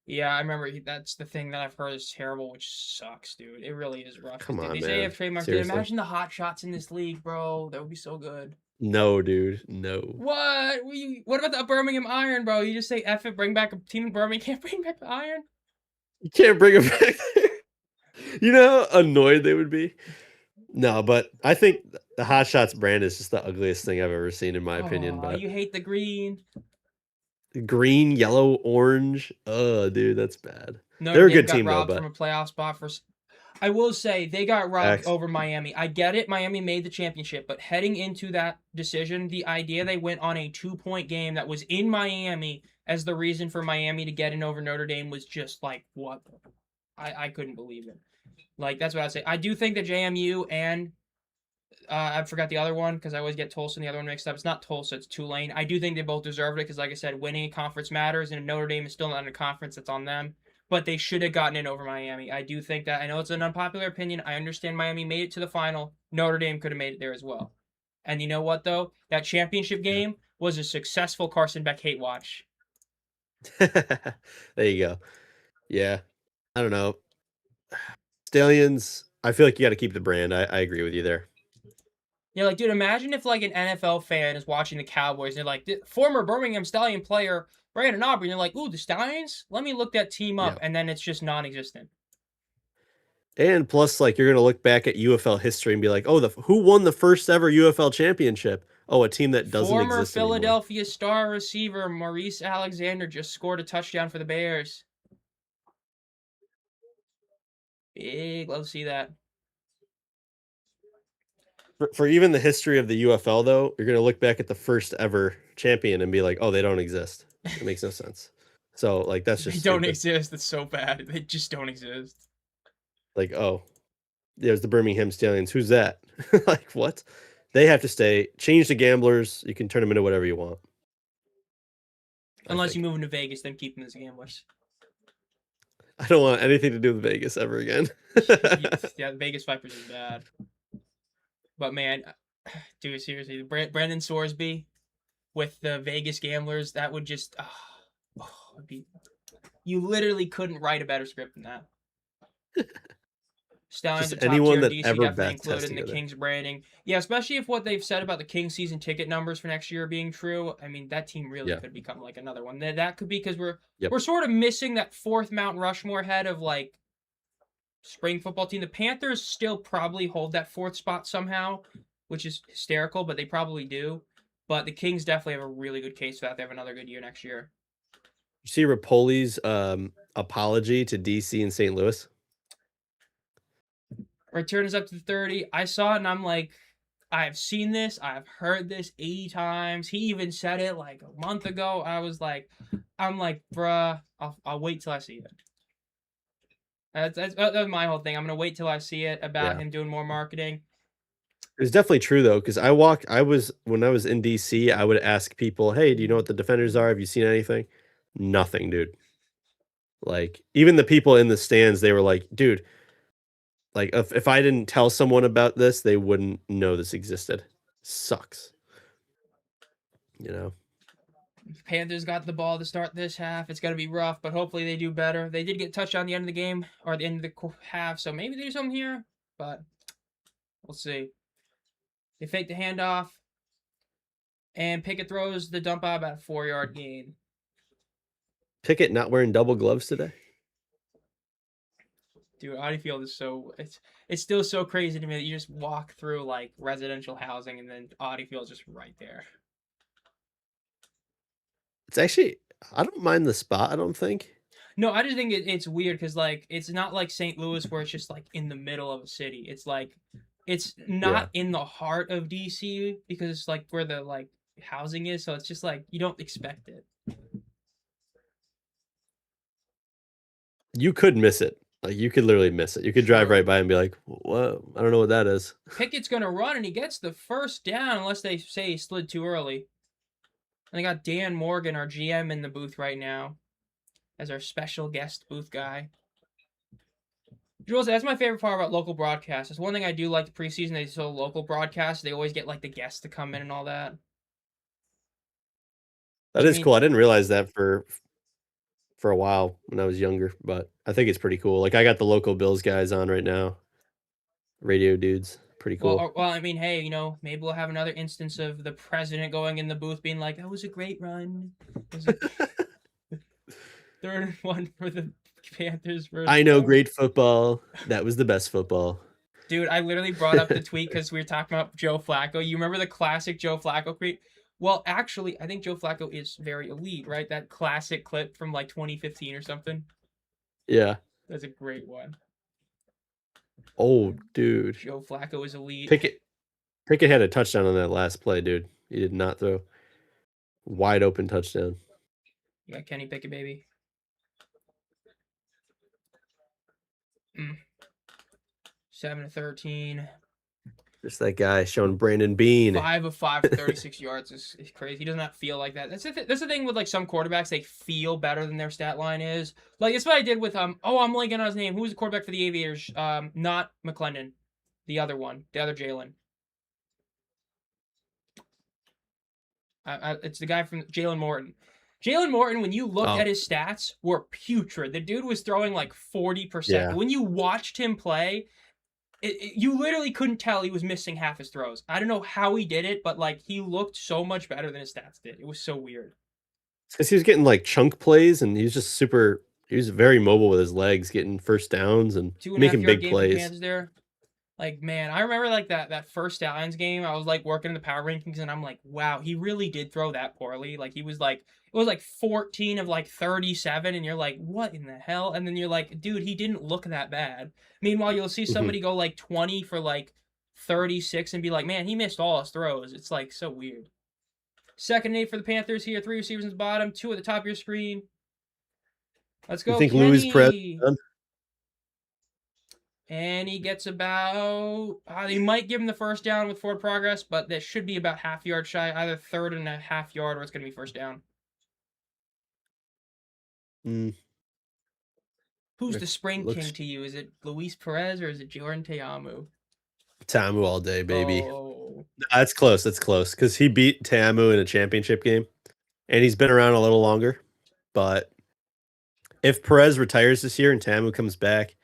Yeah, I remember that's the thing that I've heard is terrible, which sucks, dude. It really is rough. Come Because on, these man. AAF trademarks, dude, Seriously. imagine the hot shots in this league, bro. That would be so good. No, dude. No. What? What about the Birmingham Iron, bro? You just say F it, bring back a team in Birmingham, can't bring back the Iron? You can't bring him back there. You know how annoyed they would be? No, but I think the Hot Shots brand is just the ugliest thing I've ever seen, in my opinion. Oh, But you hate the green. green, yellow, orange. Oh, dude, that's bad. Notre They're a Dame good got team, though, robbed from but a playoff spot for. I will say they got robbed X. over Miami. I get it. Miami made the championship, but heading into that decision, the idea they went on a 2-point game that was in Miami as the reason for Miami to get in over Notre Dame was just like what? I couldn't believe it. Like that's what I say. I do think that JMU and I forgot the other one because I always get Tulsa and the other one mixed up. It's not Tulsa, it's Tulane. I do think they both deserved it because, like I said, winning a conference matters, and if Notre Dame is still not in a conference, that's on them. But they should have gotten in over Miami. I do think that. I know it's an unpopular opinion. I understand Miami made it to the final. Notre Dame could have made it there as well. And you know what, though? That championship game was a successful Carson Beck hate watch. There you go. Yeah. I don't know. Stallions, I feel like you got to keep the brand. I agree with you there. Yeah, like, dude, imagine if, like, an NFL fan is watching the Cowboys and they're like, the former Birmingham Stallion player Brandon Aubrey, and they're like, ooh, the Stallions? Let me look that team up. Yeah. And then it's just non existent. And plus, like, you're gonna look back at UFL history and be like, "Oh, who won the first ever UFL championship? Oh, a team that doesn't Former exist anymore." Philadelphia star receiver Maurice Alexander just scored a touchdown for the Bears. Big, love to see that. For even the history of the UFL, though, you're gonna look back at the first ever champion and be like, "Oh, they don't exist." It makes no sense. So, like, that's They just don't stupid. exist. It's so bad. They just don't exist. Like, oh, there's the Birmingham Stallions. Who's that? Like, what? They have to stay. Change the gamblers. You can turn them into whatever you want. Unless you move into Vegas, then keep them as gamblers. I don't want anything to do with Vegas ever again. Yeah, the Vegas Vipers is bad. But man, dude, seriously, Brandon Sorsby with the Vegas Gamblers, that would just, you literally couldn't write a better script than that. Stallions Just are top anyone tier. that DC ever definitely bets included has in to the go there. Kings branding. Yeah, especially if what they've said about the Kings season ticket numbers for next year are being true. I mean, that team really could become like another one. That could be because we're sort of missing that fourth Mount Rushmore head of like spring football team. The Panthers still probably hold that fourth spot somehow, which is hysterical, but they probably do. But the Kings definitely have a really good case for that. They have another good year next year. You see Rapoli's apology to DC and St. Louis? Return is up to 30. I saw it and I'm like, I've seen this. I've heard this 80 times. He even said it like a month ago. I'm like, bruh, I'll wait till I see it. That's my whole thing. I'm gonna wait till I see it about him doing more marketing. It's definitely true though, because when I was in DC, I would ask people, "Hey, do you know what the Defenders are? Have you seen anything?" Nothing, dude. Like even the people in the stands, they were like, "Dude, like if I didn't tell someone about this, they wouldn't know this existed." Sucks. You know. Panthers got the ball to start this half. It's gonna be rough, but hopefully they do better. They did get touched on the end of the game or the end of the half, so maybe they do something here, but we'll see. They fake the handoff, and Pickett throws the dump out about a 4-yard gain. Pickett not wearing double gloves today. Dude, Audi Field is it's still so crazy to me that you just walk through like residential housing and then Audi Field's just right there. It's actually I don't mind the spot, I don't think. No, I just think it's weird because like it's not like St. Louis where it's just like in the middle of a city. It's like it's not in the heart of DC because it's like where the like housing is, so it's just like you don't expect it. You could miss it. Like you could literally miss it. You could drive right by and be like, "Whoa, I don't know what that is." Pickett's gonna run and he gets the first down unless they say he slid too early. And I got Dan Morgan, our GM, in the booth right now as our special guest booth guy. Jules, that's my favorite part about local broadcasts. It's one thing I do like the preseason. They show local broadcasts. They always get like the guests to come in and all that. That I is mean, cool. I didn't realize that for a while when I was younger, but I think it's pretty cool. Like I got the local Bills guys on right now, radio dudes. Pretty cool. I mean, hey, maybe we'll have another instance of the president going in the booth, being like, "That was a great run. It was a third and one for the Panthers I first know down." great football. That was the best football. Dude, I literally brought up the tweet because we were talking about Joe Flacco. You remember the classic Joe Flacco tweet? Well, actually, I think Joe Flacco is very elite, right? That classic clip from like 2015 or something. Yeah. That's a great one. Oh, dude. Joe Flacco is elite. Pickett had a touchdown on that last play, dude. He did not throw. Wide open touchdown. You got Kenny Pickett, baby. 7-13. Just that guy showing Brandon Bean. 5 of 5 for 36 yards is crazy. He does not feel like that. That's the thing with like some quarterbacks. They feel better than their stat line is. Like it's what I did with I'm blanking on his name. Who was the quarterback for the Aviators? Not McClendon, the other one, the other Jalen. It's the guy from Jalen Morton. Jalen Morton, when you looked at his stats, were putrid. The dude was throwing like 40%. Yeah. When you watched him play, you literally couldn't tell he was missing half his throws. I don't know how he did it, but like he looked so much better than his stats did. It was so weird. Because he was getting like chunk plays, and he was just super. He was very mobile with his legs, getting first downs and 2.5 making yard big game for plays. Panthers there. Like, man, I remember like that first Stallions game. I was like working in the power rankings, and I'm like, wow, he really did throw that poorly. Like he was like, it was like 14 of like 37, and you're like, what in the hell? And then you're like, dude, he didn't look that bad. Meanwhile, you'll see somebody go like 20 for like 36 and be like, man, he missed all his throws. It's like so weird. 2nd and 8 for the Panthers here. 3 receivers in the bottom, 2 at the top of your screen. Let's go, You think Kenny. Louis Perez? And he gets about. They might give him the first down with forward progress, but that should be about half yard shy, either 3rd and a half yard, or it's going to be first down. Who's the spring king to you? Is it Luis Perez or is it Jordan Teamu? Teamu all day, baby. Oh. That's close. That's close because he beat Teamu in a championship game, and he's been around a little longer. But if Perez retires this year and Teamu comes back,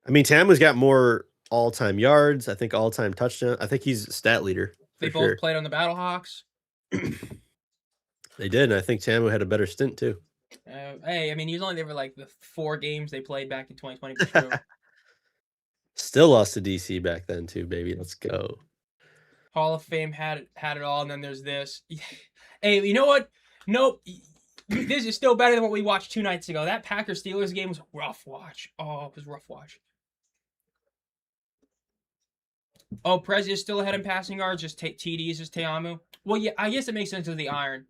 I mean, Tamu's got more all-time yards. I think all-time touchdown. I think he's a stat leader. They both played on the Battlehawks. They did, and I think Tamu had a better stint too. Hey, I mean, he was only there for like the 4 games they played back in 2020. For true. Still lost to DC back then too, baby. Let's go. Hall of Fame had it all, and then there's this. Hey, you know what? Nope. This is still better than what we watched 2 nights ago. That Packers Steelers game was a rough watch. Oh, it was a rough watch. Oh, Perez is still ahead in passing yards. Just take TDs, just Teamu. Well, yeah, I guess it makes sense with the iron.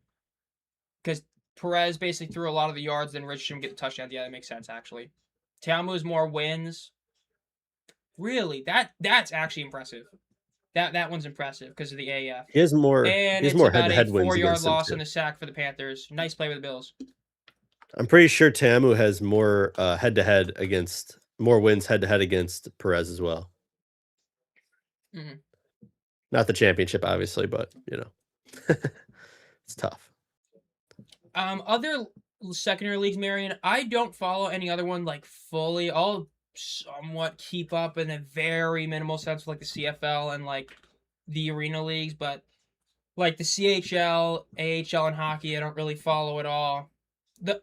Because Perez basically threw a lot of the yards, then Rich didn't get the touchdown. Yeah, that makes sense, actually. Teamu is more wins. Really? That's actually impressive. That one's impressive because of the AF. He has more. And he has it's more about head-to-head a wins 4-yard loss him, and a sack for the Panthers. Nice play with the Bills. I'm pretty sure Tamu has more head-to-head against more wins head-to-head against Perez as well. Mm-hmm. Not the championship, obviously, but you know, it's tough. Other secondary leagues, Marion, I don't follow any other one like fully. I'll somewhat keep up in a very minimal sense, like the CFL and like the arena leagues, but like the CHL, AHL, and hockey, I don't really follow at all.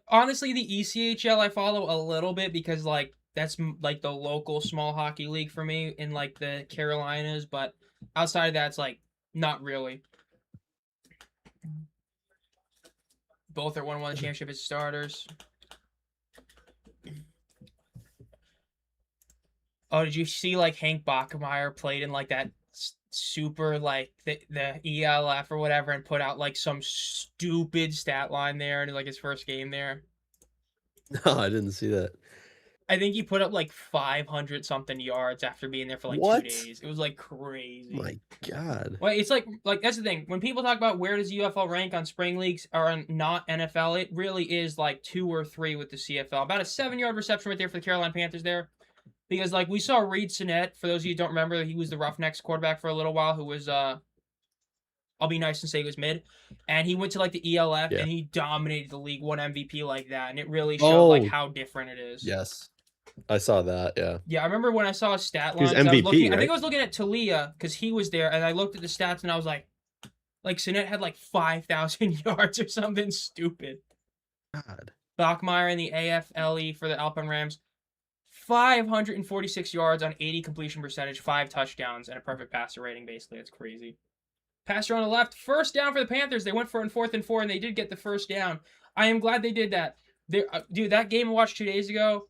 Honestly, the ECHL I follow a little bit because like that's like the local small hockey league for me in like the Carolinas, but outside of that, it's like not really. Both are 1-1 championship as starters. Oh, did you see like Hank Bachmeyer played in like that super like the ELF or whatever and put out like some stupid stat line there and like his first game there? No, I didn't see that. I think he put up like 500 something yards after being there for like 2 What? days. It was like crazy. My God. Well, it's like that's the thing. When people talk about where does UFL rank on spring leagues or on not NFL, it really is like 2 or 3 with the CFL. About a 7-yard reception right there for the Carolina Panthers there. Because like we saw Reed Sinnett, for those of you who don't remember, he was the Roughnecks quarterback for a little while, who was I'll be nice and say he was mid. And he went to like the ELF Yeah. and he dominated the league, won MVP like that. And it really showed Oh, like how different it is. yes. I saw that. Yeah. Yeah, I remember when I saw his stat He was line. I was MVP, looking. I right? think I was looking at Talia because he was there, and I looked at the stats and I was like Sinnett had like 5,000 yards or something stupid. God. Bachmeyer in the AFLE for the Alpine Rams, 546 yards on 80 completion percentage, 5 touchdowns, and a perfect passer rating. Basically, that's crazy. Passer on the left, first down for the Panthers. They went for it in 4th and 4, and they did get the first down. I am glad they did that. Dude, that game I watched 2 days ago.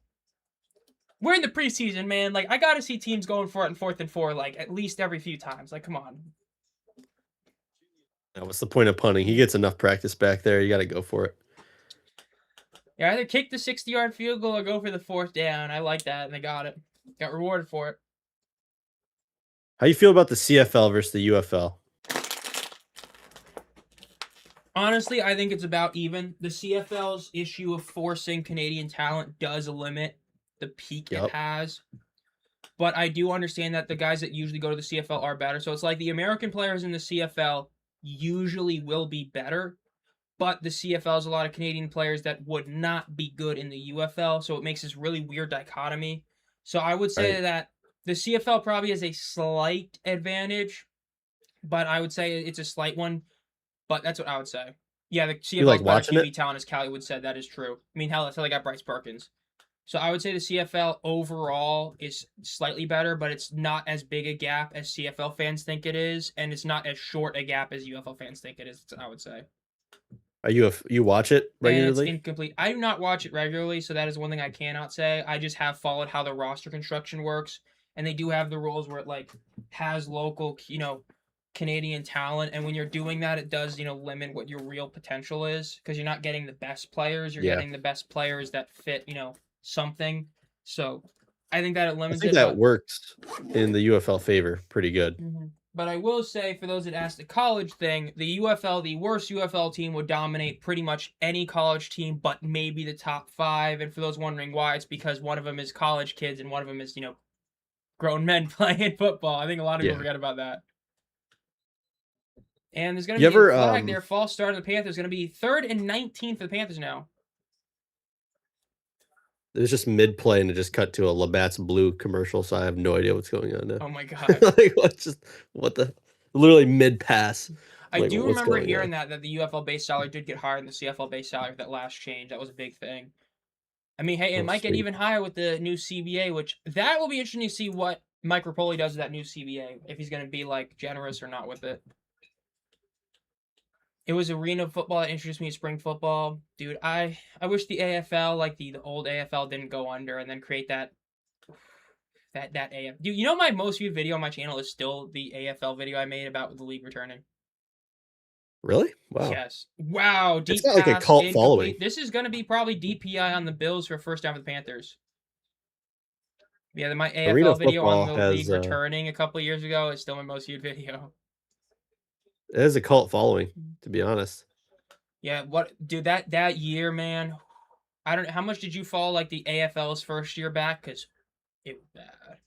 We're in the preseason, man. Like, I gotta see teams going for it in 4th and 4, like, at least every few times. Like, come on. Now, what's the point of punting? He gets enough practice back there. You got to go for it. Yeah, either kick the 60-yard field goal or go for the 4th down. I like that, and they got it. Got rewarded for it. How you feel about the CFL versus the UFL? Honestly, I think it's about even. The CFL's issue of forcing Canadian talent does limit the peak it has. But I do understand that the guys that usually go to the CFL are better. So it's like the American players in the CFL usually will be better. But the CFL has a lot of Canadian players that would not be good in the UFL. So it makes this really weird dichotomy. So I would say that the CFL probably has a slight advantage. But I would say it's a slight one. But that's what I would say. Yeah, the CFL's better TV talent, as Callie said. That is true. I mean, hell, that's how they got Bryce Perkins. So I would say the CFL overall is slightly better, but it's not as big a gap as CFL fans think it is, and it's not as short a gap as UFL fans think it is, I would say. Are you watch it regularly? And it's incomplete. I do not watch it regularly, so that is one thing I cannot say. I just have followed how the roster construction works, and they do have the rules where it like has local, Canadian talent, and when you're doing that, it does, limit what your real potential is, because you're not getting the best players. You're getting the best players that fit, something. So I think that it limits it. That works in the UFL favor pretty good. But I will say, for those that asked the college thing, the UFL, the worst UFL team would dominate pretty much any college team, but maybe the top 5. And for those wondering why, it's because one of them is college kids and one of them is, grown men playing football. I think a lot of people forget about that. And there's going to be a flag there. False start of the Panthers. Going to be 3rd and 19 for the Panthers now. It was just mid-play, and it just cut to a Labatt's Blue commercial, so I have no idea what's going on now. Oh, my God. Literally mid-pass. I do remember hearing that the UFL base salary did get higher than the CFL base salary with that last change. That was a big thing. I mean, hey, it might get even higher with the new CBA, which that will be interesting to see what Mike Rapoli does with that new CBA, if he's going to be, like, generous or not with it. It was arena football that introduced me to spring football. Dude, I wish the AFL, like the old AFL, didn't go under and then create that AFL. Dude, my most viewed video on my channel is still the AFL video I made about the league returning. Really? Wow. Yes. Wow. It's not like a cult following. This is going to be probably DPI on the Bills for first down for the Panthers. Yeah, my AFL video on the league returning a couple of years ago is still my most viewed video. It has a cult following, to be honest. Yeah, dude, that year, man, I don't know, how much did you follow like the AFL's first year back? Because it was bad.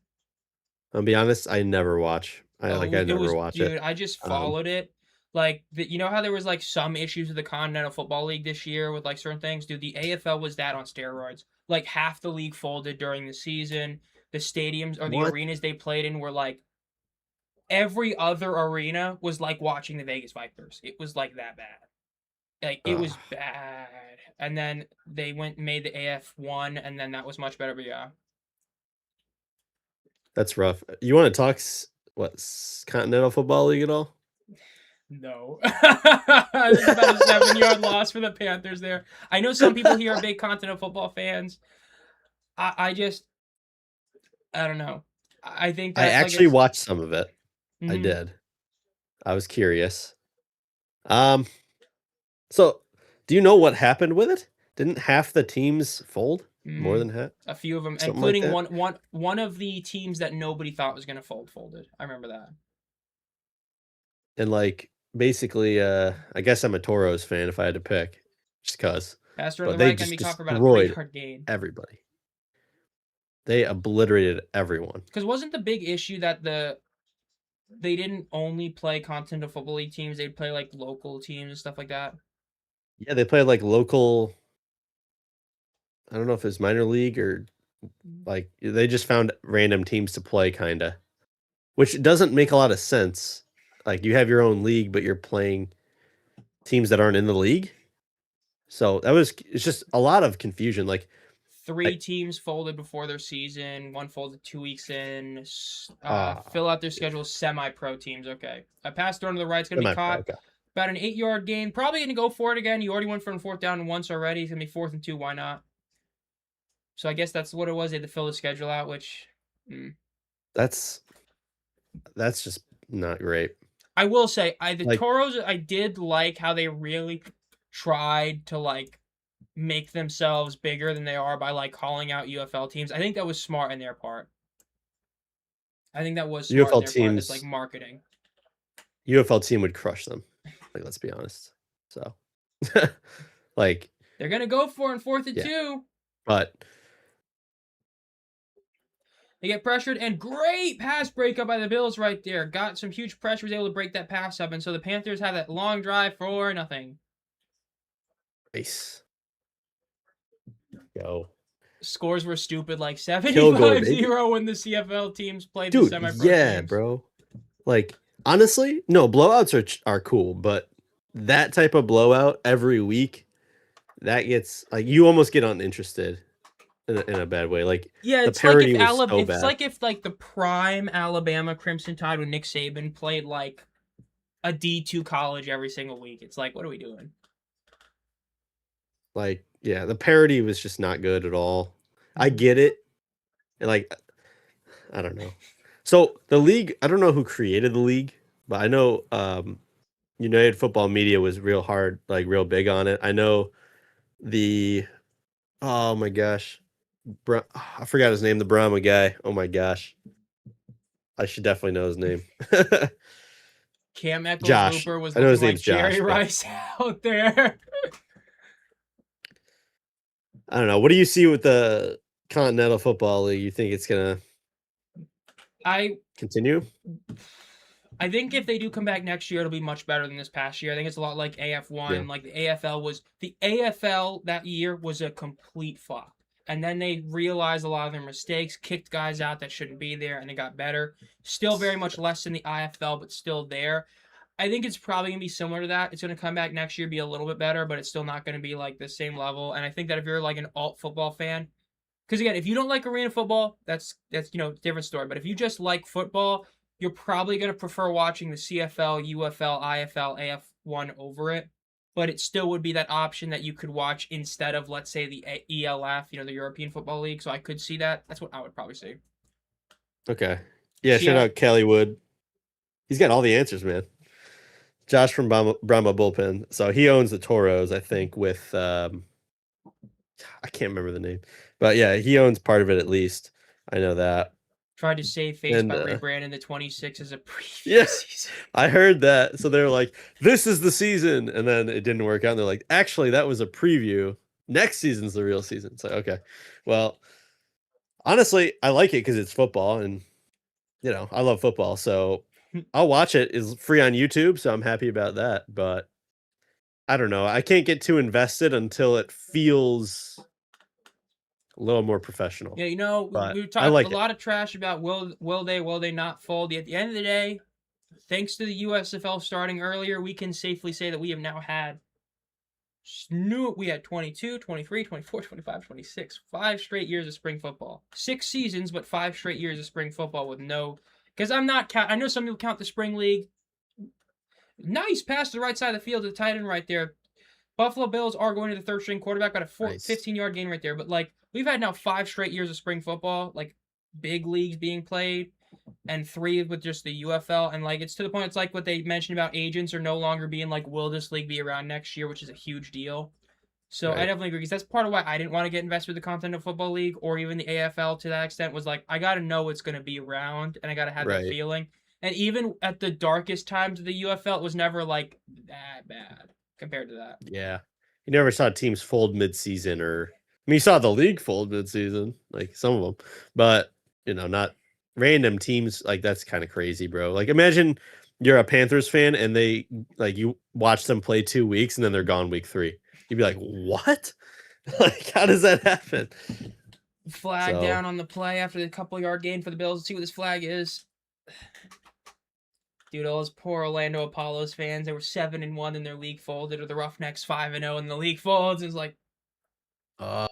I'll be honest, I never watch. I never watch it. Dude, I just followed it. Like, you know how there was like some issues with the Continental Football League this year with like certain things? Dude, the AFL was that on steroids. Like, half the league folded during the season. The stadiums or the arenas they played in were like, every other arena was like watching the Vegas Vipers. It was like that bad. Like, it was bad. And then they made the AF1, and then that was much better, but yeah. That's rough. You want to talk, Continental Football League at all? No. This is about a 7-yard loss for the Panthers there. I know some people here are big Continental Football fans. I don't know. I think that, I actually watched some of it. I did. I was curious. So do you know what happened with it? Didn't half the teams fold? more than half, A few of them, something like including that. one of the teams that nobody thought was gonna folded. I remember that. And like basically, I guess I'm a Toros fan if I had to pick, just cause. Passer on But the they right, gonna just be caught for about a 3 destroyed yard gain. everybody. They obliterated everyone. Because wasn't the big issue that they didn't only play Continental Football League teams; they'd play like local teams and stuff like that. Yeah, they played like local. I don't know if it's minor league or like they just found random teams to play, kinda, which doesn't make a lot of sense. Like you have your own league, but you're playing teams that aren't in the league. So it's just a lot of confusion. Like 3 I teams folded before their season. One folded 2 weeks in. ah Fill out their schedule. Semi-pro teams. Okay, a pass thrown to the right is gonna be semi-pro. caught. Okay. About an 8 yard gain. Probably gonna go for it again. You already went for a 4th down once already. It's gonna be 4th and 2. Why not? So I guess that's what it was. They had to fill the schedule out, which That's just not great. I will say, the Like Toros, I did like how they really tried to like make themselves bigger than they are by like calling out UFL teams. I think that was smart in their part. I think that was smart in UFL their part. That's like teams, marketing. UFL team would crush them. Like let's be honest. So, like They're gonna go for it in 4th and yeah, 2. but They get pressured and great pass breakup by the Bills right there. Got some huge pressure, was able to break that pass up, and so the Panthers have that long drive for nothing. nice. Go. Scores were stupid, like Kill goal, 75-0 when the CFL teams played the dude. semi-pro Yeah, teams. bro. Like honestly, no blowouts are cool, but that type of blowout every week, that gets like you almost get uninterested in a bad way. Like Yeah, the it's like parody was so it's bad. like if like the prime Alabama Crimson Tide when Nick Saban played like a D2 college every single week. It's like, what are we doing? Like yeah, the parody was just not good at all. I get it, and like I don't know. So the league, I don't know who created the league, but I know United Football Media was real hard, like real big on it. I know the oh my gosh, I forgot his name, the Brahma guy. Oh my gosh, I should definitely know his name. Cam Eccles Josh. Hooper was I know looking his like name's Josh. Jerry Rice out there. I don't know. What do you see with the Continental Football League? You think it's gonna I continue? I think if they do come back next year, it'll be much better than this past year. I think it's a lot like AF1. Yeah. Like the AFL that year was a complete flop. And then they realized a lot of their mistakes, kicked guys out that shouldn't be there, and they got better. Still very much less than the IFL, but still there. I think it's probably gonna be similar to that. It's gonna come back next year, be a little bit better, but it's still not gonna be like the same level. And I think that if you're like an alt football fan, because again, if you don't like arena football, that's different story. But if you just like football, you're probably going to prefer watching the CFL, UFL, IFL, AF1 over it. But it still would be that option that you could watch instead of, let's say, the ELF, the European Football League. So I could see that. That's what I would probably see. Okay. Yeah, shout out Kelly Wood. He's got all the answers, man. Josh from Brahma Bullpen. So he owns the Toros, I think, with I can't remember the name. But yeah, he owns part of it at least. I know that. Tried to save face by rebranding the 26 as a preseason. Yes, I heard that. So they're like, this is the season. And then it didn't work out. And they're like, actually, that was a preview. Next season's the real season. It's like, okay. Well, honestly, I like it because it's football. And, I love football. So I'll watch it. It's free on YouTube. So I'm happy about that. But I don't know. I can't get too invested until it feels a little more professional. Yeah, but we talked a lot of trash about will they not fold. At the end of the day, thanks to the USFL starting earlier, we can safely say that we have now had we had 22, 23, 24, 25, 26, 5 straight years of spring football. 6 seasons, but 5 straight years of spring football with no, because I know some people count the spring league. Nice pass to the right side of the field to the tight end right there. Buffalo Bills are going to the third string quarterback, got a 15-yard gain right there. But like we've had now 5 straight years of spring football, like big leagues being played, and 3 with just the UFL. And like it's to the point, it's like what they mentioned about agents are no longer being like, will this league be around next year, which is a huge deal. So I Right. definitely agree because that's part of why I didn't want to get invested with the Continental Football League or even the AFL to that extent was like I got to know it's going to be around and I got to have that Right. feeling. And even at the darkest times of the UFL, it was never like that bad compared to that. Yeah. You never saw teams fold mid-season, or I mean, you saw the league fold mid-season, like some of them, but not random teams. Like that's kind of crazy, bro. Like imagine you're a Panthers fan and they like you watch them play 2 weeks and then they're gone week 3. You'd be like, what? Like, how does that happen? Flag So, down on the play after the couple yard gain for the Bills. Let's see what this flag is. Dude, all those poor Orlando Apollos fans, they were 7-1 in their league folded, or the Roughnecks 5-0 in the league folds. It's like uh,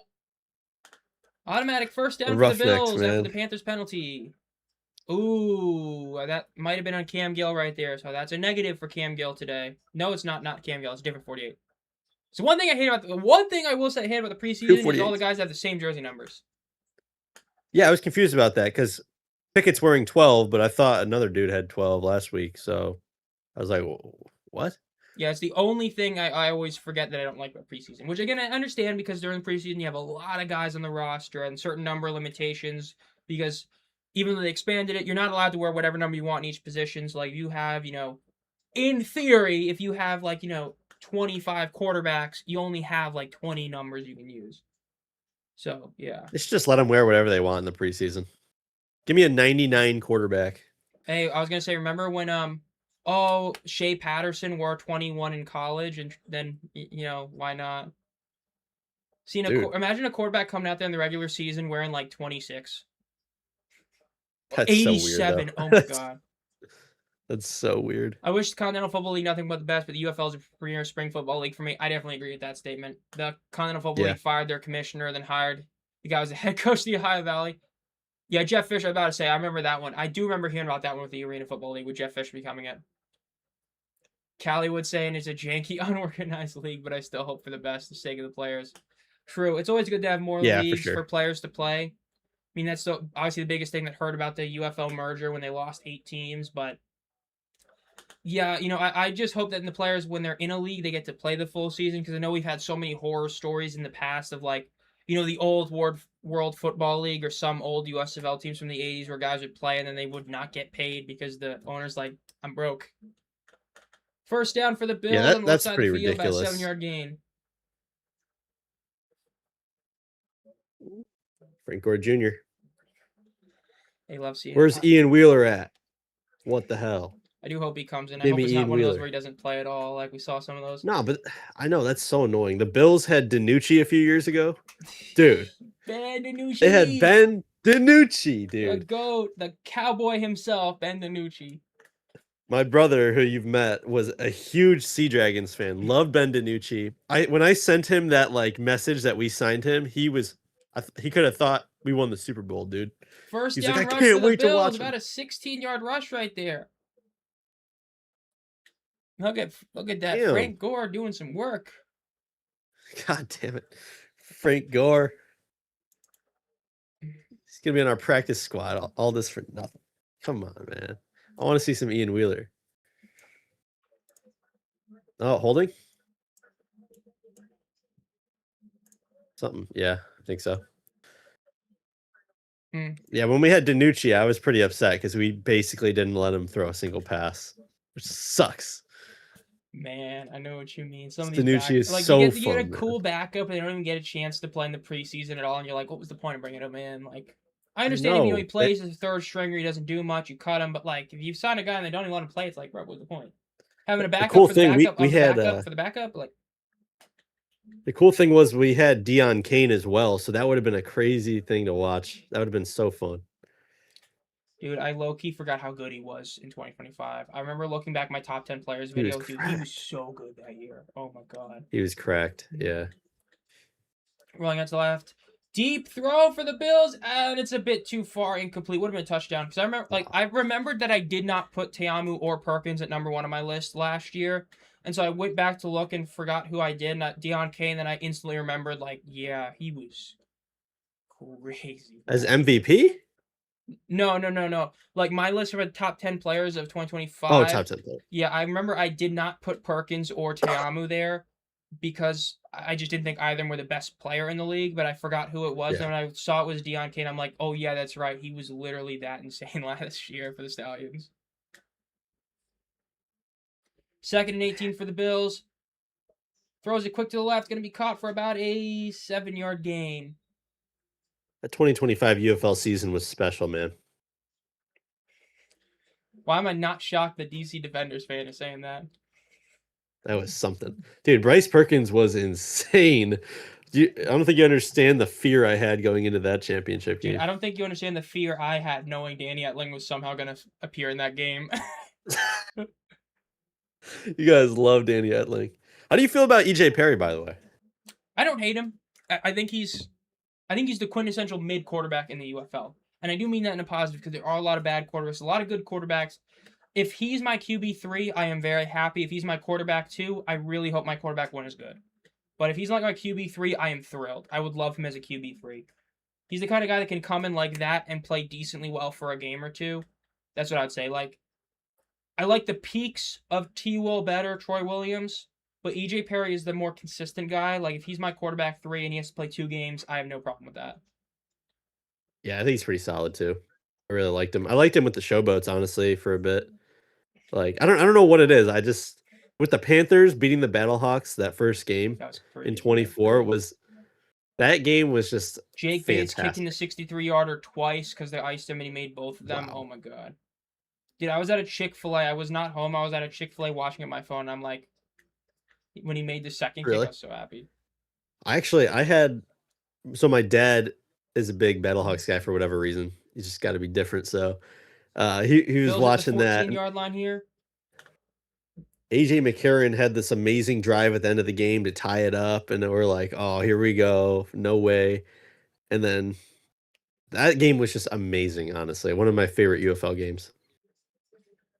automatic first the down for the Roughnecks, Bills after man. the Panthers penalty. Ooh, that might have been on Cam Gill right there. So that's a negative for Cam Gill today. No, it's not. Not Cam Gill. It's a different 48. So one thing I will say I hate about the preseason is all the 248. guys have the same jersey numbers. Yeah, I was confused about that because Pickett's wearing 12, but I thought another dude had 12 last week. So I was like, what? Yeah, it's the only thing I always forget that I don't like about preseason. Which again I understand because during preseason you have a lot of guys on the roster and certain number of limitations because even though they expanded it, you're not allowed to wear whatever number you want in each position. So like you have, in theory, if you have 25 quarterbacks, you only have like 20 numbers you can use. So yeah. They should just let them wear whatever they want in the preseason. Give me a 99 quarterback. Hey, I was gonna say, remember when Shea Patterson wore 21 in college, and then why not? Dude, Imagine a quarterback coming out there in the regular season wearing like 26 or that's so weird, though. 87. Oh my god. That's so weird. I wish the Continental Football League nothing but the best, but the UFL is a premier spring football league for me. I definitely agree with that statement. The Continental Football Yeah. League fired their commissioner, then hired the guy who was the head coach of the Ohio Valley. Yeah, Jeff Fisher, I was about to say, I remember that one. I do remember hearing about that one with the Arena Football League with Jeff Fisher becoming it. Callie would say, and it's a janky, unorganized league, but I still hope for the best for the sake of the players. True. It's always good to have more Yeah, for leagues sure. for players to play. I mean, that's obviously the biggest thing that hurt about the UFL merger when they lost 8 teams, but yeah, I just hope that the players, when they're in a league, they get to play the full season because I know we've had so many horror stories in the past of the old World Football League or some old USFL teams from the 80s where guys would play and then they would not get paid because the owner's like, I'm broke. First down for the Bills Yeah, on the left that's side of pretty the field by a ridiculous. 7-yard gain. Frank Gore Jr. They love seeing Where's it. Ian Wheeler at? What the hell? I do hope he comes in. I Give hope me it's not Ian one of those Wheeler. where he doesn't play at all, like we saw some of those. No, but I know that's so annoying. The Bills had DiNucci a few years ago. Dude. Ben DiNucci. They had Ben DiNucci, The dude. GOAT, the cowboy himself, Ben DiNucci. My brother, who you've met, was a huge Sea Dragons fan. Loved Ben DiNucci. When I sent him that message that we signed him, he could have thought we won the Super Bowl, dude. First He's down like, I rush can't for the wait to Bills. watch him. About a 16-yard rush right there. Look at that. Damn. Frank Gore doing some work. God damn it. Frank Gore. He's going to be on our practice squad. All this for nothing. Come on, man. I want to see some Ian Wheeler. Oh, holding? Something. Yeah, I think so. Yeah, when we had DiNucci, I was pretty upset because we basically didn't let him throw a single pass, which sucks. Man, I know what you mean. Some of these DiNucci is like so you fun, get a man. cool backup, and they don't even get a chance to play in the preseason at all, and you're like, what was the point of bringing him in? Like, I understand if he plays as a third stringer, he doesn't do much. You cut him, but like if you sign a guy and they don't even let him play, it's like, bro, what's the point? Having a backup cool for the thing, backup we had for the backup, like. The cool thing was we had Deion Kane as well, so that would have been a crazy thing to watch. That would have been so fun. Dude, I low-key forgot how good he was in 2025. I remember looking back my top 10 players videos. Dude, he was so good that year. Oh my god. He was cracked, yeah. Rolling out to the left. Deep throw for the Bills, and it's a bit too far, incomplete. Would have been a touchdown. Because I remembered that I did not put Teamu or Perkins at number 1 on my list last year. And so I went back to look and forgot who I did. Not Deion Kane, then I instantly remembered, yeah, he was crazy. As MVP? No. Like my list of the top 10 players of 2025. Oh, top 10 players. Yeah, I remember I did not put Perkins or Teamu there. because I just didn't think either of them were the best player in the league, but I forgot who it was. Yeah. And when I saw it was Deion Kane, I'm like, oh yeah, that's right. He was literally that insane last year for the Stallions. 2nd and 18 for the Bills. Throws it quick to the left, going to be caught for about a 7-yard gain. The 2025 UFL season was special, man. Why am I not shocked that DC Defenders fan is saying that? That was something. Dude, Bryce Perkins was insane. I don't think you understand the fear I had going into that championship game. Dude, I don't think you understand the fear I had knowing Danny Etling was somehow going to appear in that game. You guys love Danny Etling. How do you feel about EJ Perry, by the way? I don't hate him. I think he's the quintessential mid quarterback in the UFL. And I do mean that in a positive because there are a lot of bad quarterbacks, a lot of good quarterbacks. If he's my QB3, I am very happy. If he's my quarterback 2, I really hope my quarterback 1 is good. But if he's not my QB3, I am thrilled. I would love him as a QB3. He's the kind of guy that can come in like that and play decently well for a game or two. That's what I'd say. Like, I like the peaks of T. Will better, Troy Williams, but EJ Perry is the more consistent guy. Like, if he's my quarterback 3 and he has to play 2 games, I have no problem with that. Yeah, I think he's pretty solid too. I really liked him. I liked him with the Showboats, honestly, for a bit. Like, I don't know what it is. I just, with the Panthers beating the Battlehawks that first game That was crazy. in 24 was, that game was just Jake Bates fantastic. kicking the 63-yarder twice because they iced him and he made both of them. Wow. Oh my god. Dude, I was at a Chick-fil-A. I was not home. I was at a Chick-fil-A watching it on my phone. I'm like, when he made the second kick, I was so happy. I had, so my dad is a big Battlehawks guy for whatever reason. He's just got to be different. So he was Bills watching at the that. 14-yard line here. AJ McCarron had this amazing drive at the end of the game to tie it up, and we're like, oh, here we go. No way. And then that game was just amazing, honestly. One of my favorite UFL games.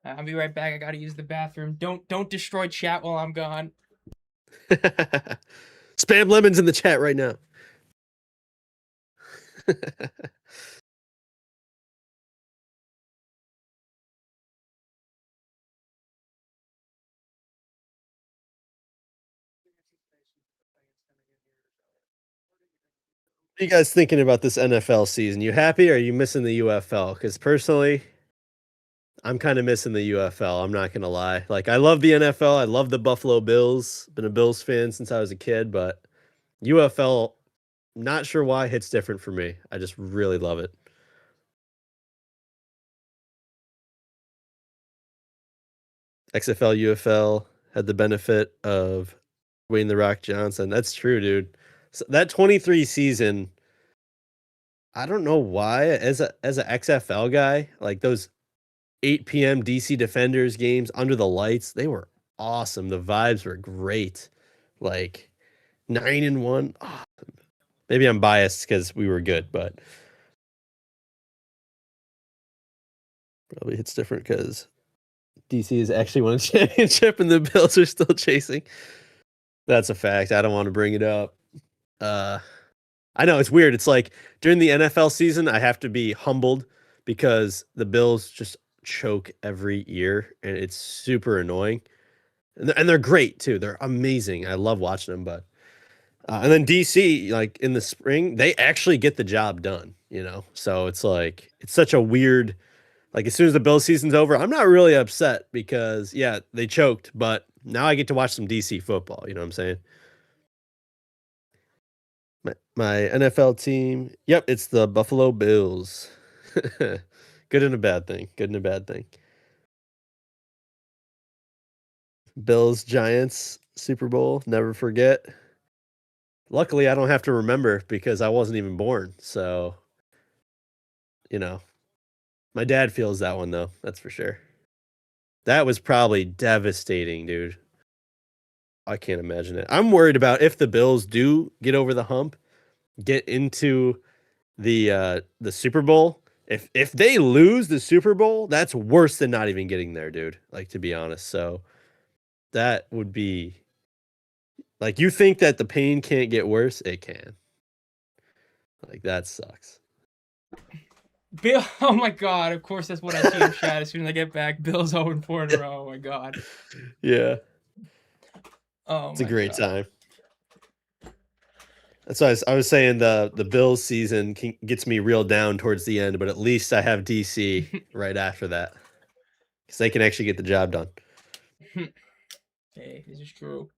I'll be right back. I gotta use the bathroom. Don't destroy chat while I'm gone. Spam lemons in the chat right now. What are you guys thinking about this NFL season? You happy or are you missing the UFL? Because personally, I'm kind of missing the UFL. I'm not going to lie. Like, I love the NFL. I love the Buffalo Bills. Been a Bills fan since I was a kid, but UFL, not sure why, hits different for me. I just really love it. XFL, UFL had the benefit of Wayne the Rock Johnson. That's true, dude. So that 23 season, I don't know why, as a XFL guy, like those 8 p.m. DC Defenders games under the lights, they were awesome. The vibes were great. Like 9-1. Oh, maybe I'm biased because we were good, but probably hits different because DC has actually won a championship and the Bills are still chasing. That's a fact. I don't want to bring it up. I know it's weird. It's like during the NFL season, I have to be humbled because the Bills just choke every year and it's super annoying. And they're great too. They're amazing. I love watching them, but and then DC, like in the spring, they actually get the job done, you know? So it's like, it's such a weird, like as soon as the Bills season's over, I'm not really upset because yeah, they choked, but now I get to watch some DC football. You know what I'm saying? My NFL team. Yep, it's the Buffalo Bills. Good and a bad thing. Good and a bad thing. Bills, Giants, Super Bowl. Never forget. Luckily, I don't have to remember because I wasn't even born. So, you know, my dad feels that one, though. That's for sure. That was probably devastating, dude. I can't imagine it. I'm worried about if the Bills do get over the hump, get into the Super Bowl. If they lose the Super Bowl, that's worse than not even getting there, dude. Like, to be honest. So that would be like, you think that the pain can't get worse? It can. Like, that sucks. Bill, oh my god, of course that's what I see in chat as soon as I get back. Bill's 0-4 in a row. Oh my god. Yeah. Oh, it's a great time. That's why I was saying the Bills season gets me real down towards the end, but at least I have DC right after that because they can actually get the job done. Hey, this is true.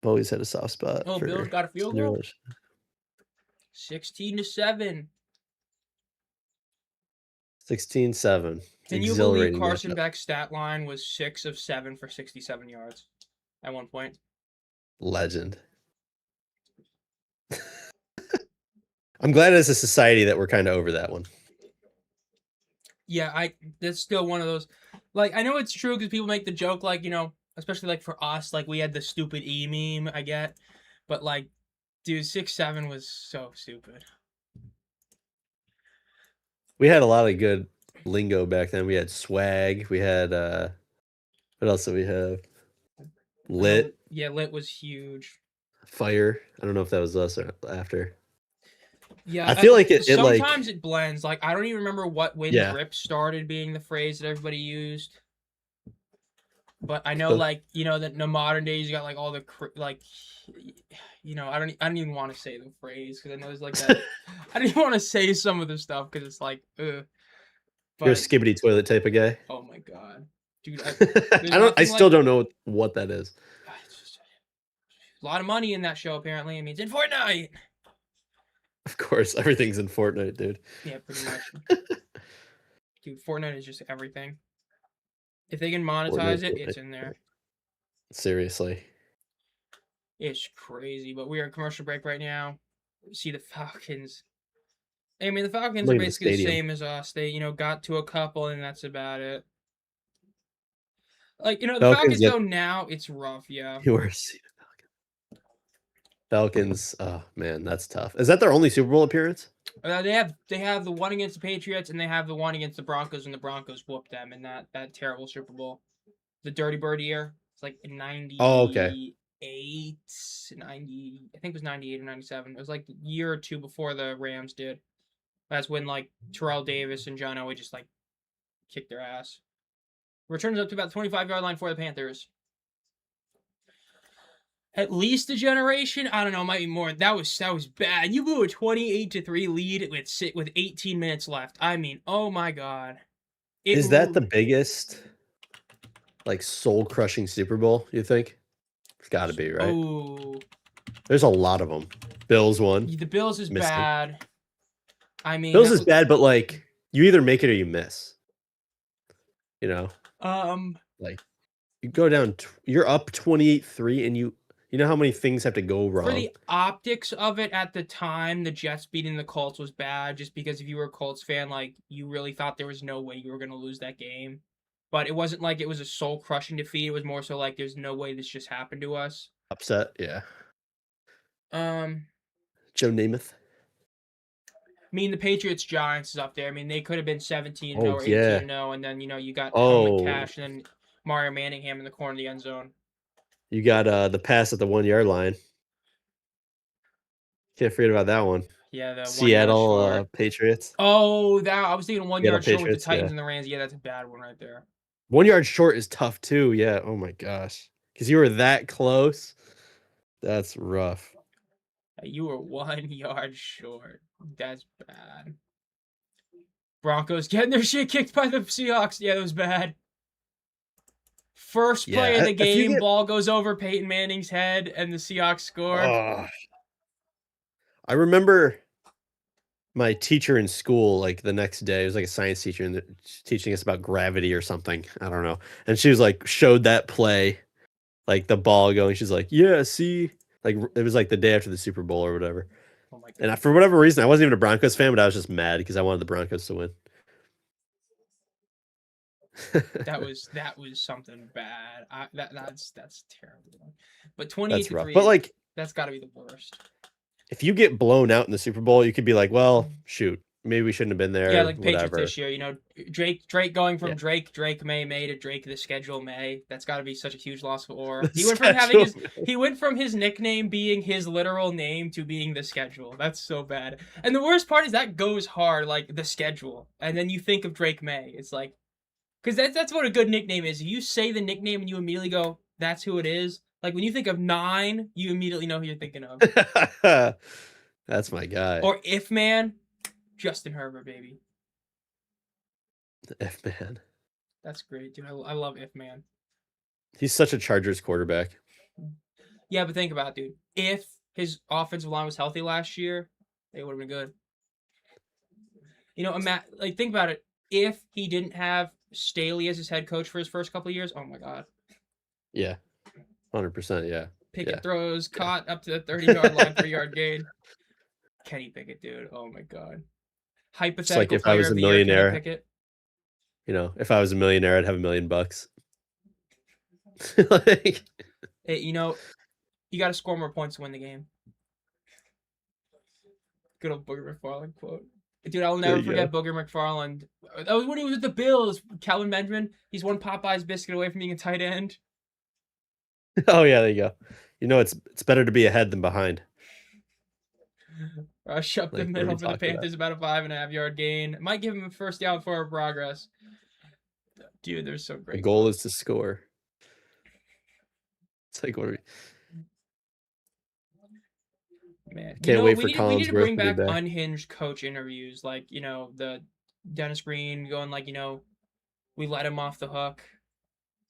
Always had a soft spot. Oh, for Bills got a field goal. 16-7. 16-7. Can you believe Carson Beck's stat line was 6 of 7 for 67 yards at one point? Legend. I'm glad as a society that we're kind of over that one. Yeah, that's still one of those. Like, I know it's true because people make the joke, like, you know, especially like for us, like we had the stupid meme, I get, but like, dude, 6-7 was so stupid. We had a lot of good lingo back then. We had swag. We had what else did we have? Lit. Yeah, lit was huge. Fire. I don't know if that was us or after. Yeah, I feel like it sometimes it blends. Like, I don't even remember when Yeah. "rip" started being the phrase that everybody used. But I know, like, you know, that in the modern days you got like all the like, you know, I don't even want to say the phrase because I know there's like that. I don't even want to say some of the stuff because it's like, ugh. You're a skibbity toilet type of guy. Oh my god, dude! I still don't know what that is. It's just a lot of money in that show. Apparently, it means in Fortnite. Of course, everything's in Fortnite, dude. Yeah, pretty much. Dude, Fortnite is just everything. If they can monetize it, it's in there. Seriously. It's crazy, but we are in commercial break right now. See the Falcons. I mean, the Falcons are basically the same as us. They, you know, got to a couple, and that's about it. Like, you know, the Falcons though now it's rough. Yeah. You are Falcons. Oh man, that's tough. Is that their only Super Bowl appearance? They have the one against the Patriots, and they have the one against the Broncos, and the Broncos whooped them in that terrible Super Bowl, the Dirty Bird year. It's like in 90. Oh, okay. 90. I think it was 98 or 97. It was like the year or two before the Rams did. That's when like Terrell Davis and John Elway just like kicked their ass. Returns up to about the 25-yard line for the Panthers. At least a generation. I don't know. Might be more. That was bad. You blew a 28-3 lead with 18 minutes left. I mean, oh my god. Is that the biggest, like, soul-crushing Super Bowl? You think? It's got to be, right? Oh. There's a lot of them. Bills won. The Bills is bad. I mean, Bills is bad, but like you either make it or you miss. You know. Like you go down. You're up 28-3, and you know how many things have to go wrong. For the optics of it at the time, the Jets beating the Colts was bad, just because if you were a Colts fan, like you really thought there was no way you were going to lose that game. But it wasn't like it was a soul-crushing defeat. It was more so like there's no way this just happened to us. Upset, yeah. Joe Namath. I mean, the Patriots-Giants is up there. I mean, they could have been 17-0 or 18-0, and then, you know, you got Helmet Cash and then Mario Manningham in the corner of the end zone. You got the pass at the 1-yard line. Can't forget about that one. Yeah, the Seattle Patriots. Oh, I was thinking 1 yard short with the Titans and the Rams. Yeah, that's a bad one right there. 1 yard short is tough too. Yeah. Oh my gosh. Because you were that close. That's rough. You were 1 yard short. That's bad. Broncos getting their shit kicked by the Seahawks. Yeah, that was bad. First play of the game, ball goes over Peyton Manning's head, and the Seahawks score. I remember my teacher in school, like the next day, it was like a science teacher and teaching us about gravity or something. I don't know. And she was like, showed that play, like the ball going. She's like, yeah, see, like it was like the day after the Super Bowl or whatever. Oh my God. And for whatever reason, I wasn't even a Broncos fan, but I was just mad because I wanted the Broncos to win. that was something bad. That's terrible. But 28-3. But like, that's got to be the worst. If you get blown out in the Super Bowl, you could be like, well, shoot, maybe we shouldn't have been there. Yeah, like Patriots this year. You know, Drake going from Drake May to Drake the schedule May. That's got to be such a huge loss for Orr. He went from his nickname being his literal name to being the schedule. That's so bad. And the worst part is that goes hard, like the schedule, and then you think of Drake May. It's like, because that's what a good nickname is. You say the nickname and you immediately go, that's who it is. Like, when you think of 9, you immediately know who you're thinking of. That's my guy. Or if man, Justin Herbert, baby. If man. That's great, dude. I love if man. He's such a Chargers quarterback. Yeah, but think about it, dude. If his offensive line was healthy last year, they would have been good. You know, like, think about it. If he didn't have Staley as his head coach for his first couple of years, oh my god. Yeah. 100%, yeah. Pickett Yeah. throws, caught up to the 30-yard line, 3-yard gain. Kenny Pickett, dude. Oh my god. Hypothetical if I player was of a the year, Kenny millionaire, Pickett. you know, if I was a millionaire, I'd have $1 million. Like, Hey, you know, you got to score more points to win the game. Good old Booger McFarland quote. Dude, I'll never forget Booger McFarland. That was when he was with the Bills. Calvin Benjamin, he's one Popeye's biscuit away from being a tight end. oh yeah, there you go. You know, it's better to be ahead than behind. Rush up the middle for the Panthers, about a 5.5-yard gain. Might give him a first down for our progress. Dude, they're so great. The goal is to score. It's like, what are we... Man, Can't wait for we need to bring back back unhinged coach interviews, like, you know, the Dennis Green going like, you know, we let him off the hook.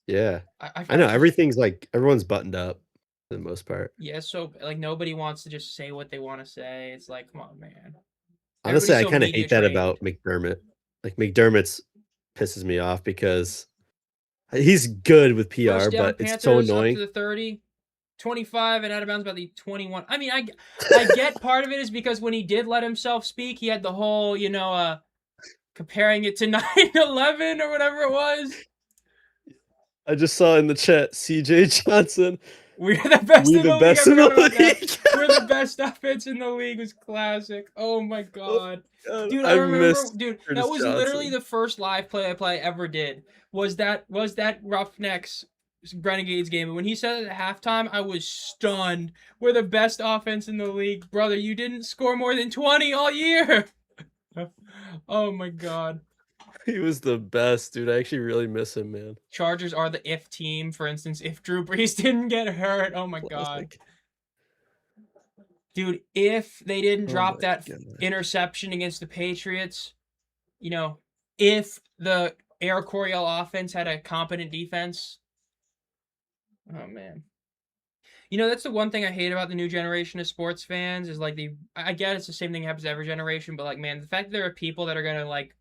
Yeah, I know everything's like everyone's buttoned up for the most part. Yeah, so like nobody wants to just say what they want to say. It's like, come on, man. Honestly, I kind of hate that about McDermott. Like, McDermott's pisses me off because he's good with PR, but it's so annoying. Up to the 30. 25 and out of bounds about the 21. I mean, I get part of it is because when he did let himself speak, he had the whole, you know, comparing it to 9/11 or whatever it was. I just saw in the chat, CJ Johnson. We're the best in the league. We're the best offense in the league was classic. Oh my god. Dude, I remember, dude, that was literally the first live play I ever did. Was that Roughnecks Renegades game, and when he said it at halftime, I was stunned. We're the best offense in the league. Brother, you didn't score more than 20 all year. Oh my god. He was the best, dude. I actually really miss him, man. Chargers are the if team, for instance, if Drew Brees didn't get hurt. Oh my god. Dude, if they didn't drop that interception against the Patriots, you know, if the Air Coryell offense had a competent defense. Oh man. You know, that's the one thing I hate about the new generation of sports fans is like I get it's the same thing happens to every generation, but like, man, the fact that there are people that are gonna like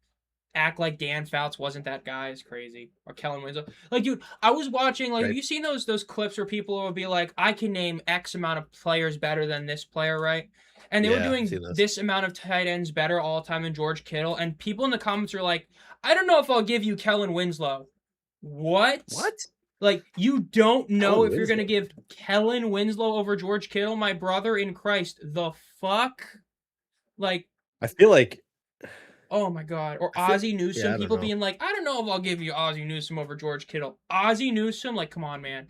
act like Dan Fouts wasn't that guy is crazy. Or Kellen Winslow. Like, dude, I was watching, like, have you seen those clips where people will be like, I can name X amount of players better than this player, right? And they were doing this amount of tight ends better all the time than George Kittle. And people in the comments are like, I don't know if I'll give you Kellen Winslow. What? Like, you don't know if you're going to give Kellen Winslow over George Kittle, my brother in Christ. The fuck? Like, I feel like... Oh my god. Or Ozzie Newsome. People being like, I don't know if I'll give you Ozzie Newsome over George Kittle. Ozzie Newsome? Like, come on, man.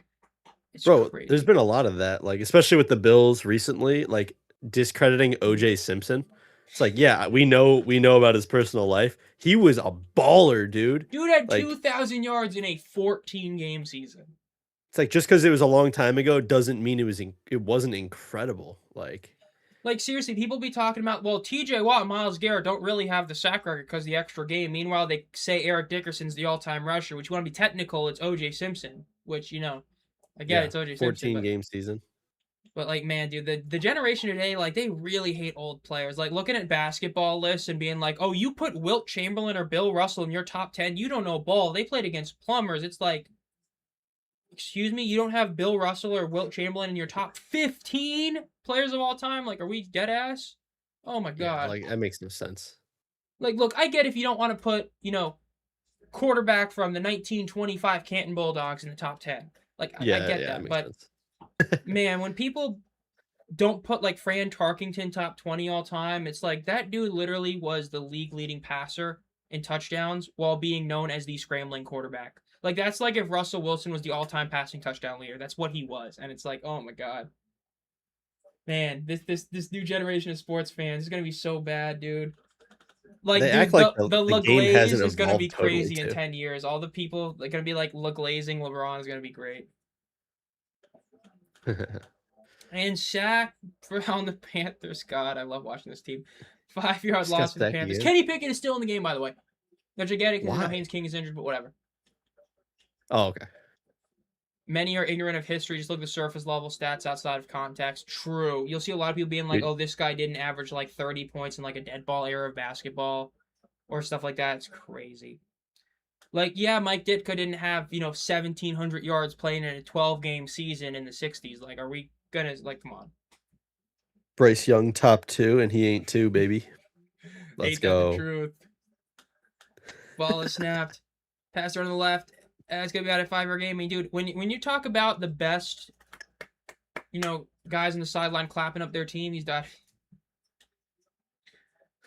It's crazy. There's been a lot of that. Like, especially with the Bills recently, like, discrediting O.J. Simpson. It's like, yeah, we know about his personal life. He was a baller, dude. Dude had 2,000 yards in a 14-game season. It's like, just because it was a long time ago doesn't mean it wasn't incredible. Like, seriously, people be talking about, well, T.J. Watt and Myles Garrett don't really have the sack record because of the extra game. Meanwhile, they say Eric Dickerson's the all-time rusher, which you want to be technical, it's O.J. Simpson, which, you know, again, it's O.J. Simpson. 14-game season. But, like, man, dude, the generation today, like, they really hate old players. Like, looking at basketball lists and being like, oh, you put Wilt Chamberlain or Bill Russell in your top 10, you don't know ball. They played against plumbers. It's like, excuse me, you don't have Bill Russell or Wilt Chamberlain in your top 15 players of all time? Like, are we dead ass? Oh my god. Yeah, like, that makes no sense. Like, look, I get if you don't want to put, you know, quarterback from the 1925 Canton Bulldogs in the top 10. Like, I get that. But, man, when people don't put, like, Fran Tarkington top 20 all time, it's like, that dude literally was the league-leading passer in touchdowns while being known as the scrambling quarterback. Like, that's like if Russell Wilson was the all-time passing touchdown leader. That's what he was. And it's like, oh my god. Man, this new generation of sports fans is going to be so bad, dude. Like, they dude, act like the LaGlaze is going to be crazy in 10 years. All the people, they're going to be like LaGlazing LeBron is going to be great. And sack on the Panthers. God, I love watching this team. 5-yard Just got loss for the sacked Panthers. again. Kenny Pickett is still in the game, by the way. Don't you get it? Because Why? Haynes King is injured, but whatever. Oh, okay. Many are ignorant of history. Just look at the surface level stats outside of context. True. You'll see a lot of people being like, oh, this guy didn't average like 30 points in like a dead ball era of basketball or stuff like that. It's crazy. Like, yeah, Mike Ditka didn't have, 1,700 yards playing in a 12-game season in the 60s. Like, are we going to, like, come on. Bryce Young top 2, and he ain't 2, baby. Let's Ain't that the go. truth? Ball is snapped. Pass on the left. It's going to be out of 5-yard game. I mean, dude, when you talk about the best, guys on the sideline clapping up their team, he's done.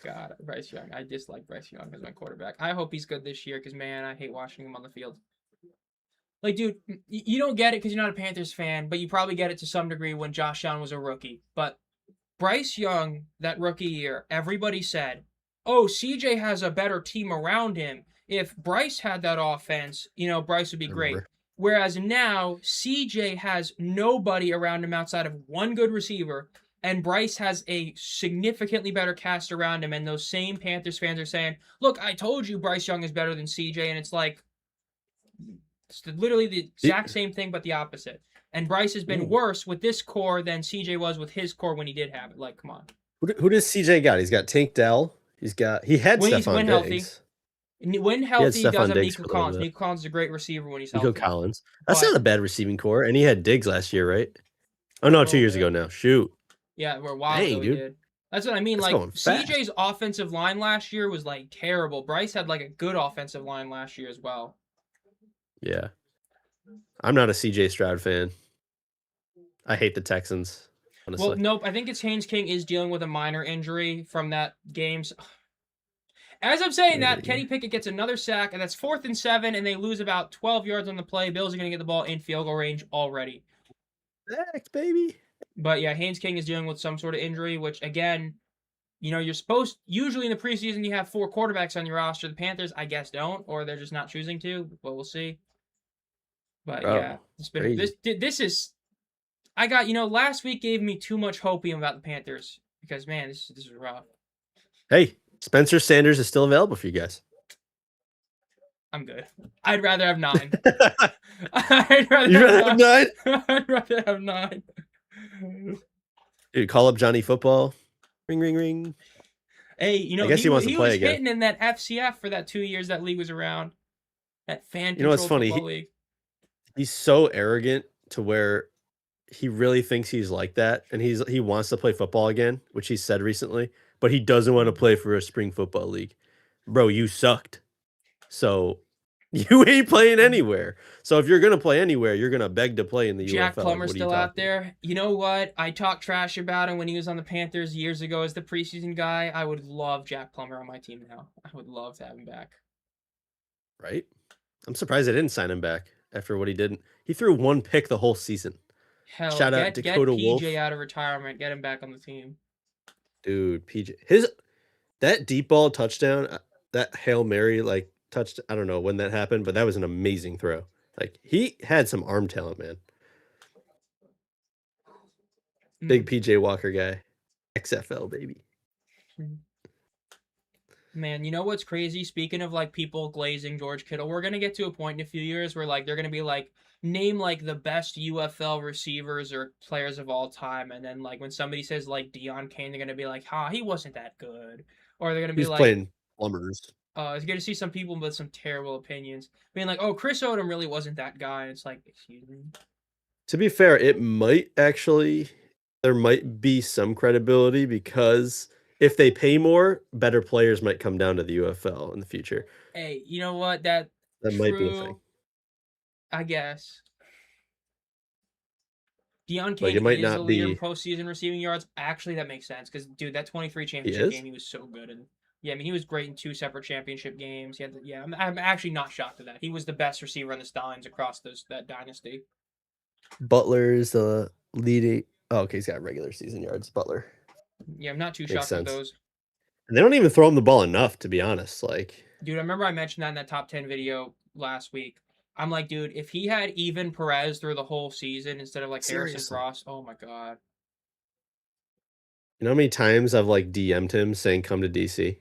God, Bryce Young. I dislike Bryce Young as my quarterback. I hope he's good this year because, man, I hate watching him on the field. Like, dude, you don't get it because you're not a Panthers fan, but you probably get it to some degree when Josh Allen was a rookie. But Bryce Young, that rookie year, everybody said, oh, CJ has a better team around him. If Bryce had that offense, Bryce would be great. Whereas now, CJ has nobody around him outside of one good receiver, and Bryce has a significantly better cast around him, and those same Panthers fans are saying, look, I told you Bryce Young is better than CJ, and it's like, it's literally the exact same thing, but the opposite. And Bryce has been worse with this core than CJ was with his core when he did have it. Like, come on. Who does CJ got? He's got Tank Dell. He had Stephon Diggs. Healthy. When healthy, he does have Diggs Nico Collins. Nico Collins is a great receiver when he's healthy. Nico Collins. That's not a bad receiving core. And he had Diggs last year, right? Oh, no, 2 years ago now. Shoot. Yeah, we're wild ago, dude. Did. That's what I mean. Like, CJ's offensive line last year was, like, terrible. Bryce had, like, a good offensive line last year as well. Yeah. I'm not a CJ Stroud fan. I hate the Texans, honestly. Well, nope. I think it's Haynes King is dealing with a minor injury from that game. As I'm saying that, Kenny Pickett gets another sack, and that's 4th and 7, and they lose about 12 yards on the play. Bills are going to get the ball in field goal range already. Thanks, baby. But, yeah, Haynes King is dealing with some sort of injury, which, again, you're usually in the preseason you have 4 quarterbacks on your roster. The Panthers, I guess, don't, or they're just not choosing to, but we'll see. But, yeah, it's been this is... I got, last week gave me too much hopium about the Panthers because, man, this is rough. Hey, Spencer Sanders is still available for you guys. I'm good. I'd rather have 9. I'd rather have 9? I'd rather have 9. Dude, call up Johnny Football. Ring, ring, ring. Hey, I guess he wants to play again. He was hitting in that FCF for that 2 years that league was around. That fan what's funny? League. He's so arrogant to where he really thinks he's like that, and he wants to play football again, which he said recently, but he doesn't want to play for a spring football league. Bro, you sucked. So you ain't playing anywhere. So if you're going to play anywhere, you're going to beg to play in the Jack UFL. Plummer's still out there. You know what? I talked trash about him when he was on the Panthers years ago as the preseason guy. I would love Jack Plummer on my team now. I would love to have him back. Right? I'm surprised they didn't sign him back after what he did. He threw 1 pick the whole season. Hell, shout out Dakota Wolf. Get PJ out of retirement. Get him back on the team. Dude, PJ. That deep ball touchdown, that Hail Mary, like, touched. I don't know when that happened, but that was an amazing throw. Like, he had some arm talent, man. Big PJ Walker guy. XFL, baby. Man, you know what's crazy? Speaking of, like, people glazing George Kittle, we're going to get to a point in a few years where, like, they're going to be like, name, like, the best UFL receivers or players of all time. And then, like, when somebody says, like, Deion Kane, they're going to be like, he wasn't that good. Or they're going to be like... playing plumbers. It's going to see some people with some terrible opinions. Being like, oh, Chris Odom really wasn't that guy. And it's like, excuse me? To be fair, it might actually... There might be some credibility because... If they pay more, better players might come down to the UFL in the future. Hey, you know what? That might be a thing. I guess. Deion Kane is the leader in postseason receiving yards. Actually, that makes sense because, dude, that 23 championship game, he was so good. And yeah, I mean, he was great in 2 separate championship games. He had I'm actually not shocked at that. He was the best receiver on the Stallions across that dynasty. Butler's the leading. Oh, okay, he's got regular season yards. Butler. Yeah, I'm not too shocked with those. And they don't even throw him the ball enough, to be honest. Like, dude, I remember I mentioned that in that top 10 video last week. I'm like, dude, if he had even Perez through the whole season instead of like Harrison Seriously. Frost, oh my god. You know how many times I've like DM'd him saying come to DC?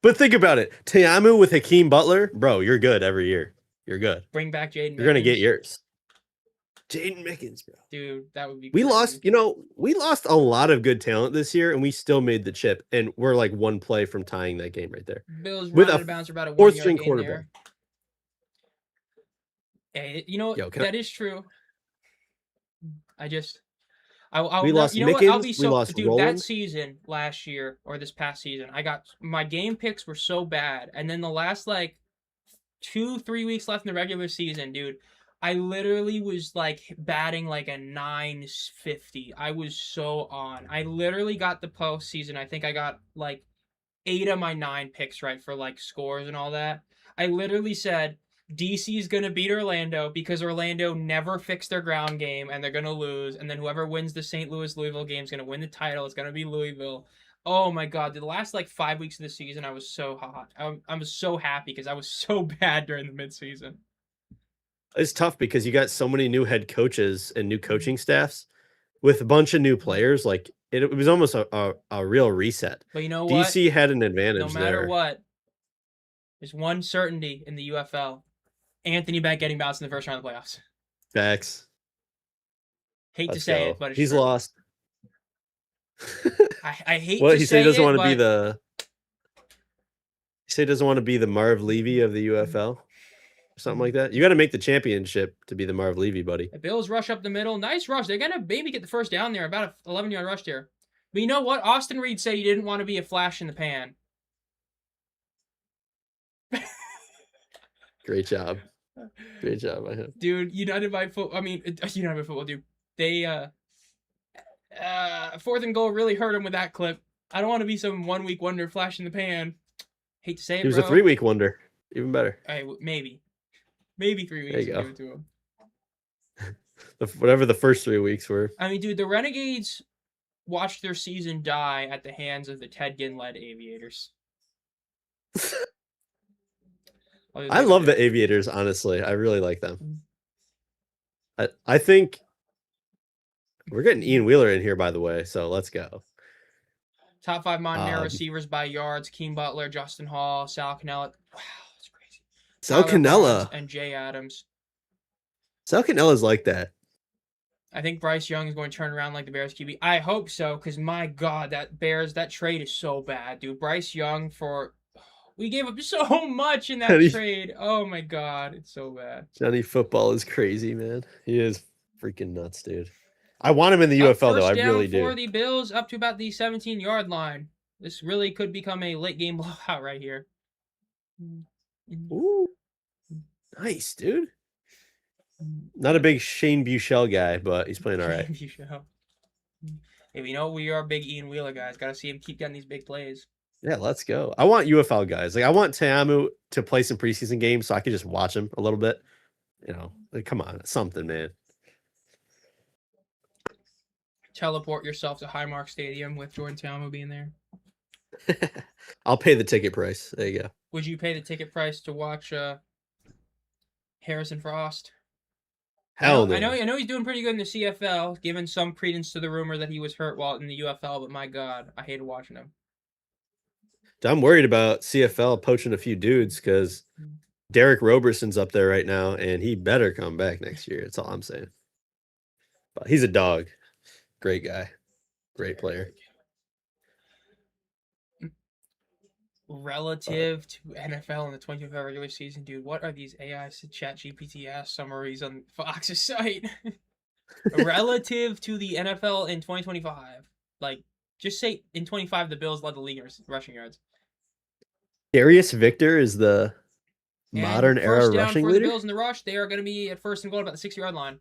But think about it. Teamu with Hakeem Butler, bro, you're good every year. You're good. Bring back Jaden. You're gonna get yours. Jaden Mickens, bro. Dude, that would be We crazy. lost, we lost a lot of good talent this year, and we still made the chip, and we're like one play from tying that game right there. Bills With run a out of bounds for about a fourth 1 yard string gain quarterback. there. Hey, you know what? Yo, That is true. I just we lost you know what? I'll Mickens, be we so lost dude, that Roland. season last year or this past season, I got my game picks were so bad. And then the last like 2-3 weeks left in the regular season, dude, I literally was like batting like a 950. I was so on. I literally got the postseason. I think I got like 8 of my 9 picks right for like scores and all that. I literally said DC is going to beat Orlando because Orlando never fixed their ground game and they're going to lose. And then whoever wins the St. Louis Louisville game is going to win the title. It's going to be Louisville. Oh my God. The last like 5 weeks of the season, I was so hot. I was so happy because I was so bad during the midseason. It's tough because you got so many new head coaches and new coaching staffs with a bunch of new players. Like it was almost a real reset. But you know what? DC had an advantage No matter there. what, there's one certainty in the UFL. Anthony Beck getting bounced in the first round of the playoffs. Facts. Hate to say it, but it's he's true. lost. I hate What to he say said he doesn't it, want to be but the he said he doesn't want to be the Marv Levy of the UFL. Or something like that. You got to make the championship to be the Marv Levy, buddy. the Bills rush up the middle. Nice rush. They're gonna maybe get the first down there. About an 11-yard rush there. But you know what? Austin Reed said he didn't want to be a flash in the pan. Great job. Great job, I hope. Dude, United by Football, dude. They 4th and goal really hurt him with that clip. I don't want to be some 1 week wonder flash in the pan. Hate to say it, He was bro. a 3-week wonder. Even better. Hey, maybe 3 weeks. There you go. Give it to him. Whatever the first 3 weeks were. I mean, dude, the Renegades watched their season die at the hands of the Ted Ginn-led Aviators. I love the Aviators, honestly. I really like them. I think we're getting Ian Wheeler in here, by the way, so let's go. Top 5 Montana receivers by yards: Keem Butler, Justin Hall, Sal Cannella. Wow, that's crazy. Sal Cannella and Jay Adams. Sal Cannella's like that. I think Bryce Young is going to turn around like the Bears QB. I hope so, because my God, that trade is so bad, dude. Bryce Young we gave up so much in that trade. Oh my God, it's so bad. Johnny Football is crazy, man. He is freaking nuts, dude. I want him in the UFL though. I really do. For the Bills, up to about the 17-yard line. This really could become a late game blowout right here. Ooh, nice, dude. Not a big Shane Buechele guy, but he's playing all right. Hey, we know we are big Ian Wheeler guys. Got to see him keep getting these big plays. Yeah, let's go. I want UFL guys. Like I want Teamu to play some preseason games so I can just watch him a little bit. Like come on, something, man. Teleport yourself to Highmark Stadium with Jordan Teamu being there. I'll pay the ticket price. There you go. Would you pay the ticket price to watch Harrison Frost? Hell no. I know he's doing pretty good in the CFL, given some credence to the rumor that he was hurt while in the UFL, but my God, I hated watching him. I'm worried about CFL poaching a few dudes because Derek Roberson's up there right now, and he better come back next year. That's all I'm saying. But he's a dog. Great guy. Great player. Relative to NFL in the 2025 regular season, dude, what are these AI chat GPT ass summaries on Fox's site? Relative to the NFL in 2025. Like, just say in 25 the Bills led the league in rushing yards. Darius Victor is the modern era rushing leader. The Bills in the rush, they are going to be at 1st and goal at about the 6-yard line.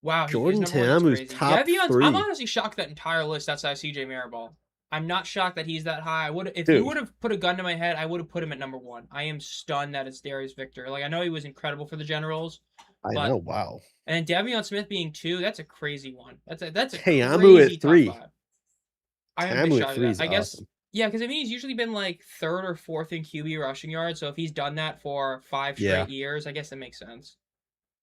Wow, Jordan Teamu's top 3. I'm honestly shocked that entire list outside CJ Maribel. I'm not shocked that he's that high. If you would have put a gun to my head, I would have put him at number 1. I am stunned that it's Darius Victor. Like I know he was incredible for the Generals. I know, wow. And Devion Smith being 2, that's a crazy one. That's a Teamu crazy at 3. Top 5. I am shocked at that. I guess Yeah, because I mean he's usually been like third or fourth in QB rushing yards. So if he's done that for 5 Yeah. straight years, I guess that makes sense.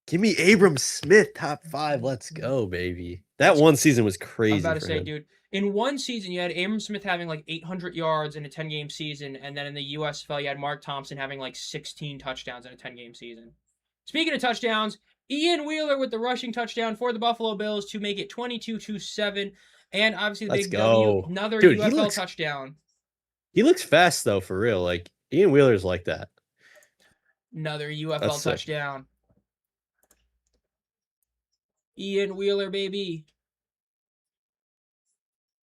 Give me Abram Smith top 5. Let's go, baby. That That's- one season was I'm crazy about to for say, him. dude, in one season you had Abram Smith having like 800 yards in a 10-game season, and then in the USFL you had Mark Thompson having like 16 touchdowns in a 10-game season. Speaking of touchdowns, Ian Wheeler with the rushing touchdown for the Buffalo Bills to make it 22-7, and obviously the Let's big W, go. another Dude, UFL touchdown. he looks fast though, for real. Like Ian Wheeler's like that. Another UFL That's sick. touchdown. Ian Wheeler, baby.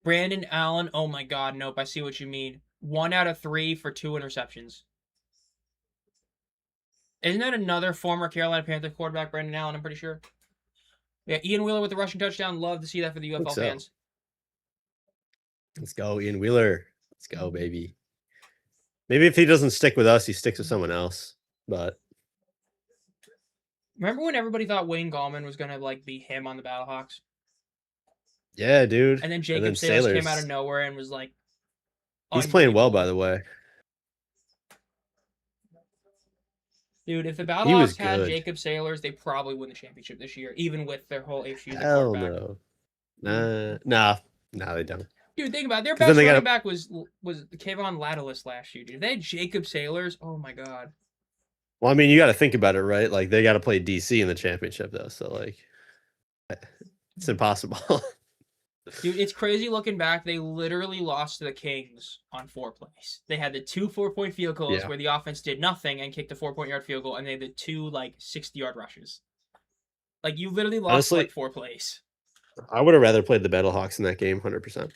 Brandon Allen. Oh my God, nope. I see what you mean. 1 out of 3 for 2 interceptions. Isn't that another former Carolina Panthers quarterback, Brandon Allen? I'm pretty sure. Yeah, Ian Wheeler with the rushing touchdown. Love to see that for the UFL fans. Let's go, Ian Wheeler. Let's go, baby. Maybe if he doesn't stick with us, he sticks with someone else. But remember when everybody thought Wayne Gallman was gonna like be him on the Battlehawks? Yeah, dude. And then Jacob Sayles came out of nowhere and was like, he's playing well, by the way. Dude, if the Battlehawks had Jacob Sailors, they probably win the championship this year, even with their whole issues at quarterback. No. Nah, they don't. Dude, think about it. Their best running back was Kayvon Lattilis last year, dude. If they had Jacob Sailors, oh my God. Well, I mean, you got to think about it, right? Like, they got to play DC in the championship, though. So, like, it's impossible. Dude, it's crazy looking back. They literally lost to the Kings on 4 plays. They had the 2 4-point field goals where the offense did nothing and kicked a 4-point-yard field goal, and they had the 2, like, 60-yard rushes. Like, you literally lost, honestly, like, 4 plays. I would have rather played the Battlehawks in that game, 100%.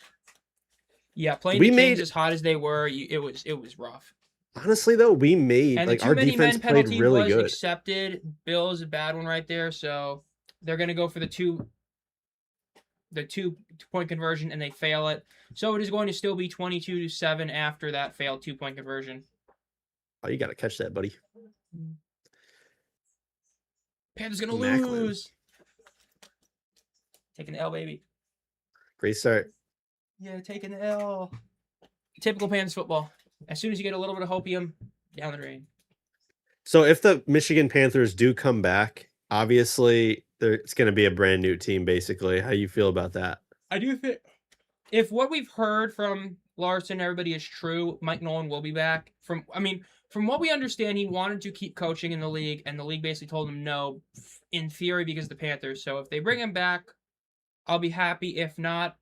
Yeah, playing the Kings as hot as they were, it was rough. Honestly, though, we made, and like, our defense played really good. Accepted. Bill's a bad one right there, so they're going to go for the 2-point conversion, and they fail it. So it is going to still be 22-7 after that failed 2-point conversion. Oh, you got to catch that, buddy. Panthers going to lose. Taking the L, baby. Great start. Yeah, taking the L. Typical Panthers football. As soon as you get a little bit of hopium, down the drain. So if the Michigan Panthers do come back, obviously it's going to be a brand new team, basically. How you feel about that? I do think if what we've heard from Larson, everybody is true, Mike Nolan will be back. From what we understand, he wanted to keep coaching in the league, and the league basically told him no, in theory, because of the Panthers. So if they bring him back, I'll be happy. If not,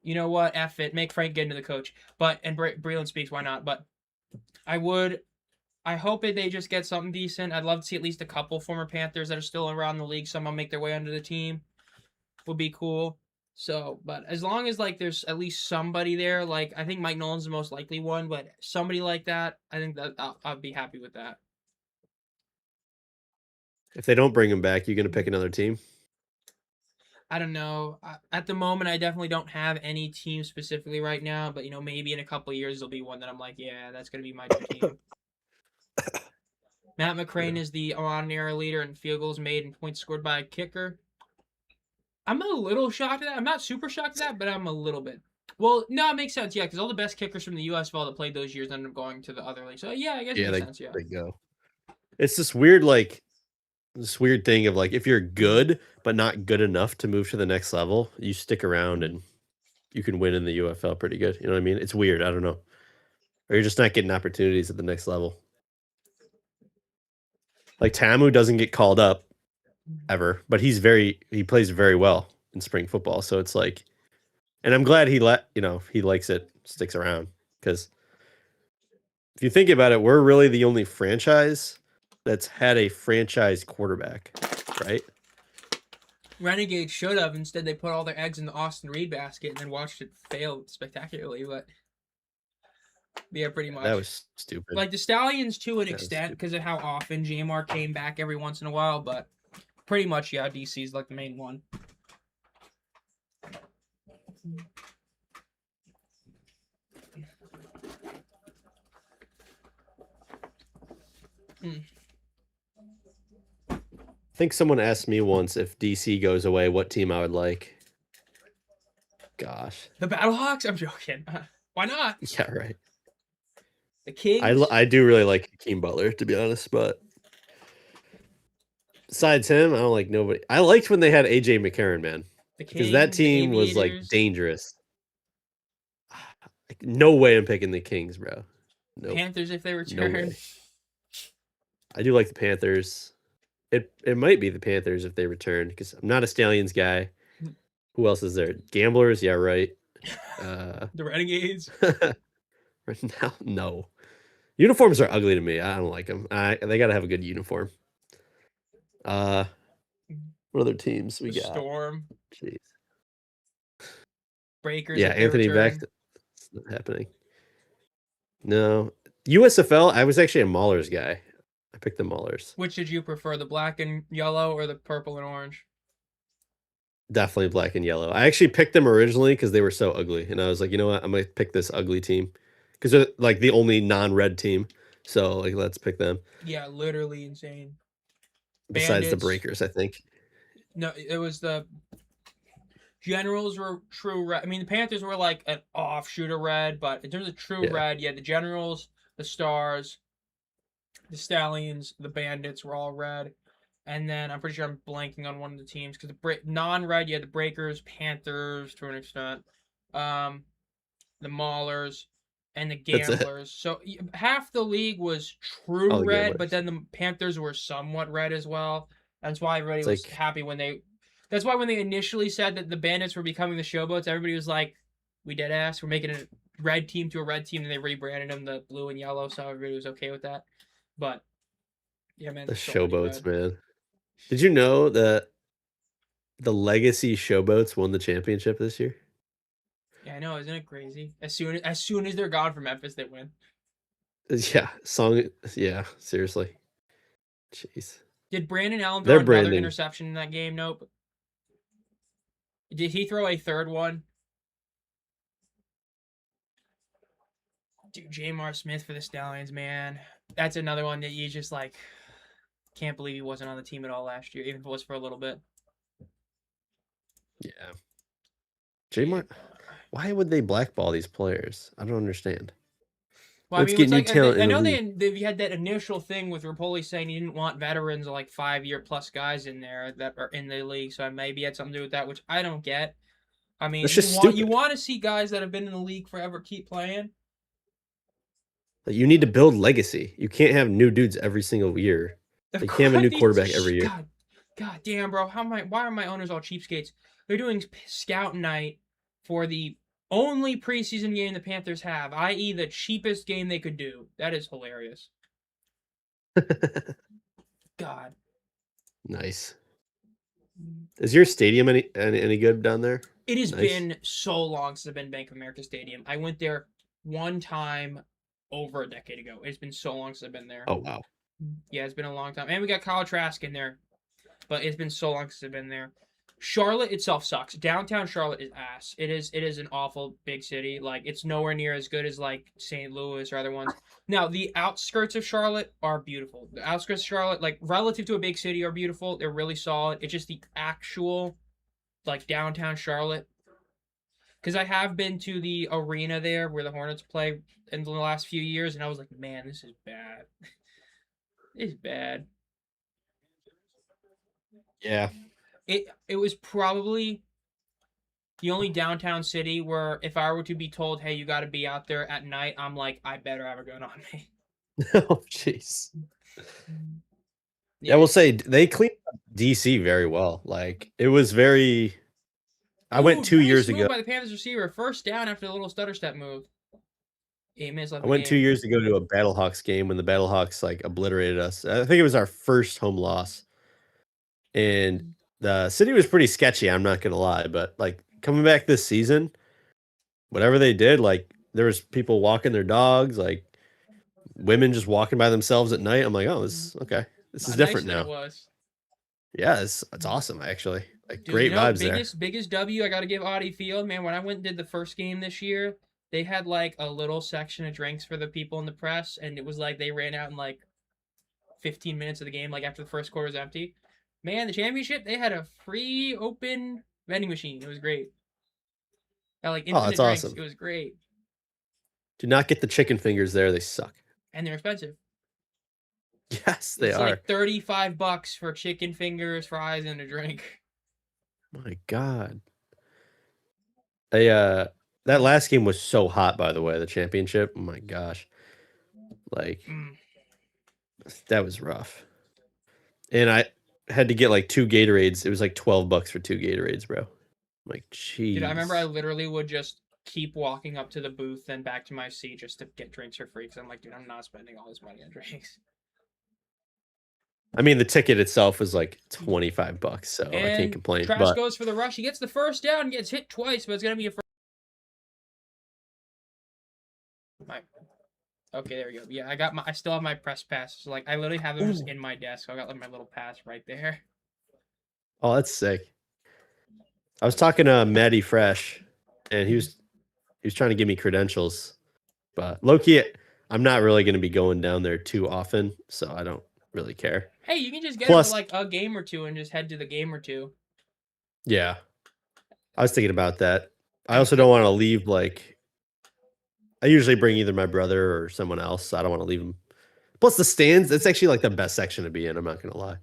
you know what? F it. Make Frank get into the coach. And Breland speaks, why not? But I hope that they just get something decent. I'd love to see at least a couple former Panthers that are still around the league somehow make their way under the team. Would be cool. So, but as long as, like, there's at least somebody there, like, I think Mike Nolan's the most likely one, but somebody like that, I think that I'll be happy with that. If they don't bring him back, you going to pick another team? I don't know. At the moment, I definitely don't have any team specifically right now, but, maybe in a couple of years, there'll be one that I'm like, yeah, that's going to be my team. Matt McCrane is the on-air leader in field goals made and points scored by a kicker. I'm a little shocked at that. I'm not super shocked at that, but I'm a little bit. Well, no, it makes sense, yeah, because all the best kickers from the USFL that played those years ended up going to the other league. So, yeah, I guess it makes sense, yeah. They go. It's this weird, thing of, like, if you're good but not good enough to move to the next level, you stick around and you can win in the UFL pretty good. You know what I mean? It's weird. I don't know. Or you're just not getting opportunities at the next level. Like, Tamu doesn't get called up ever, but he plays very well in spring football. So it's like, and I'm glad he likes it, sticks around, because if you think about it, we're really the only franchise that's had a franchise quarterback, right? Renegade should have. Instead, they put all their eggs in the Austin Reed basket and then watched it fail spectacularly. But yeah, pretty much. That was stupid. Like the Stallions to an extent because of how often JMR came back every once in a while, but pretty much, yeah, DC's like the main one. I think someone asked me once if DC goes away, what team I would like. gosh. The Battlehawks? I'm joking. Why not? Yeah, right. The Kings? I do really like Hakeem Butler, to be honest, but besides him, I don't like nobody. I liked when they had AJ McCarron, man, The because that Kings? The team was like Aviators? dangerous. Like, no way I'm picking the Kings, bro. Nope, Panthers if they no return? way. I do like the Panthers. It might be the Panthers if they return because I'm not a Stallions guy. Who else is there? Gamblers, yeah, right. The Renegades? Right now, no. Uniforms are ugly to me. I don't like them. They got to have a good uniform. What other teams we The got? Storm? Jeez. Breakers Yeah, if they Anthony Beck. return? It's not happening. No. USFL, I was actually a Maulers guy. I picked the Maulers. Which did you prefer, the black and yellow or the purple and orange? Definitely black and yellow. I actually picked them originally because they were so ugly. And I was like, you know what? I'm going to pick this ugly team because they're like the only non-red team. So like, let's pick them. Yeah, literally insane. Besides the Bandits. Breakers, I think. No, it was the Generals were true red. I mean, the Panthers were like an offshoot of red, but in terms of true Yeah. red, yeah, the Generals, the Stars, the Stallions, the Bandits were all red. And then I'm pretty sure I'm blanking on one of the teams because the non-red, you had the Breakers, Panthers to an extent, the Maulers, and the That's it. Gamblers. So half the league was All true the red, but Gamblers. then the Panthers were somewhat red as well. That's why everybody It's was like, happy when they. That's why when they initially said that the Bandits were becoming the Showboats, everybody was like, "We dead ass. We're making a red team to a red team," and they rebranded them the blue and yellow, so everybody was okay with that. But yeah, man, the there's so many Showboats, red. man. Did you know that the Legacy Showboats won the championship this year? Yeah, I know, isn't it crazy? As soon as they're gone from Memphis, they win. Yeah, song. Yeah, seriously. Jeez. Did Brandon Allen throw Their another branding. interception in that game? Nope. Did he throw a third one? Dude, Jamar Smith for the Stallions, man. That's another one that you just like can't believe he wasn't on the team at all last year, even if it was for a little bit. Yeah. Jamar, why would they blackball these players? I don't understand. Well, I Let's mean, get it's new like talent I in the know league. they had that initial thing with Rapoli saying he didn't want veterans or like 5-year plus guys in there that are in the league, so maybe it had something to do with that, which I don't get. I mean, That's you just want you stupid. want to see guys that have been in the league forever keep playing. Like, you need to build legacy. You can't have new dudes every single year. Of They can't have a course, new quarterback every year. God damn, bro. Why are my owners all cheapskates? They're doing scout night for the only preseason game the Panthers have, i.e., the cheapest game they could do. That is hilarious. God. Nice. Is your stadium any good down there? It has Nice. been so long since I've been Bank of America Stadium. I went there one time over a decade ago. It's been so long since I've been there. Oh wow. Yeah, it's been a long time. And we got Kyle Trask in there. But it's been so long since I've been there. Charlotte itself sucks. Downtown Charlotte is ass. It is an awful big city. Like it's nowhere near as good as like St. Louis or other ones. Now the outskirts of Charlotte are beautiful. The outskirts of Charlotte, like relative to a big city, are beautiful. They're really solid. It's just the actual like downtown Charlotte. Because I have been to the arena there where the Hornets play in the last few years, and I was like, man, this is bad. It's bad. Yeah. It was probably the only downtown city where if I were to be told, hey, you got to be out there at night, I'm like, I better have a gun on me. Oh jeez. Yeah, I will say they cleaned up DC very well. Like it was very. I went 2 years Nice ago. move by the Panthers receiver. First down after the little stutter step move. 8 minutes left I in the went 2 game. years ago to a Battlehawks game when the Battlehawks like obliterated us. I think it was our first home loss, and the city was pretty sketchy. I'm not gonna lie, but like coming back this season, whatever they did, like there was people walking their dogs, like women just walking by themselves at night. I'm like, oh, this okay. This is Nicer different than it now. was. Yeah, it's awesome actually. Like Dude, great vibes there. biggest W I got to give Audi Field, man. When I went and did the first game this year, they had like a little section of drinks for the people in the press, and it was like they ran out in like 15 minutes of the game, like after the first quarter was empty. Man, the championship, they had a free open vending machine. It was great. At like Oh, that's Infinite Drinks. awesome. It was great. Do not get the chicken fingers there. They suck. And they're expensive. Yes, they It's are. like $35 for chicken fingers, fries, and a drink. My God. That last game was so hot, by the way, the championship. Oh my gosh. Like, that was rough. And I had to get like 2 Gatorades. It was like $12 for 2 Gatorades, bro. I'm like, jeez. Dude, I remember I literally would just keep walking up to the booth and back to my seat just to get drinks for free. Because I'm like, dude, I'm not spending all this money on drinks. I mean, the ticket itself was like $25, so I can't And complain. Trash But goes for the rush. He gets the first down, gets hit twice, but it's gonna be a first. Okay, there we go. Yeah, I still have my press pass. So like, I literally have them just in my desk. So I got like my little pass right there. oh, that's sick. I was talking to Maddie Fresh, and he was trying to give me credentials, but low-key, I'm not really going to be going down there too often, so I don't really care. Hey, you can just get Plus- it for like a game or two and just head to the game or two. Yeah, I was thinking about that. I also don't want to leave like. I usually bring either my brother or someone else. So I don't want to leave them. Plus the stands, it's actually like the best section to be in. I'm not gonna lie.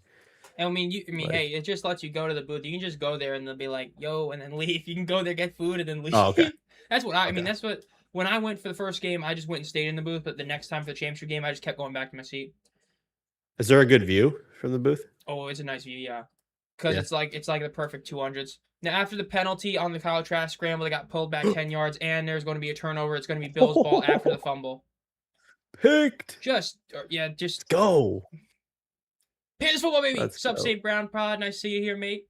I mean, Like- hey, it just lets you go to the booth. You can just go there and they'll be like, "Yo," and then leave. You can go there, get food, and then leave. Oh, okay. That's what I mean. Okay. That's what when I went for the first game, I just went and stayed in the booth. But the next time for the championship game, I just kept going back to my seat. Is there a good view from the booth? Oh, it's a nice view, yeah. Because Yeah. it's like the perfect 200s. Now after the penalty on the Kyle Trask scramble, they got pulled back 10 yards, and there's going to be a turnover. It's going to be Bill's ball after the fumble. Picked. Just Let's go. Panthers football, baby. Let's Sup, go. St. Brown Pod. Nice to see you here, mate.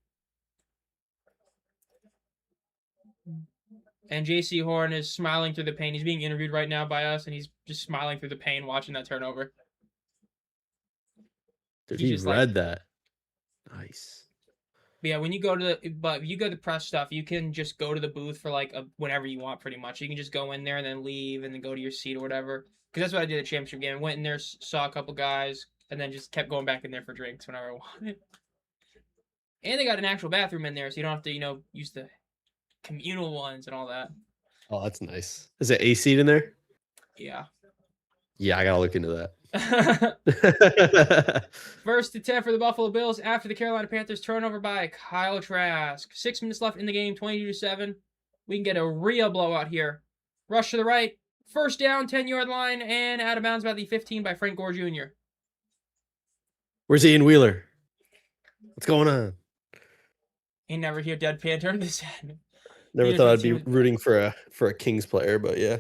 And JC Horn is smiling through the pain. He's being interviewed right now by us, and he's just smiling through the pain watching that turnover. Dude, He's he just read that. Nice. But yeah, when you go to if you go to press stuff, you can just go to the booth for like whenever you want, pretty much. You can just go in there and then leave and then go to your seat or whatever. Because that's what I did at the championship game. I went in there, saw a couple guys, and then just kept going back in there for drinks whenever I wanted. And they got an actual bathroom in there, so you don't have to, use the communal ones and all that. Oh, that's nice. Is it a seat in there? Yeah. Yeah, I gotta look into that. First to 10 for the Buffalo Bills after the Carolina Panthers turnover by Kyle Trask. 6 minutes left in the game, 22-7. We can get a real blowout here. Rush to the right. First down, 10-yard line, and out of bounds about the 15 by Frank Gore Jr. Where's Ian Wheeler? What's going on? He never hear deadpan turn this head. Never Yeah, thought I'd he be was- rooting for a Kings player, but yeah.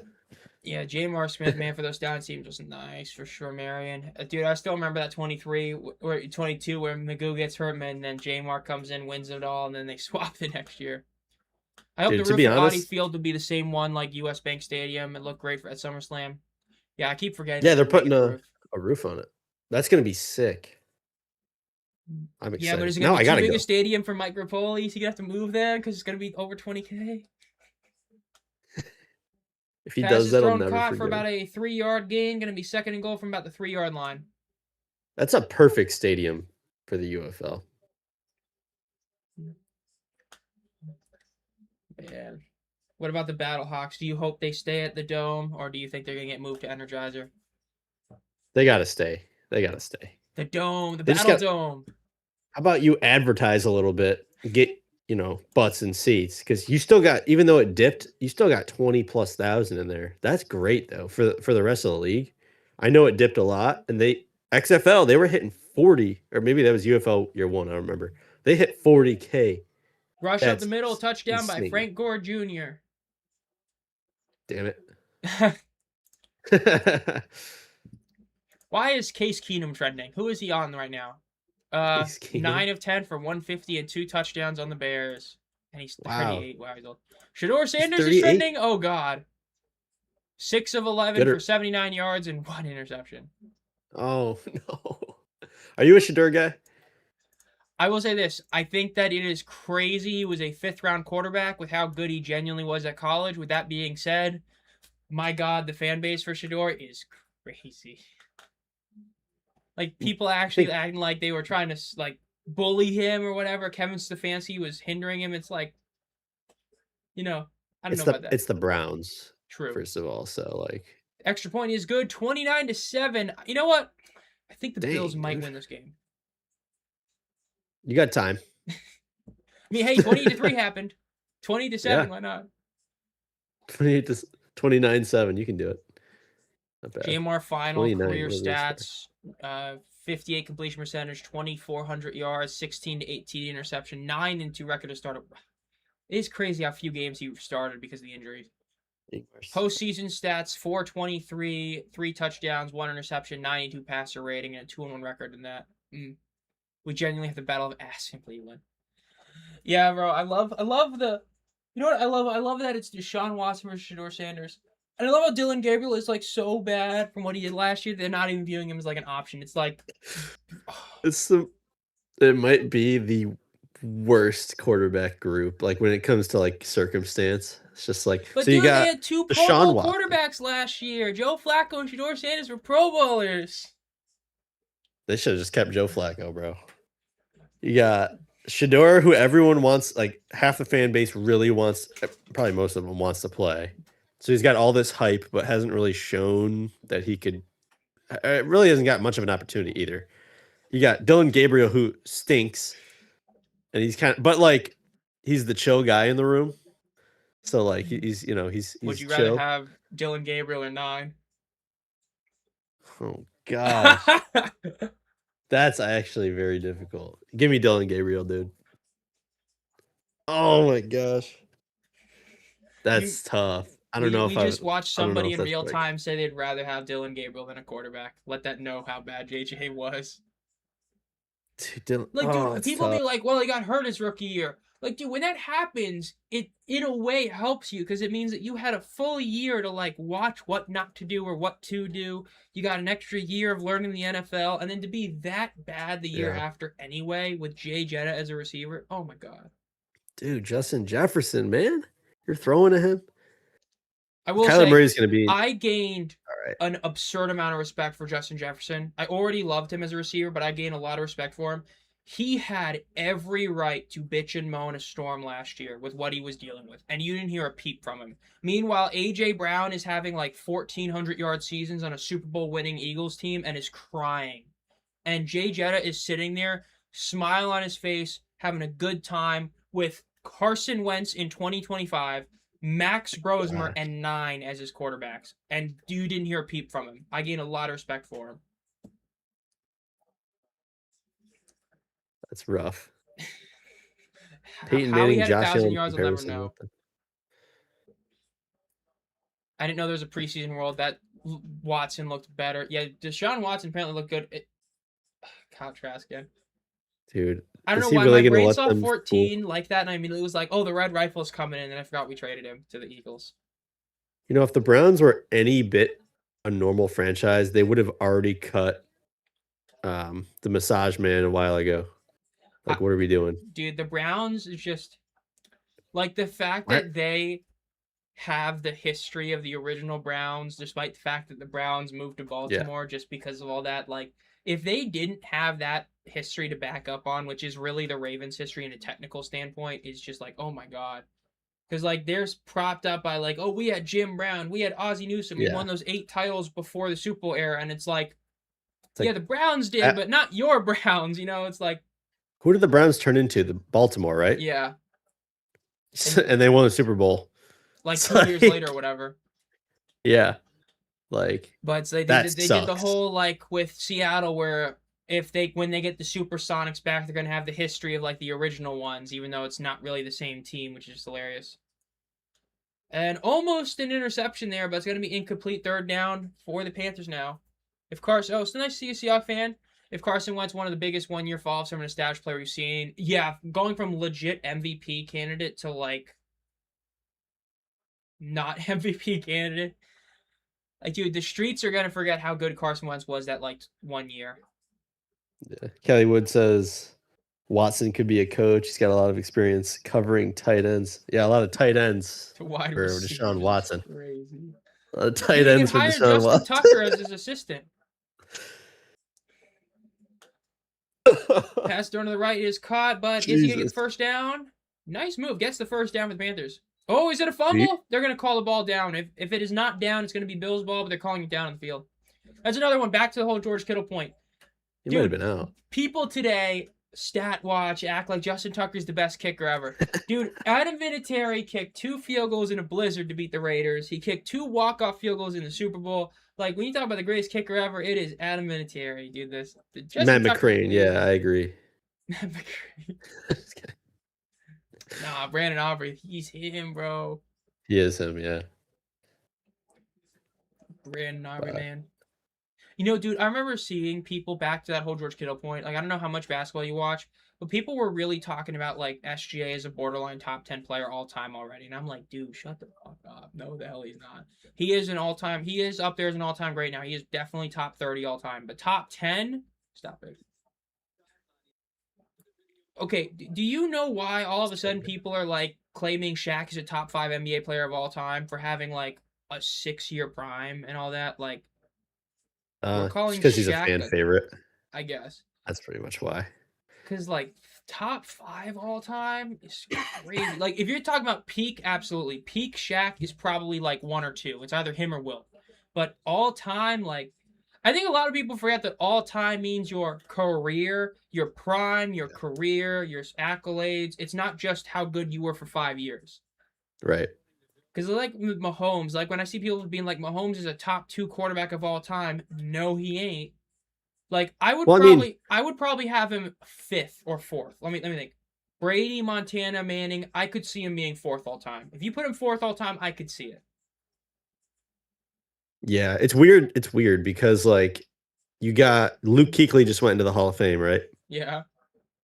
Yeah, J.M.R. Smith, man, for those down teams was nice for sure, Marion. Dude, I still remember that 23 or 22 where Magoo gets hurt, man, and then J.M.R. comes in, wins it all, and then they swap the next year. I hope Dude, the to roof be of Audi honest- Field would be the same one like US Bank Stadium. It looked great at SummerSlam. Yeah, I keep forgetting. Yeah, they're to make putting it a roof on it. That's gonna be sick. I'm excited. Yeah, but is it Now gonna I be too gotta big go. a stadium for Mike Rapoli? Is he gonna have to move then because it's gonna be over 20K? If he Pass does is that, I'll thrown never caught forget. for about a 3-yard gain. Gonna be second and goal from about the 3-yard line. That's a perfect stadium for the UFL. Man. What about the Battlehawks? Do you hope they stay at the Dome, or do you think they're gonna get moved to Energizer? They gotta stay. They gotta stay. The Dome, the They just Battle got- Dome. How about you advertise a little bit, get butts and seats, because you still got, even though it dipped, you still got 20+ thousand in there. That's great though for the rest of the league. I know it dipped a lot, and XFL they were hitting 40, or maybe that was UFL year one. I don't remember. They hit 40K. Rush up That's the middle, touchdown by insane. Frank Gore Jr. Damn it. Why is Case Keenum trending? Who is he on right now? Case Keenum? 9 of 10 for 150 and 2 touchdowns on the Bears. And he's Wow. 38. Wow, he's old. Shador Sanders is 38? trending? Oh, God. 6 of 11 Good or- for 79 yards and 1 interception. Oh no. Are you a Shador guy? I will say this. I think that it is crazy he was a 5th-round quarterback with how good he genuinely was at college. With that being said, my God, the fan base for Shador is crazy. Like, people actually acting like they were trying to, bully him or whatever. Kevin Stefanski was hindering him. It's like, I I don't know about that. It's the Browns, True. first of all. So like, Extra point is good. 29-7. You know what? I think the Bills dang, might dude. win this game. You got time. I mean, hey, 28-3 happened. 20-7, Yeah. why not? 29-7. You can do it. Not bad. JMR final 29, career what was this stats: 58 completion percentage, 2,400 yards, 16 to 18 interception, 9-2 record to start. It is crazy how few games he started because of the injuries. Postseason stats: 423, 3 touchdowns, 1 interception, 92 passer rating, and a 2-1 record in that. We genuinely have the battle of ass in Cleveland. Yeah, bro. I love the. You know what? I love that it's Deshaun Watson versus Shedeur Sanders. And I love how Dylan Gabriel is like so bad from what he did last year. They're not even viewing him as like an option. It's like it might be the worst quarterback group. Like when it comes to like circumstance, it's just like. But so dude, you got they had 2 Pro Deshaun Bowl Watson. quarterbacks last year. Joe Flacco and Shedeur Sanders were Pro Bowlers. They should have just kept Joe Flacco, bro. You got Shedeur, who everyone wants, like half the fan base really wants, probably most of them wants to play. So he's got all this hype, but hasn't really shown that he could. It really hasn't got much of an opportunity either. You got Dylan Gabriel, who stinks, and he's but like he's the chill guy in the room. So like he's Would you chill. rather have Dylan Gabriel or 9? Oh gosh. That's actually very difficult. Give me Dylan Gabriel, dude. Oh my gosh. That's tough. I don't know if we just watched somebody in real quick. time say they'd rather have Dylan Gabriel than a quarterback. Let that know how bad JJ was. Dude, People be like, well, he got hurt his rookie year. Like, dude, when that happens, it in a way helps you because it means that you had a full year to like watch what not to do or what to do. You got an extra year of learning the NFL, and then to be that bad the year after anyway with Jay Jetta as a receiver. Oh my god. Dude, Justin Jefferson, man. You're throwing at him. I will Kyler say, Murray's gonna be. I gained an absurd amount of respect for Justin Jefferson. I already loved him as a receiver, but I gained a lot of respect for him. He had every right to bitch and moan a storm last year with what he was dealing with, and you didn't hear a peep from him. Meanwhile, A.J. Brown is having like 1,400-yard seasons on a Super Bowl winning Eagles team and is crying. And Jay Jetta is sitting there, smile on his face, having a good time with Carson Wentz in 2025, Max Brosmer, and 9 as his quarterbacks. And you didn't hear a peep from him. I gained a lot of respect for him. That's rough. Peyton Manning, Josh 1,000 yards, I'll never know. I didn't know there was a preseason world that Watson looked better. Yeah, Deshaun Watson apparently looked good. Kyle Trask again. Dude, I don't know why my brain saw 14 like that, and I mean it was like, oh, the Red Rifle's coming in, and I forgot we traded him to the Eagles. You know, if the Browns were any bit a normal franchise, they would have already cut the massage man a while ago. Like, what are we doing? Dude, the Browns is just like the fact that they have the history of the original Browns, despite the fact that the Browns moved to Baltimore just because of all that. Like, if they didn't have that history to back up on, which is really the Ravens' history in a technical standpoint, is just like, oh my god. Because like they're propped up by like, oh, we had Jim Brown, we had Ozzie Newsome, we won those 8 titles before the Super Bowl era, and it's like yeah, the Browns did, but not your Browns. You know, it's like. Who did the Browns turn into? The Baltimore, right? Yeah. And they won the Super Bowl. Like 2 years later or whatever. Yeah. Like. But they did the whole like with Seattle where when they get the Supersonics back, they're gonna have the history of like the original ones, even though it's not really the same team, which is hilarious. And almost an interception there, but it's gonna be incomplete 3rd down for the Panthers now. It's nice to see a Seahawks fan. If Carson Wentz, one of the biggest one-year falls from an established player we've seen, going from legit MVP candidate to like not MVP candidate. Like, dude, the streets are gonna forget how good Carson Wentz was that like 1 year. Yeah. Kelly Wood says Watson could be a coach. He's got a lot of experience covering tight ends. Yeah, a lot of tight ends for Deshaun Watson. Crazy. A lot of tight ends for Deshaun Watson. Justin Tucker as his assistant. Pass thrown to the right is caught, but is he gonna get the first down? Nice move. Gets the first down for the Panthers. Oh, is it a Do you- fumble? They're going to call the ball down. If it is not down, it's going to be Bills' ball, but they're calling it down on the field. That's another one. Back to the whole George Kittle point. He might have Dude, been out. people today stat watch, act like Justin Tucker's the best kicker ever. Dude, Adam Vinatieri kicked 2 field goals in a blizzard to beat the Raiders. He kicked 2 walk-off field goals in the Super Bowl. Like, when you talk about the greatest kicker ever, it is Adam Vinatieri, dude. Matt McCrane, yeah, I agree. Matt McCrane. Nah, Brandon Aubrey, he's him, bro. He is him, yeah. Brandon Aubrey, man. You know, dude, I remember seeing people back to that whole George Kittle point. Like, I don't know how much basketball you watch, but people were really talking about, like, SGA as a borderline top 10 player all time already. And I'm like, dude, shut the fuck up. No, the hell he's not. He is up there as an all-time great now. He is definitely top 30 all time. But top 10? Stop it. Okay, do you know why all of a sudden people are, like, claiming Shaq is a top 5 NBA player of all time for having, like, a 6-year prime and all that? Like, we're calling because he's a Shaq fan favorite. I guess. That's pretty much why. Because, like, top 5 all time is crazy. Like, if you're talking about peak, absolutely. Peak Shaq is probably, like, 1 or 2. It's either him or Wilt. But all time, like, I think a lot of people forget that all time means your career, your prime, your career, your accolades. It's not just how good you were for 5 years. Right. Because like Mahomes, like when I see people being like Mahomes is a top 2 quarterback of all time, no, he ain't. Like I would probably have him 5th or 4th. Let me think. Brady, Montana, Manning. I could see him being 4th all time. If you put him 4th all time, I could see it. Yeah, it's weird. It's weird because like you got Luke Kuechly just went into the Hall of Fame, right? Yeah.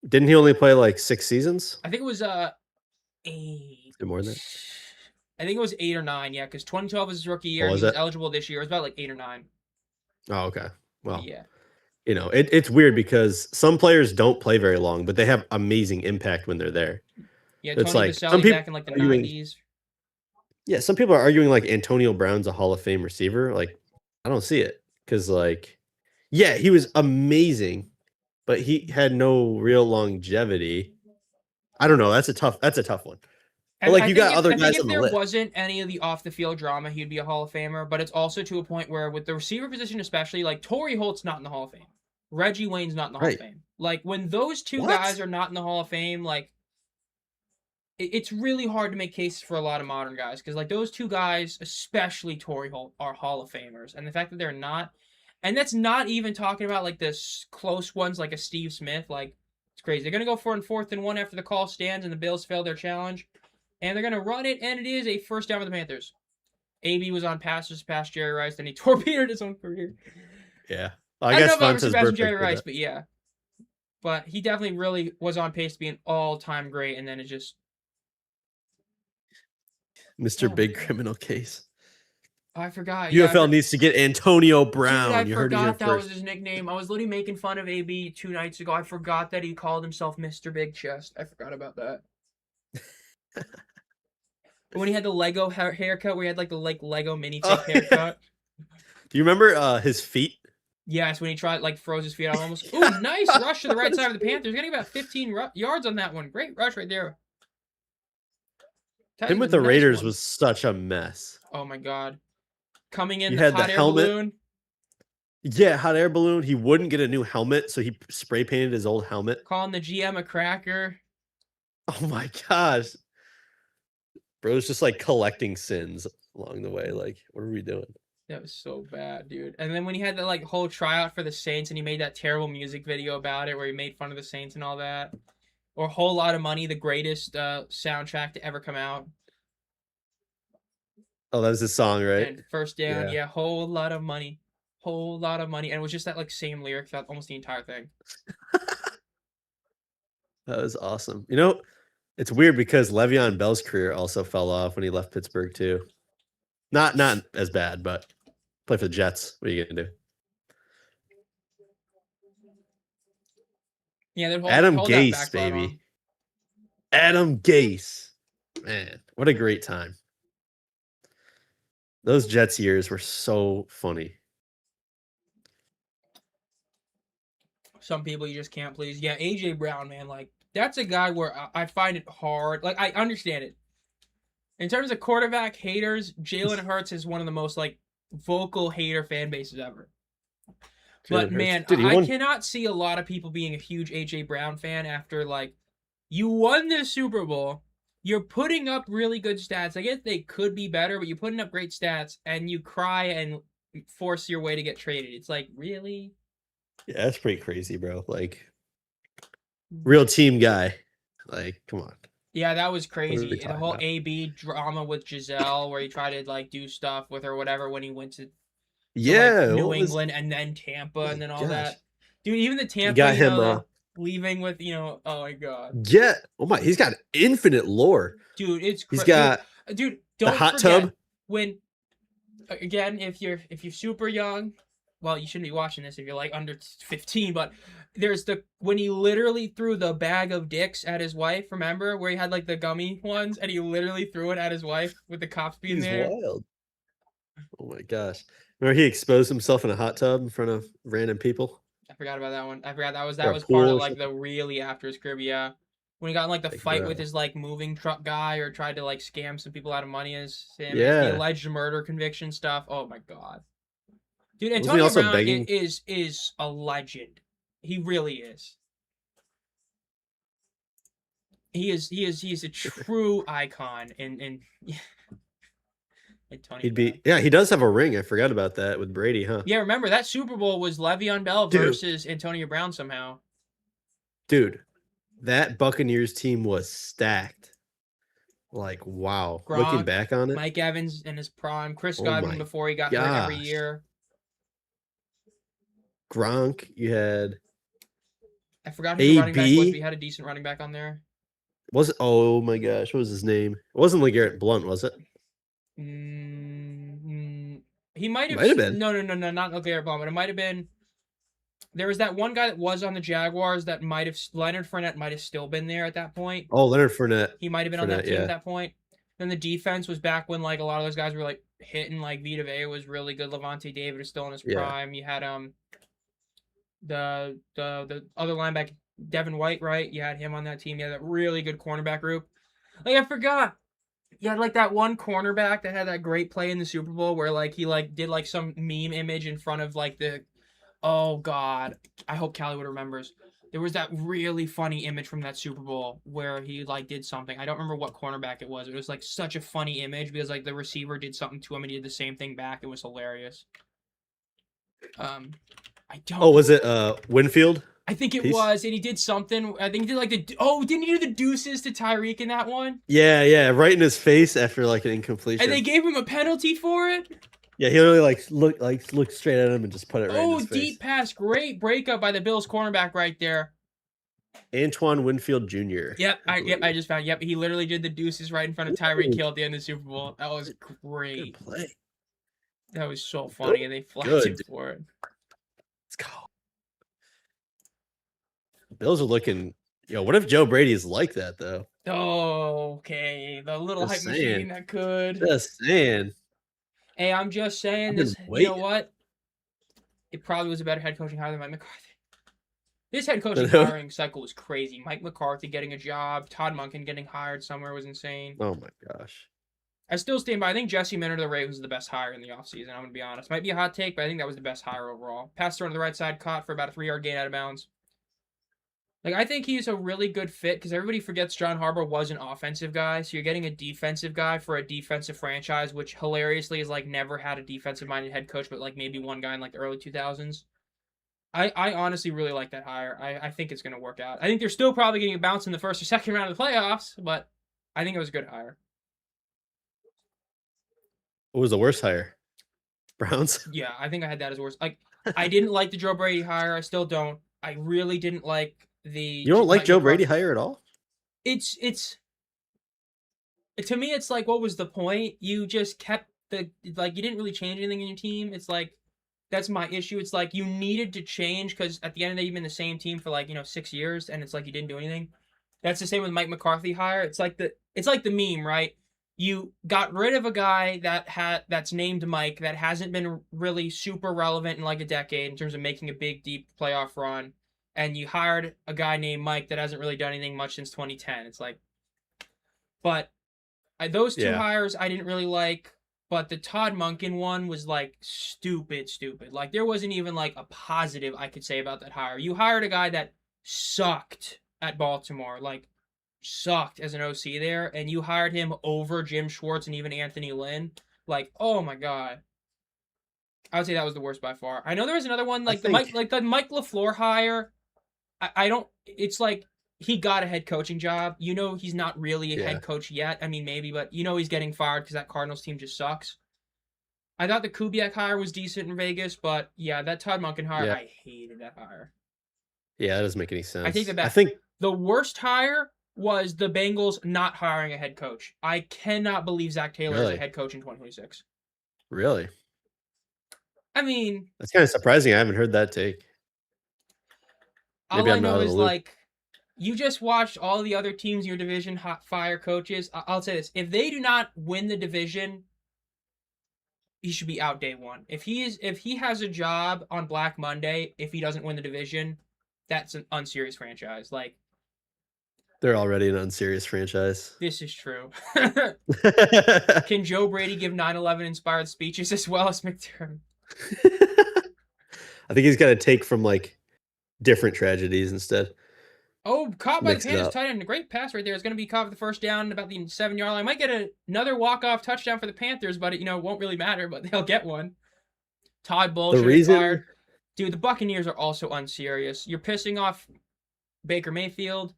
Didn't he only play like 6 seasons? I think it was 8. More than that? I think it was 8 or 9. Yeah, because 2012 was his rookie year. He was eligible this year. It was about like 8 or 9. Oh, okay. Well, yeah. You know, it's weird because some players don't play very long, but they have amazing impact when they're there. Yeah, it's Tony Vaselli back in like the 90s. Yeah, some people are arguing like Antonio Brown's a Hall of Fame receiver. Like, I don't see it because, like, yeah, he was amazing, but he had no real longevity. I don't know. That's a tough one. But like, you got other guys on the list. If there wasn't any of the off the field drama, he'd be a Hall of Famer. But it's also to a point where, with the receiver position especially, like Torrey Holt's not in the Hall of Fame. Reggie Wayne's not in the Hall of Fame. Like when those two guys are not in the Hall of Fame, like it's really hard to make cases for a lot of modern guys because like those two guys, especially Torrey Holt, are Hall of Famers, and the fact that they're not, and that's not even talking about like the close ones like a Steve Smith, like it's crazy. They're gonna go for 4th and 1 after the call stands and the Bills fail their challenge, and they're gonna run it, and it is a first down for the Panthers. AB was on passes past Jerry Rice, then he torpedoed his own career. Yeah. I don't know if I was Jerry Rice, but yeah. But he definitely really was on pace to be an all-time great, and then it just... Mr. Big Criminal Case. Oh, I forgot. UFL needs to get Antonio Brown. Dude, I forgot that was his nickname. I was literally making fun of AB 2 nights ago. I forgot that he called himself Mr. Big Chest. I forgot about that. When he had the Lego haircut, where he had like the Lego minifig haircut. Do you remember his feet? Yes, when he tried froze his feet out almost. Ooh, nice rush to the right side of the Panthers. Getting about 15 yards on that one. Great rush right there. Him with the Raiders was such a mess. Oh my god. Coming in, you had hot the air helmet. balloon. Yeah, hot air balloon. He wouldn't get a new helmet, so he spray painted his old helmet. Calling the GM a cracker. Oh my gosh. Bro's just like collecting sins along the way. Like, what are we doing? That was so bad, dude. And then when he had that whole tryout for the Saints and he made that terrible music video about it where he made fun of the Saints and all that. Or Whole Lot of Money, the greatest soundtrack to ever come out. Oh, that was his song, right? And first down, yeah, whole lot of money. Whole lot of money. And it was just that same lyric throughout almost the entire thing. That was awesome. You know, it's weird because Le'Veon Bell's career also fell off when he left Pittsburgh too. Not as bad, but play for the Jets. What are you gonna do? Yeah, Adam Gase, baby. Adam Gase. Man, what a great time. Those Jets years were so funny. Some people you just can't please. Yeah, AJ Brown, man, that's a guy where I find it hard. I understand it. In terms of quarterback haters, Jalen Hurts is one of the most like vocal hater fan bases ever. But Jalen Hurts, man, dude, he I won. cannot see a lot of people being a huge AJ Brown fan after like you won this Super Bowl. You're putting up really good stats. I guess they could be better, but you're putting up great stats, and you cry and force your way to get traded. It's like, really? Yeah, that's pretty crazy, bro. Like, real team guy. Like, come on. Yeah, that was What are we crazy. The talking whole about? AB drama with Giselle, where he tried to like do stuff with her, whatever, when he went to like Yeah, New what was? England and then Tampa Oh and my then all gosh, that. Dude, even the you Tampa, got him. the leaving with, oh my god. Yeah. Oh my, he's got infinite lore. Dude, it's He's dude, got dude, the don't hot tub. forget when again, if you're super young, well, you shouldn't be watching this if you're like under 15, but there's the when he literally threw the bag of dicks at his wife, remember? Where he had like the gummy ones and he literally threw it at his wife with the cops being He's there. wild. Oh my gosh. Remember he exposed himself in a hot tub in front of random people I forgot about that one. I forgot that was or that a was part pool of or like the something. really after his career, yeah. When he got in like the Like, fight with bro. his like moving truck guy or tried to like scam some people out of money as him, the Yeah. alleged murder conviction stuff. Oh my god. Dude, Wasn't he Antonio also Brown begging? is a legend. He really is. He is a true icon in Antonio He'd Brown. be. Yeah, he does have a ring. I forgot about that with Brady, huh? Yeah, remember that Super Bowl was Le'Veon Bell Dude. versus Antonio Brown somehow. Dude, that Buccaneers team was stacked. Like, wow. Looking Gronk, back on it, Mike Evans in his prime, Chris oh Godwin my before he got hurt every gosh. year. Gronk, you had I forgot who the running back was, but AB. he had a decent running back on there. Was it? Oh my gosh, what was his name? It wasn't LeGarrette Blunt, was it? Mm, he might have Might have been. no, not LeGarrette Blount, but it might have been. There was that one guy that was on the Jaguars that might have Leonard Fournette might have still been there at that point. Oh, Leonard Fournette. He might have been on that Fournette, team at yeah. that point. Then the defense was back when like a lot of those guys were like hitting, like Vita Vea was really good. Levante David is still in his Yeah. prime. You had the other linebacker Devin White, right? You had him on that team. You had that really good cornerback group. Like I forgot. You had like that one cornerback that had that great play in the Super Bowl where like he like did like some meme image in front of like the oh god. I hope Callie remembers. There was that really funny image from that Super Bowl where he like did something. I don't remember what cornerback it was. It was like such a funny image because like the receiver did something to him and he did the same thing back. It was hilarious. I don't. Oh, was it Winfield? I think it Peace? was, and he did something. I think he did like the didn't he do the deuces to Tyreek in that one? Yeah, right in his face after like an incompletion. And they gave him a penalty for it. Yeah, he really looked straight at him and just put it right in Oh, his face. deep pass, great breakup by the Bills cornerback right there. Antoine Winfield Jr. Yep, I believe. just found. Yep, he literally did the deuces right in front of Tyreek Hill at the end of the Super Bowl. That was Good great. play. That was so funny, and they flagged Good. him for it. Let's go. Bills are looking. What if Joe Brady is like that though? Oh, okay, the little Just hype saying. machine that could. Just saying. Hey, I'm just saying I've this. been You know waiting. what? It probably was a better head coaching hire than Mike McCarthy. This head coaching who? hiring cycle was crazy. Mike McCarthy getting a job, Todd Monken getting hired somewhere was insane. Oh my gosh. I still stand by. I think Jesse Minter the Ravens was the best hire in the offseason. I'm going to be honest. Might be a hot take, but I think that was the best hire overall. Pass throw on the right side, caught for about a 3-yard gain out of bounds. Like, I think he's a really good fit because everybody forgets John Harbaugh was an offensive guy. So you're getting a defensive guy for a defensive franchise, which hilariously is like never had a defensive-minded head coach, but like maybe one guy in like the early 2000s. I honestly really like that hire. I think it's going to work out. I think they're still probably getting a bounce in the first or second round of the playoffs, but I think it was a good hire. What was the worst hire? Browns? Yeah, I think I had that as worse. Like, I didn't like the Joe Brady hire. I still don't. I really didn't like the. You don't like Mike Joe McCarthy. Brady hire at all? It's to me. It's like, what was the point? You just kept you didn't really change anything in your team. It's like that's my issue. It's like you needed to change because at the end of the day, you've been the same team for like 6 years, and it's like you didn't do anything. That's the same with Mike McCarthy hire. It's like the meme, right? You got rid of a guy that's named Mike that hasn't been really super relevant in like a decade in terms of making a big deep playoff run, and you hired a guy named Mike that hasn't really done anything much since 2010. It's like, but Those two Yeah. hires I didn't really like, but the Todd Monken one was like stupid, stupid. Like there wasn't even like a positive I could say about that hire. You hired a guy that sucked at Baltimore, like sucked as an OC there, and you hired him over Jim Schwartz and even Anthony Lynn. Like, oh my god. I would say that was the worst by far. I know there was another one I like think the Mike LaFleur hire. I don't. It's like he got a head coaching job. You know he's not really a yeah. head coach yet. I mean maybe, but you know he's getting fired because that Cardinals team just sucks. I thought the Kubiak hire was decent in Vegas, but yeah, that Todd Monken hire, Yeah. I hated that hire. Yeah, that doesn't make any I take sense. that I back. think The worst hire was the Bengals not hiring a head coach. I cannot believe Zach Taylor is a really. head coach in 2026. Really. I mean, That's kind of surprising. I haven't heard that take. all Maybe I I'm not know out of the is loop. like you just watched all the other teams in your division fire coaches. I'll say this: if they do not win the division, he should be out day one. If he has a job on Black Monday, if he doesn't win the division, that's an unserious franchise. Like They're already an unserious franchise. this is true. I Can Joe Brady give 9/11 inspired speeches as well as McDermott? think he's got to take from like different tragedies instead. Oh, caught by the Mix it Panthers up. tight end. A great pass right there. It's going to be caught for the first down about the 7-yard line. Might get another walk-off touchdown for the Panthers, but it won't really matter, but they'll get one. Todd Bowles The should have reason, fired. Dude, the Buccaneers are also unserious. You're pissing off Baker Mayfield.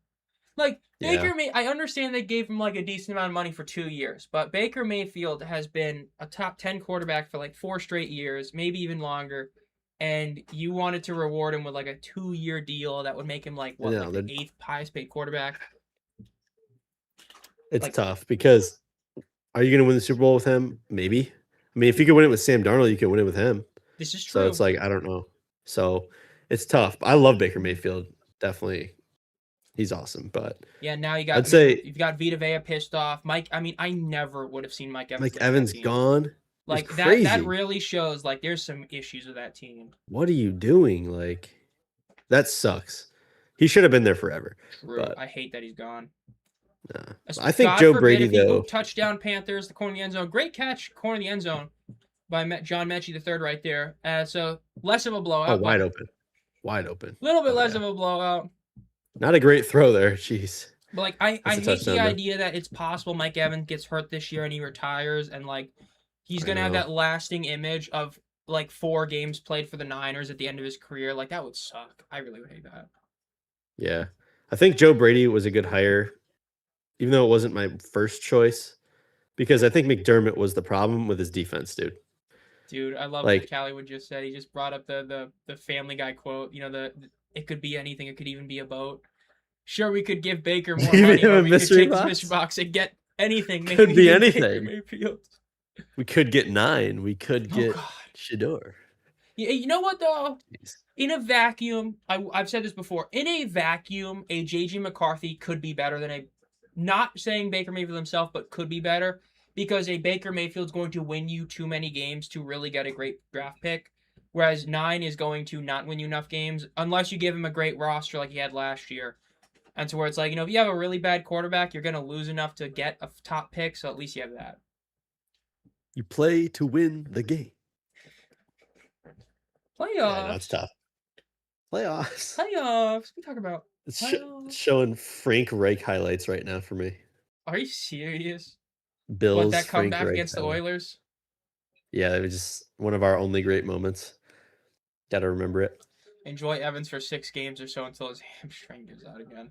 Like, yeah, I understand they gave him like a decent amount of money for 2 years, but Baker Mayfield has been a top 10 quarterback for like 4 straight years, maybe even longer. And you wanted to reward him with like a 2-year deal that would make him like what, no, like the 8th highest paid quarterback? it's Like, tough because are you going to win the Super Bowl with him? Maybe. I mean, if you could win it with Sam Darnold, you could win it with him. this is So true. it's like I don't know. So it's tough. I love Baker Mayfield. Definitely, he's awesome. But Yeah, now you got I'd say you've got Vita Vea pissed off. Mike, I mean, I never would have seen Mike Evans. Mike Evans team. gone. Like it's crazy. that really shows like there's some issues with that team. What are you doing? Like that sucks. He should have been there forever. True. But I hate that he's gone. nah. I think God Joe forbid Brady if he though. touchdown Panthers, the corner of the end zone. Great catch, corner of the end zone by John Mechie the third right there. So less of a blowout. Oh, wide open. Wide open. A little bit Oh, less yeah. of a blowout. Not a great throw there. Jeez. But like I That's a hate touchdown, the though. idea that it's possible Mike Evans gets hurt this year and he retires and like he's I gonna have know. that lasting image of like 4 games played for the Niners at the end of his career. Like that would suck. I really would hate that. Yeah. I think Joe Brady was a good hire, even though it wasn't my first choice, because I think McDermott was the problem with his defense, dude. Dude, I love Like- what Calliewood just said. He just brought up the Family Guy quote. You know, the it could be anything. It could even be a boat. Sure, we could give Baker more Even money, him or a we could mystery take this box? mystery box and get anything. Maybe Could be Baker anything. Mayfield. We could get 9. We could Oh get God. Shador. Yeah, you know what though? Jeez. In a vacuum, I've said this before. In a vacuum, a JJ McCarthy could be better than a. Not saying Baker Mayfield himself, but could be better because a Baker Mayfield's going to win you too many games to really get a great draft pick, whereas 9 is going to not win you enough games unless you give him a great roster like he had last year. And so where it's like, if you have a really bad quarterback, you're going to lose enough to get a top pick, so at least you have that. You play to win the game. Playoffs. Yeah, that's tough. Playoffs. Playoffs. We talk about. It's Playoffs. showing Frank Reich highlights right now for me. Are you serious? Bills. What, that Frank comeback Reich against the highlight. Oilers? Yeah, it was just one of our only great moments. Got to remember it. Enjoy Evans for 6 games or so until his hamstring gives out again.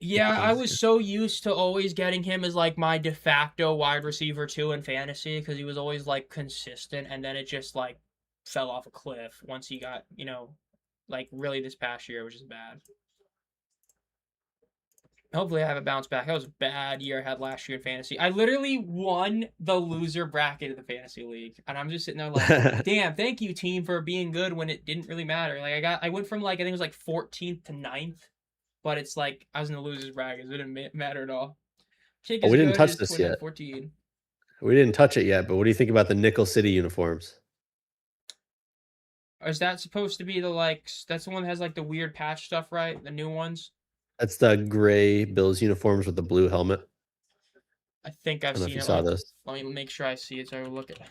Yeah, I was so used to always getting him as like my de facto wide receiver 2 in fantasy because he was always like consistent, and then it just like fell off a cliff once he got, like really this past year, which is bad. Hopefully I have a bounce back. That was a bad year I had last year in fantasy. I literally won the loser bracket of the fantasy league, and I'm just sitting there like, damn, thank you team for being good when it didn't really matter. Like I went from like I think it was like 14th to 9th, but it's like I was in the losers bracket, so it didn't matter at all. We didn't touch this yet. 14. We didn't touch it yet, but what do you think about the Nickel City uniforms? Is that supposed to be that's the one that has like the weird patch stuff, right? The new ones? That's the gray Bills uniforms with the blue helmet. I think I I've don't know if seen you it. saw this. Let me make sure I see it so I will look at it.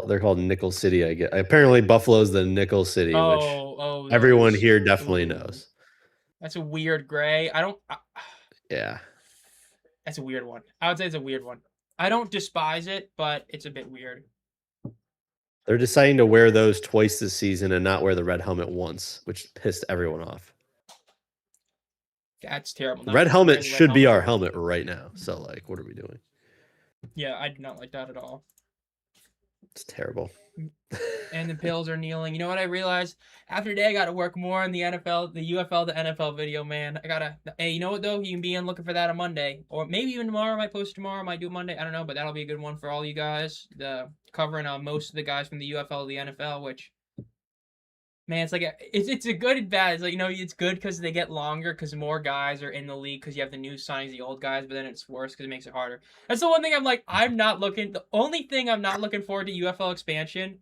They're called Nickel City, I guess. Apparently Buffalo's the Nickel City, which everyone Those. here definitely Ooh. knows. That's a weird gray. Yeah. That's a weird one. I would say it's a weird one. I don't despise it, but it's a bit weird. They're deciding to wear those twice this season and not wear the red helmet once, which pissed everyone off. That's terrible. The Not red helmet wearing the red should be helmet. our helmet right now. So, like, what are we doing? Yeah, I do not like that at all. It's terrible. And the Bills are kneeling. You know what I realized? After today, I got to work more on the NFL, the UFL to NFL video, man. Hey, you know what, though? You can be looking for that on Monday. Or maybe even tomorrow. I might post tomorrow. I might do it Monday. I don't know, but that'll be a good one for all you guys. Covering most of the guys from the UFL to the NFL, which, man, it's like it's a good and bad. It's like, it's good because they get longer because more guys are in the league because you have the new signings, the old guys, but then it's worse because it makes it harder. That's the one thing the only thing I'm not looking forward to UFL expansion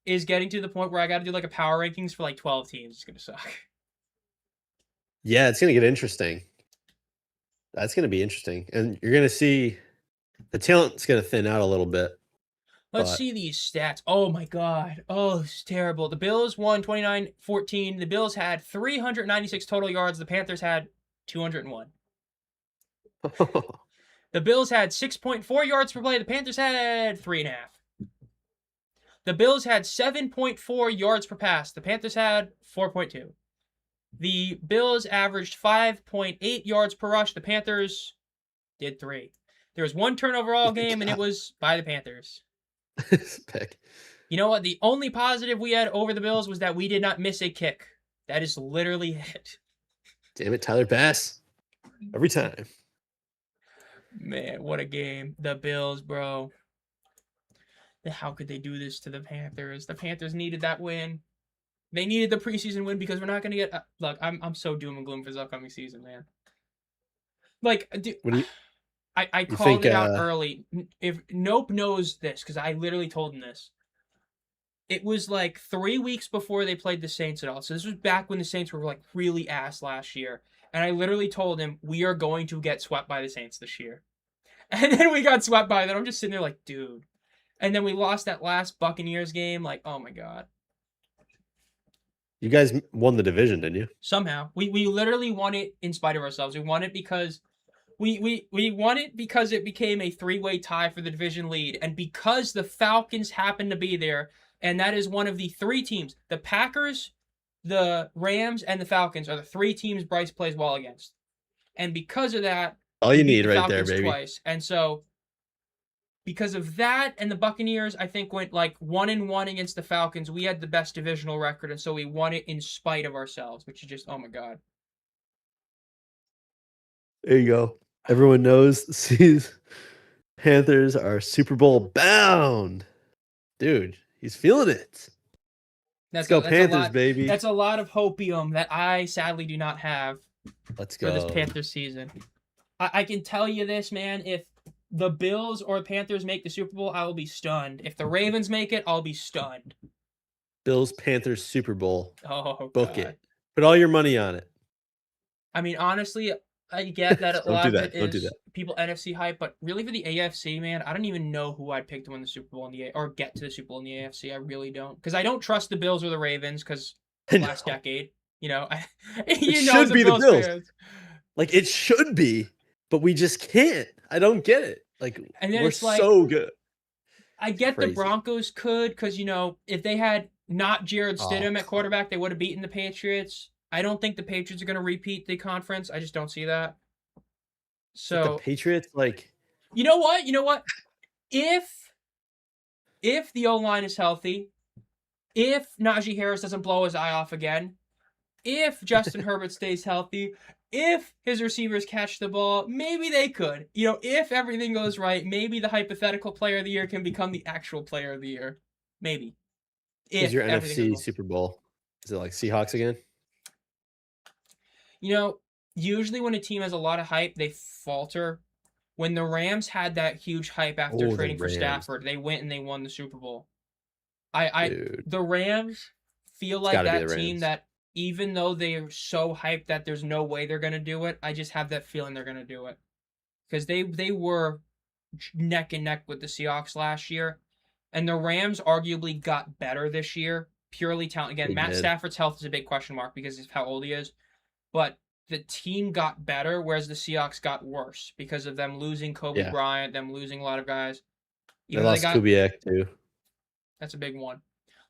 is getting to the point where I got to do like a power rankings for like 12 teams. It's going to suck. Yeah, it's going to get interesting. That's going to be interesting. And you're going to see the talent's going to thin out a little bit. Let's see these stats. Oh my God. Oh, it's terrible. The Bills won 29-14. The Bills had 396 total yards. The Panthers had 201. The Bills had 6.4 yards per play. The Panthers had 3.5. The Bills had 7.4 yards per pass. The Panthers had 4.2. The Bills averaged 5.8 yards per rush. The Panthers did 3. There was one turnover all game, and it was by the Panthers. Pick. You know what? The only positive we had over the Bills was that we did not miss a kick. That is literally it. Damn it, Tyler Bass. Every time. Man, what a game. The Bills, bro. How could they do this to the Panthers? The Panthers needed that win. They needed the preseason win because we're not going to get... look, I'm so doom and gloom for this upcoming season, man. Like, dude, I called it out early. If Nope knows this, because I literally told him this. It was like 3 weeks before they played the Saints at all. So this was back when the Saints were like really ass last year. And I literally told him, we are going to get swept by the Saints this year. And then we got swept by them. I'm just sitting there like, dude. And then we lost that last Buccaneers game. Like, oh my God. You guys won the division, didn't you? Somehow. We literally won it in spite of ourselves. We won it because we won it because it became a 3-way tie for the division lead. And because the Falcons happened to be there, and that is one of the 3 teams. The Packers, the Rams, and the Falcons are the 3 teams Bryce plays well against. And because of that, all you need right there, baby. Twice. And so because of that and the Buccaneers, I think went like 1-1 against the Falcons. We had the best divisional record, and so we won it in spite of ourselves, which is just, oh my God. There you go. Everyone knows these Panthers are Super Bowl bound. Dude, he's feeling it. Let's go Panthers, baby. That's a lot of hopium that I sadly do not have. Let's go. For this Panthers season. I can tell you this, man. If the Bills or Panthers make the Super Bowl, I will be stunned. If the Ravens make it, I'll be stunned. Bills, Panthers, Super Bowl. Oh, book it. Put all your money on it. I mean, honestly, I get that a lot of it is people NFC hype, but really for the AFC, man, I don't even know who I'd pick to win the Super Bowl or get to the Super Bowl in the AFC. I really don't, because I don't trust the Bills or the Ravens because last decade, it should be the Bills. Fans. Like it should be, but we just can't. I don't get it. Like, and then we're so good. I get the Broncos could, because if they had not Jared Stidham at quarterback, they would have beaten the Patriots. I don't think the Patriots are going to repeat the conference. I just don't see that. So the Patriots, like, you know what? If the O-line is healthy, if Najee Harris doesn't blow his eye off again, if Justin Herbert stays healthy, if his receivers catch the ball, maybe they could. If everything goes right, maybe the hypothetical player of the year can become the actual player of the year. Maybe. Is your NFC Super Bowl? Is it like Seahawks again? Usually when a team has a lot of hype, they falter. When the Rams had that huge hype after trading for Stafford, they went and they won the Super Bowl. The Rams feel like that team that even though they're so hyped that there's no way they're going to do it, I just have that feeling they're going to do it. because they were neck and neck with the Seahawks last year, and the Rams arguably got better this year. Purely talent. Again, They Matt did. Stafford's health is a big question mark because of how old he is, but the team got better, whereas the Seahawks got worse because of them losing Kobe Yeah. Bryant, them losing a lot of guys. They lost Kubiak too. That's a big one.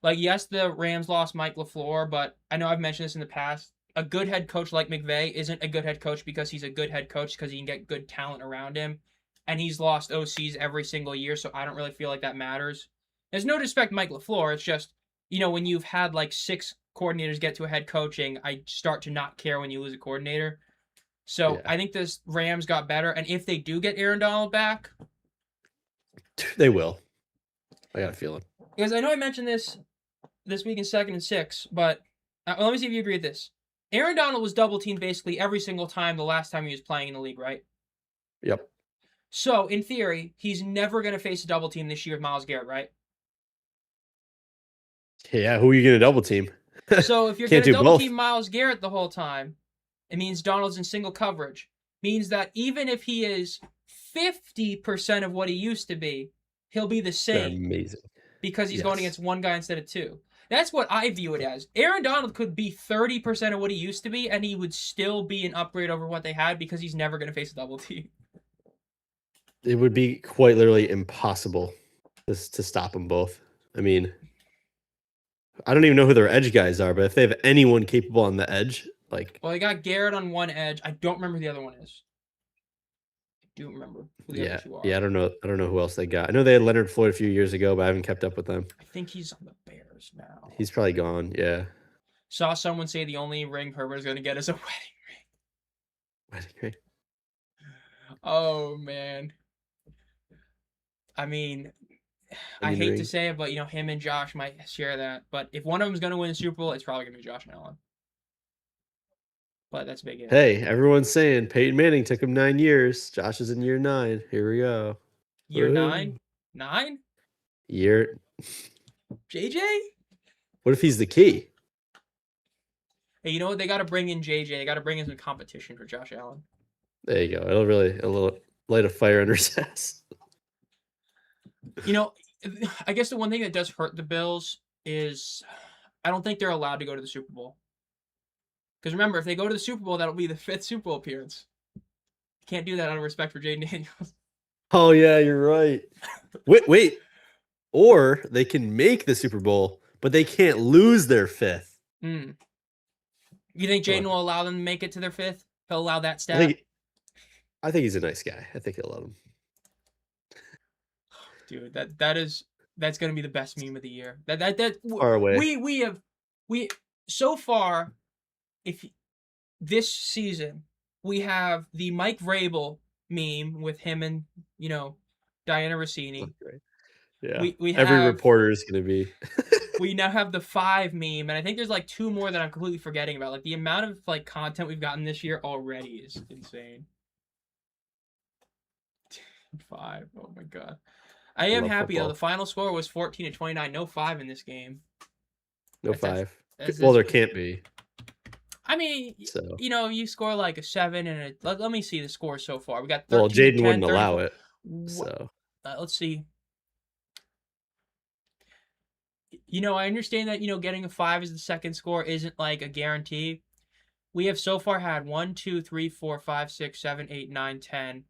Like, yes, the Rams lost Mike LaFleur, but I know I've mentioned this in the past. A good head coach like McVay isn't a good head coach because he's a good head coach because he can get good talent around him. And he's lost OCs every single year, so I don't really feel like that matters. There's no disrespect to Mike LaFleur. It's just, when you've had like 6 coordinators get to a head coaching, I start to not care when you lose a coordinator. So I think this Rams got better. And if they do get Aaron Donald back, they will. I got a feeling. Because I know I mentioned this week in 2nd and 6, but let me see if you agree with this. Aaron Donald was double teamed basically every single time the last time he was playing in the league, right? Yep. So, in theory, he's never going to face a double team this year with Myles Garrett, right? Yeah, who are you going to double team? So, if you're going to double team Myles Garrett the whole time, it means Donald's in single coverage. Means that even if he is 50% of what he used to be, he'll be the same. They're amazing. Because he's going against one guy instead of 2. That's what I view it as. Aaron Donald could be 30% of what he used to be, and he would still be an upgrade over what they had because he's never going to face a double team. It would be quite literally impossible to stop them both. I mean, I don't even know who their edge guys are, but if they have anyone capable on the edge, like... Well, they got Garrett on one edge. I don't remember who the other one is. I do remember who the other 2 are. Yeah, I don't know who else they got. I know they had Leonard Floyd a few years ago, but I haven't kept up with them. I think he's on the Bears now. He's probably gone, yeah. Saw someone say the only ring Herbert is going to get is a wedding ring. Wedding ring? Oh, man. I mean, I hate to say it, but, him and Josh might share that. But if one of them is going to win the Super Bowl, it's probably going to be Josh Allen. But that's big. Yeah. Hey, everyone's saying Peyton Manning took him 9 years. Josh is in year 9. Here we go. Year 9? 9? Year. JJ? What if he's the key? Hey, you know what? They got to bring in JJ. They got to bring in some competition for Josh Allen. There you go. It'll light a fire under his ass. I guess the one thing that does hurt the Bills is I don't think they're allowed to go to the Super Bowl. Because remember, if they go to the Super Bowl, that'll be the 5th Super Bowl appearance. You can't do that out of respect for Jaden Daniels. Oh, yeah, you're right. Wait. Or they can make the Super Bowl, but they can't lose their 5th. You think Jaden will allow them to make it to their 5th? He'll allow that stat? I think he's a nice guy. I think he'll let him. Dude, that's gonna be the best meme of the year. That far away. We so far, if this season we have the Mike Vrabel meme with him and Diana Rossini. Yeah, we every have, reporter is gonna be. We now have the 5 meme, and I think there's like 2 more that I'm completely forgetting about. Like the amount of content we've gotten this year already is insane. 5. Oh my god. I am happy though. The final score was 14-29. No 5 in this game. No 5. Well, there can't be. I mean, you score like a 7 and let me see the score so far. We got 13, well, Jaden 10, wouldn't 30, allow it. So let's see. I understand that getting a 5 as the second score isn't like a guarantee. We have so far had 1, 2, 3, 4, 5, 6, 7, 8, 9, 10.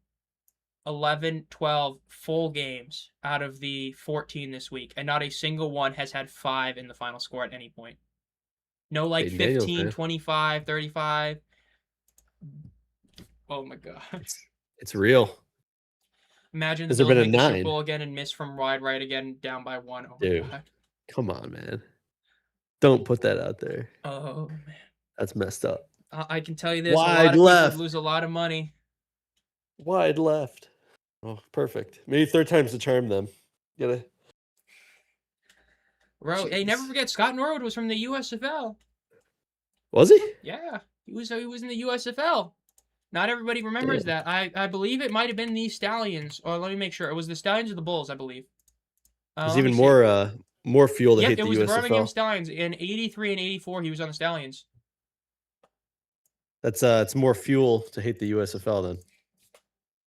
11, 12 full games out of the 14 this week, and not a single one has had 5 in the final score at any point. No 15, 25, 35. Oh my god. It's real. Imagine the Bills make the Super Bowl again and miss from wide right again, down by 1. Oh dude, my god. Come on, man. Don't put that out there. Oh man. That's messed up. I can tell you this, wide a lot of left. people lose a lot of money. Wide left. Oh, perfect. Maybe 3rd time's the charm then. Hey, never forget Scott Norwood was from the USFL. Was he? Yeah, he was in the USFL. Not everybody remembers that. I believe it might have been the Stallions, or let me make sure. It was the Stallions or the Bulls, I believe. There's even more fuel to hit the USFL. It was the Birmingham Stallions. In 83 and 84, he was on the Stallions. That's it's more fuel to hate the USFL then.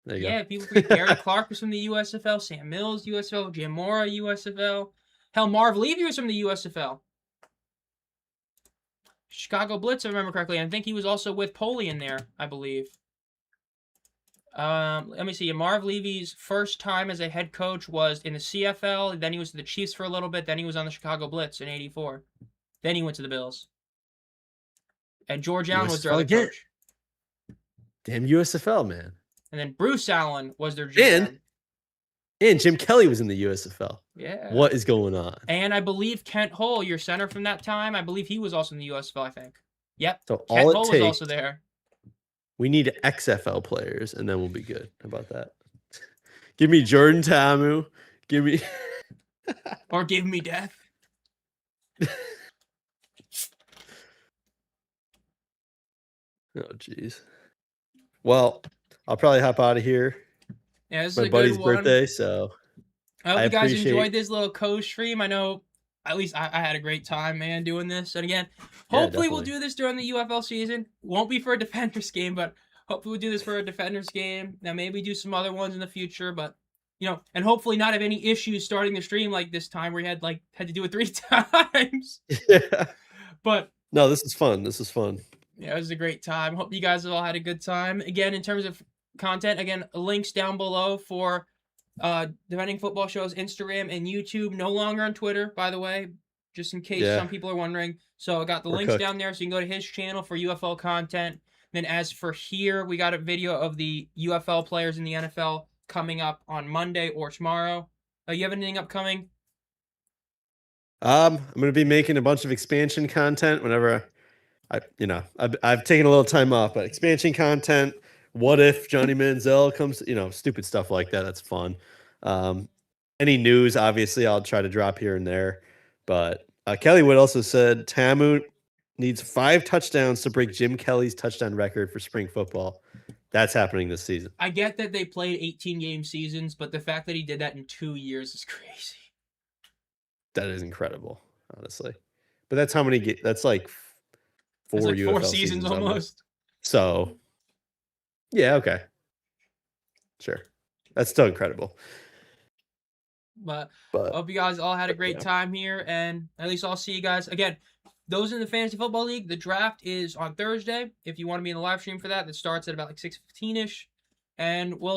There you Yeah, go. people forget Gary Clark was from the USFL, Sam Mills, USFL, Jim Mora, USFL. Hell, Marv Levy was from the USFL. Chicago Blitz, if I remember correctly. I think he was also with Poley in there, I believe. Let me see. Marv Levy's first time as a head coach was in the CFL. Then he was to the Chiefs for a little bit. Then he was on the Chicago Blitz in '84. Then he went to the Bills. And George Allen was their USFL other again. coach. Damn USFL, man. And then Bruce Allen was their GM. And Jim Kelly was in the USFL. Yeah. What is going on? And I believe Kent Hull, your center from that time, I believe he was also in the USFL, I think. Yep. So Kent all it Hull was takes, also there. we need XFL players, and then we'll be good. How about that? Give me Jordan Ta'amu. Give me... Or give me death. Oh, jeez. Well, I'll probably hop out of here. Yeah, this is My a buddy's good one. birthday, so I hope you guys enjoyed this little co-stream. I know at least I had a great time, man, doing this. And again, hopefully we'll do this during the UFL season. Won't be for a Defenders game, but hopefully we'll do this for a Defenders game. Now maybe do some other ones in the future, but you know, and hopefully not have any issues starting the stream like this time where you had to do it 3 times. Yeah. But no, this is fun. This is fun. Yeah, it was a great time. Hope you guys have all had a good time. Again, in terms of content, again, links down below for Defending Football Show's Instagram and YouTube. No longer on Twitter, by the way, just in case some people are wondering. So I got the links down there, so you can go to his channel for UFL content. Then as for here, we got a video of the UFL players in the NFL coming up on Monday or tomorrow. You have anything upcoming? I'm going to be making a bunch of expansion content whenever I've taken a little time off, but expansion content. What if Johnny Manziel comes? Stupid stuff like that. That's fun. Any news, obviously, I'll try to drop here and there. But Kelly Wood also said Ta'amu needs 5 touchdowns to break Jim Kelly's touchdown record for spring football. That's happening this season. I get that they played 18-game seasons, but the fact that he did that in 2 years is crazy. That is incredible, honestly. But that's how many? That's like 4 UFL seasons almost. So, yeah, okay, sure, that's still incredible. But I hope you guys all had a great time here, and at least I'll see you guys again. Those in the Fantasy Football League, the draft is on Thursday. If you want to be in the live stream for that, that starts at about 6:15ish, and we'll